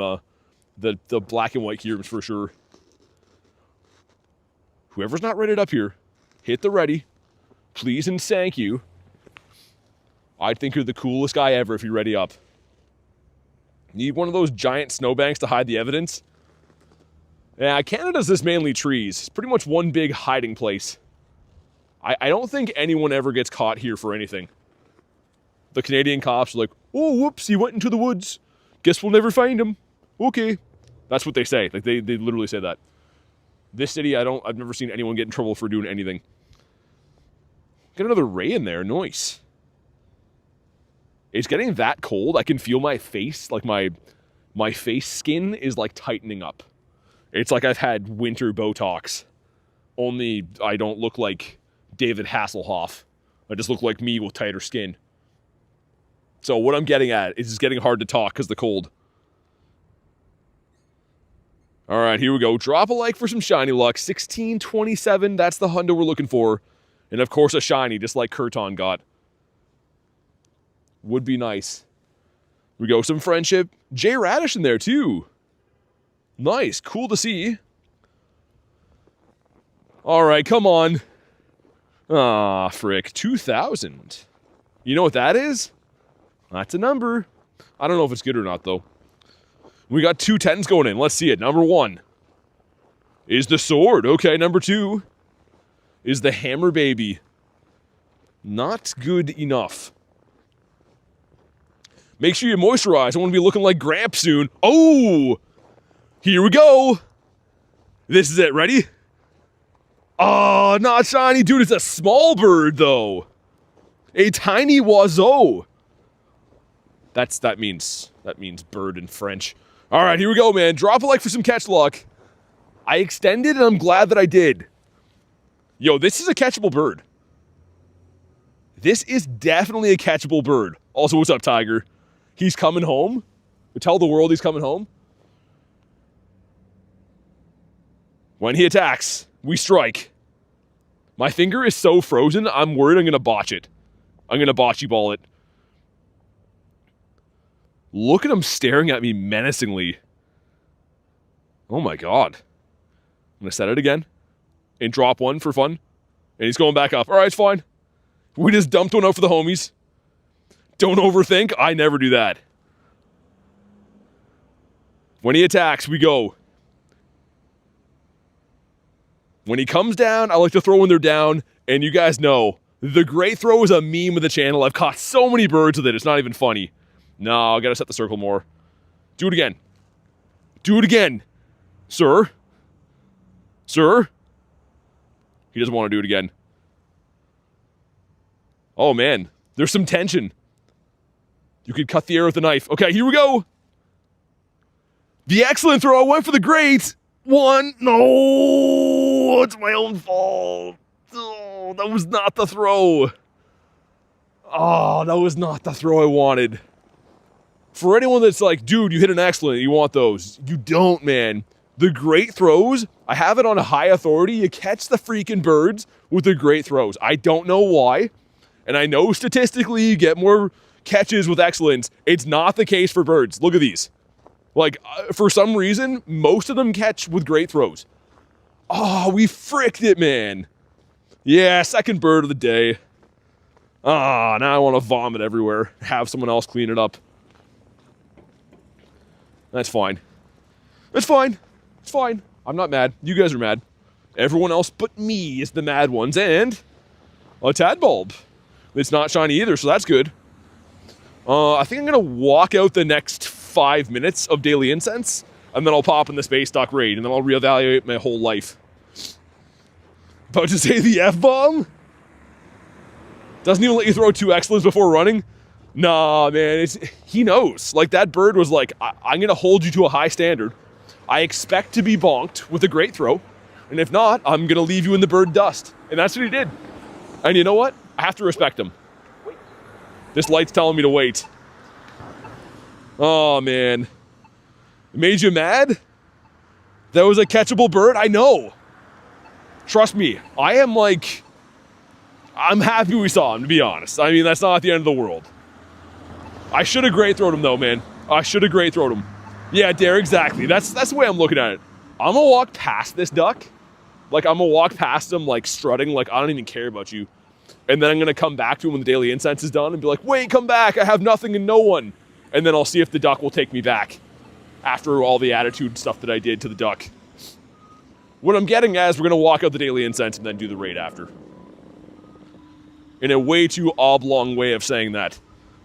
the black and white cubes for sure. Whoever's not rated up here, hit the ready. Please and thank you. I think you're the coolest guy ever if you ready up. Need one of those giant snowbanks to hide the evidence? Yeah, Canada's just mainly trees. It's pretty much one big hiding place. I don't think anyone ever gets caught here for anything. The Canadian cops are like, oh, whoops, he went into the woods. Guess we'll never find him. Okay. That's what they say. Like, they literally say that. This city, I've never seen anyone get in trouble for doing anything. Got another ray in there. Nice. It's getting that cold. I can feel my face. Like, my face skin is, like, tightening up. It's like I've had winter Botox. Only I don't look like David Hasselhoff. I just look like me with tighter skin. So what I'm getting at is it's getting hard to talk because of the cold. All right, here we go. Drop a like for some shiny luck. 1627, that's the hundo we're looking for. And of course a shiny, just like Kurton got. Would be nice. Here we go, some friendship. Jay Radish in there too. Nice, cool to see. All right, come on. Ah, frick, 2,000. You know what that is? That's a number. I don't know if it's good or not, though. We got 2 10s going in. Let's see it. Number 1 is the sword. Okay, number 2 is the hammer baby. Not good enough. Make sure you moisturize. I want to be looking like Gramp soon. Oh! Here we go. This is it. Ready? Oh, not shiny. Dude, it's a small bird, though. A tiny oiseau. That means bird in French. All right, here we go, man. Drop a like for some catch luck. I extended, and I'm glad that I did. Yo, this is a catchable bird. This is definitely a catchable bird. Also, what's up, Tiger? He's coming home. Tell the world he's coming home. When he attacks, we strike. My finger is so frozen, I'm worried I'm going to botch it. I'm going to bocce ball it. Look at him staring at me menacingly. Oh my god. I'm going to set it again. And drop one for fun. And he's going back up. Alright, it's fine. We just dumped one out for the homies. Don't overthink. I never do that. When he attacks, we go. When he comes down, I like to throw when they're down. And you guys know, the great throw is a meme of the channel. I've caught so many birds with it. It's not even funny. No, I gotta set the circle more. Do it again. Do it again. Sir? Sir? He doesn't want to do it again. Oh, man. There's some tension. You could cut the air with a knife. Okay, here we go. The excellent throw. I went for the great one. No, it's my own fault. Oh, that was not the throw. Oh, that was not the throw I wanted. For anyone that's like, dude, you hit an excellent, you want those. You don't, man. The great throws, I have it on a high authority. You catch the freaking birds with the great throws. I don't know why. And I know statistically you get more catches with excellence. It's not the case for birds. Look at these. Like, for some reason, most of them catch with great throws. Oh, we fricked it, man. Yeah, second bird of the day. Ah, now I want to vomit everywhere. Have someone else clean it up. That's fine. It's fine. It's fine. I'm not mad. You guys are mad. Everyone else but me is the mad ones. And a Tadbulb. It's not shiny either, so that's good. I think I'm going to walk out the next 5 minutes of Daily Incense, and then I'll pop in the Space Duck raid, and then I'll reevaluate my whole life. About to say the F-bomb? Doesn't even let you throw 2 excellence before running? Nah, man, he knows. Like, that bird was like, I'm going to hold you to a high standard. I expect to be bonked with a great throw, and if not, I'm going to leave you in the bird dust. And that's what he did. And you know what? I have to respect him. This light's telling me to wait. Oh, man. It made you mad? That was a catchable bird? I know. Trust me, I'm happy we saw him, to be honest. I mean, that's not the end of the world. I should have great throwed him, though, man. I should have great throwed him. Yeah, Dare, exactly. That's the way I'm looking at it. I'm going to walk past this duck. Like, I'm going to walk past him, like, strutting, like, I don't even care about you. And then I'm going to come back to him when the Daily Incense is done and be like, wait, come back. I have nothing and no one. And then I'll see if the duck will take me back after all the attitude stuff that I did to the duck. What I'm getting at is we're going to walk out the Daily Incense and then do the raid after. In a way too oblong way of saying that.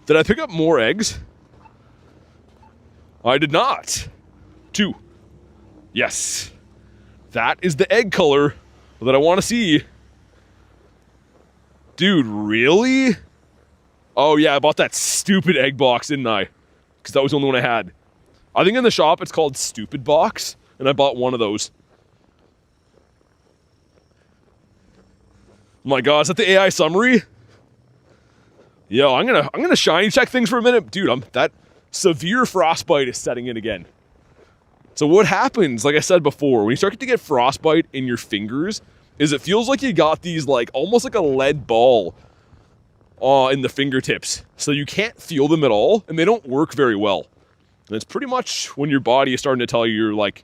Did I pick up more eggs? I did not. 2. Yes. That is the egg color that I want to see. Dude, really? Oh yeah, I bought that stupid egg box, didn't I? Because that was the only one I had. I think in the shop it's called Stupid Box, and I bought one of those. Oh my god, is that the AI summary? Yo, I'm gonna shiny check things for a minute. Dude, that severe frostbite is setting in again. So what happens, like I said before, when you start to get frostbite in your fingers, is it feels like you got these, like, almost like a lead ball in the fingertips. So you can't feel them at all, and they don't work very well. And it's pretty much when your body is starting to tell you, you're like,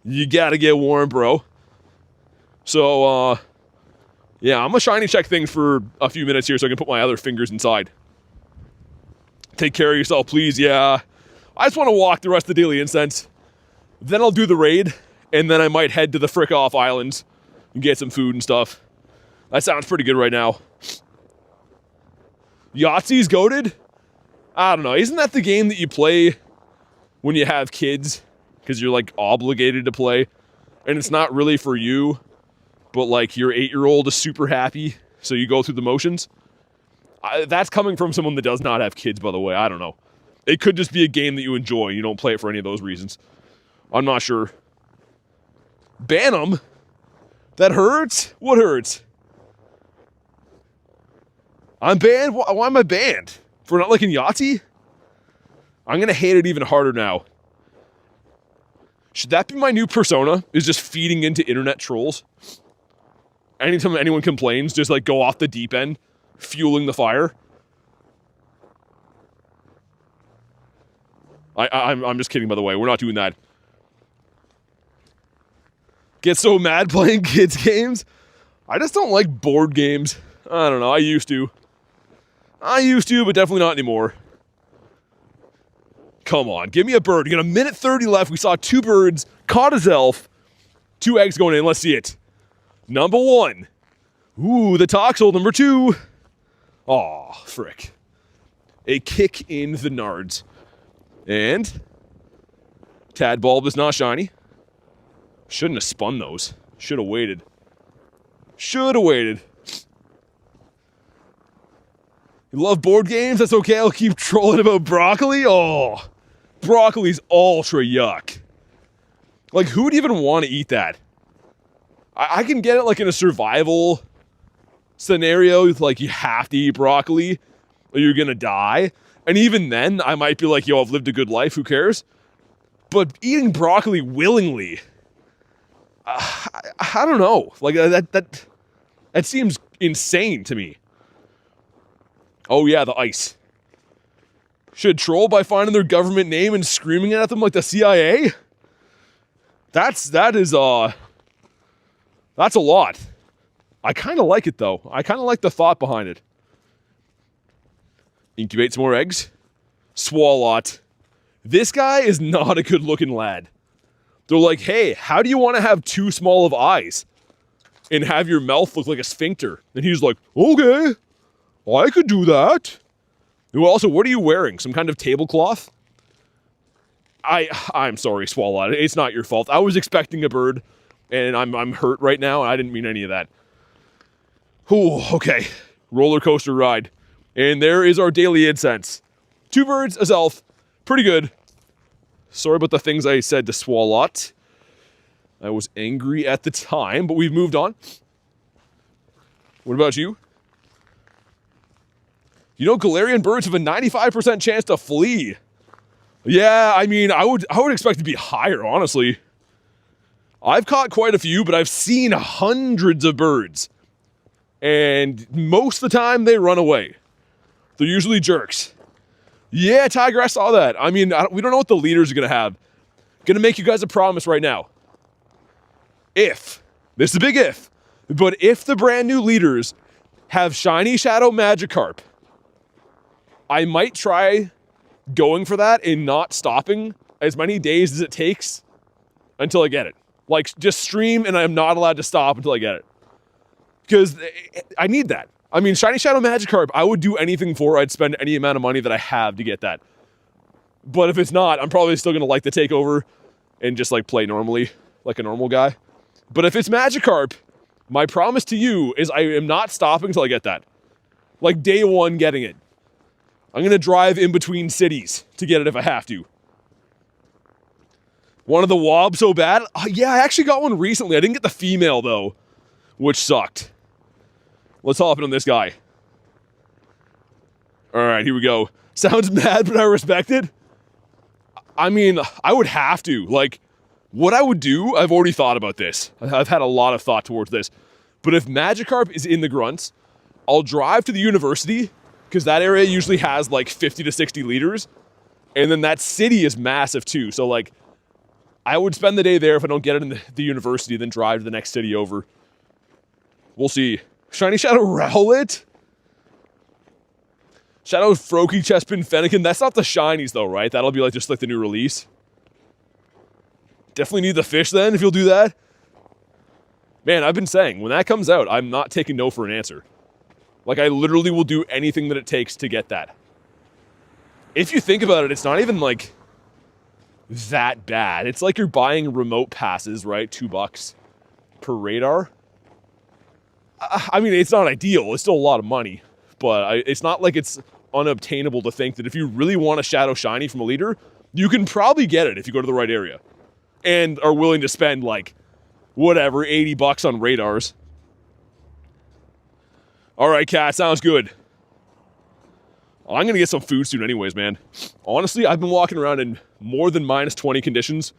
you gotta get warm, bro. So, yeah, I'm gonna shiny check things for a few minutes here so I can put my other fingers inside. Take care of yourself, please, yeah. I just want to walk the rest of the Daily Incense. Then I'll do the raid, and then I might head to the frick off islands and get some food and stuff. That sounds pretty good right now. Yahtzee's goated? I don't know. Isn't that the game that you play when you have kids? Because you're, like, obligated to play. And it's not really for you, but, like, your 8-year-old is super happy, so you go through the motions. That's coming from someone that does not have kids, by the way. I don't know. It could just be a game that you enjoy. You don't play it for any of those reasons. I'm not sure. Ban them? That hurts? What hurts? I'm banned? Why am I banned? For not liking Yahtzee? I'm going to hate it even harder now. Should that be my new persona? Is just feeding into internet trolls? Anytime anyone complains, just like go off the deep end, fueling the fire. I'm just kidding, by the way. We're not doing that. Get so mad playing kids games? I just don't like board games. I don't know. I used to, but definitely not anymore. Come on, give me a bird. You got a minute 30 left. We saw 2 birds, caught his elf, 2 eggs going in. Let's see it. Number 1. Ooh, the Toxel. Number 2. Aw, frick. A kick in the nards. And Tadbulb is not shiny. Shouldn't have spun those. Should have waited. Should have waited. You love board games? That's okay. I'll keep trolling about broccoli. Oh, broccoli's ultra yuck. Like, who would even want to eat that? I can get it like in a survival scenario. Like, you have to eat broccoli or you're going to die. And even then, I might be like, yo, I've lived a good life. Who cares? But eating broccoli willingly, I don't know. Like, that seems insane to me. Oh yeah, the ice. Should troll by finding their government name and screaming at them like the CIA? That's a lot. I kind of like it though. I kind of like the thought behind it. Incubate some more eggs. Swalot. This guy is not a good looking lad. They're like, hey, how do you want to have too small of eyes and have your mouth look like a sphincter? And he's like, okay, I could do that. Also, what are you wearing? Some kind of tablecloth? I'm sorry, Swalot. It's not your fault. I was expecting a bird, and I'm hurt right now, and I didn't mean any of that. Ooh, okay. Roller coaster ride. And there is our daily incense. 2 birds, a elf. Pretty good. Sorry about the things I said to Swalot. I was angry at the time, but we've moved on. What about you? You know, Galarian birds have a 95% chance to flee. Yeah, I mean, I would expect it to be higher, honestly. I've caught quite a few, but I've seen hundreds of birds. And most of the time, they run away. They're usually jerks. Yeah, Tiger, I saw that. I mean, we don't know what the leaders are going to have. Going to make you guys a promise right now. This is a big if, but if the brand new leaders have Shiny Shadow Magikarp, I might try going for that and not stopping as many days as it takes until I get it. Like, just stream and I'm not allowed to stop until I get it. Because I need that. I mean, Shiny Shadow Magikarp, I would do anything for. I'd spend any amount of money that I have to get that. But if it's not, I'm probably still going to like the takeover and just like play normally, like a normal guy. But if it's Magikarp, my promise to you is I am not stopping until I get that. Like day 1 getting it. I'm going to drive in between cities to get it if I have to. Wanted the wob so bad? Yeah, I actually got one recently. I didn't get the female though, which sucked. Let's hop in on this guy. All right, here we go. Sounds mad, but I respect it. I mean, I would have to. Like, what I would do, I've already thought about this. I've had a lot of thought towards this. But if Magikarp is in the grunts, I'll drive to the university, because that area usually has like 50 to 60 liters. And then that city is massive too. So like, I would spend the day there if I don't get it in the university, then drive to the next city over. We'll see. Shiny Shadow Rowlet? Shadow Froakie, Chespin, Fennekin. That's not the shinies though, right? That'll be like just like the new release. Definitely need the fish then if you'll do that. Man, I've been saying, when that comes out, I'm not taking no for an answer. Like, I literally will do anything that it takes to get that. If you think about it, it's not even like that bad. It's like you're buying remote passes, right? $2 per radar. I mean, it's not ideal. It's still a lot of money. But it's not like it's unobtainable to think that if you really want a Shadow Shiny from a leader, you can probably get it if you go to the right area. And are willing to spend, like, whatever, $80 on radars. All right, Cat, sounds good. I'm going to get some food soon anyways, man. Honestly, I've been walking around in more than minus 20 conditions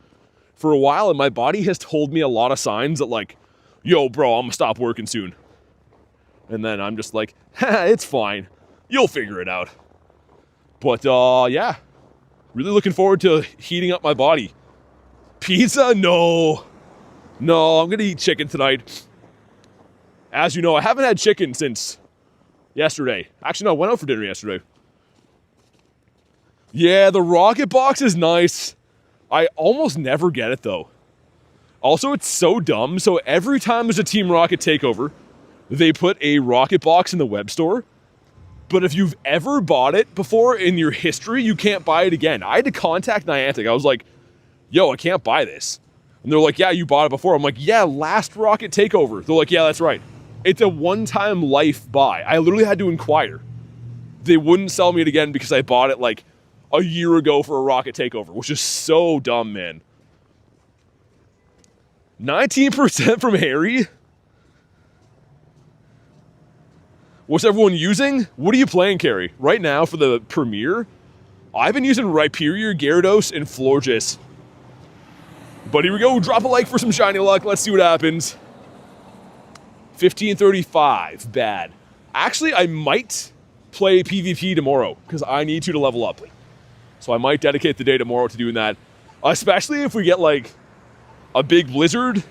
for a while, and my body has told me a lot of signs that, like, yo, bro, I'm going to stop working soon. And then I'm just like, it's fine. You'll figure it out. But, yeah. Really looking forward to heating up my body. Pizza? No. No, I'm going to eat chicken tonight. As you know, I haven't had chicken since yesterday. Actually, no, I went out for dinner yesterday. Yeah, the rocket box is nice. I almost never get it, though. Also, it's so dumb. So every time there's a Team Rocket takeover, they put a rocket box in the web store. But if you've ever bought it before in your history, you can't buy it again. I had to contact Niantic. I was like, yo, I can't buy this. And they're like, yeah, you bought it before. I'm like, yeah, last rocket takeover. They're like, yeah, that's right. It's a one-time life buy. I literally had to inquire. They wouldn't sell me it again because I bought it like a year ago for a rocket takeover, which is so dumb, man. 19% from Harry? What's everyone using? What are you playing, Carrie? Right now for the premiere, I've been using Rhyperior, Gyarados, and Florges. But here we go. Drop a like for some shiny luck. Let's see what happens. 1535. Bad. Actually, I might play PvP tomorrow because I need to level up. So I might dedicate the day tomorrow to doing that. Especially if we get, like, a big blizzard.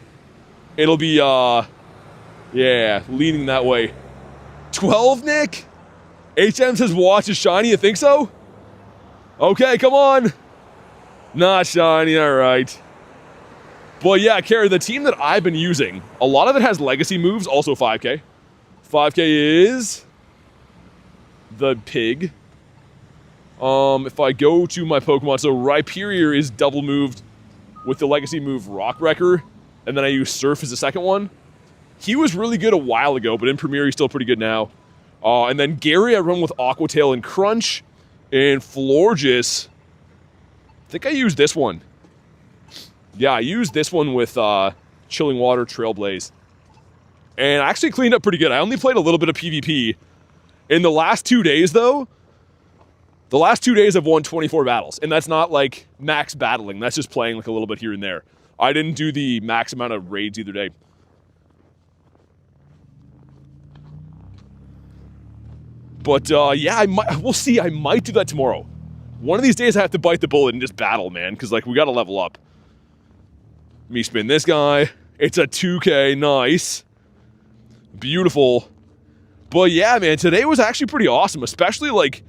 It'll be, yeah, leaning that way. 12, Nick? HM says watch is shiny. You think so? Okay, come on. Not shiny, all right. But yeah, Carrie, the team that I've been using, a lot of it has legacy moves, also 5k. 5k is the pig. If I go to my Pokemon, so Rhyperior is double moved with the legacy move Rock Wrecker, and then I use Surf as the second one. He was really good a while ago, but in Premier he's still pretty good now. And then Gary I run with Aqua Tail and Crunch, and Florges, I think I used this one. Yeah, I used this one with Chilling Water, Trailblaze. And I actually cleaned up pretty good. I only played a little bit of PvP. In the last 2 days, though, the last 2 days I've won 24 battles. And that's not like max battling. That's just playing like a little bit here and there. I didn't do the max amount of raids either day. But yeah, we'll see. I might do that tomorrow. One of these days I have to bite the bullet and just battle, man. Because like we got to level up. Me spin this guy. It's a 2k. Nice. Beautiful. But yeah, man, today was actually pretty awesome. Especially like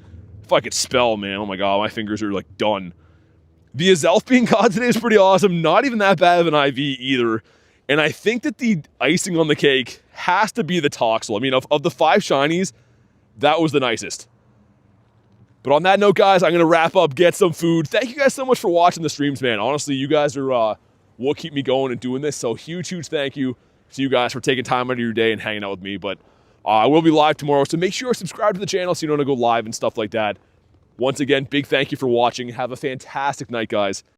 if I could spell, man. Oh my god, my fingers are like done. The Azelf being caught today is pretty awesome. Not even that bad of an IV either. And I think that the icing on the cake has to be the Toxel. I mean, of the 5 shinies, that was the nicest. But on that note, guys, I'm going to wrap up, get some food. Thank you guys so much for watching the streams, man. Honestly, you guys are what keep me going and doing this. So huge, huge thank you to you guys for taking time out of your day and hanging out with me. But I will be live tomorrow, so make sure to subscribe to the channel so you don't want to go live and stuff like that. Once again, big thank you for watching. Have a fantastic night, guys.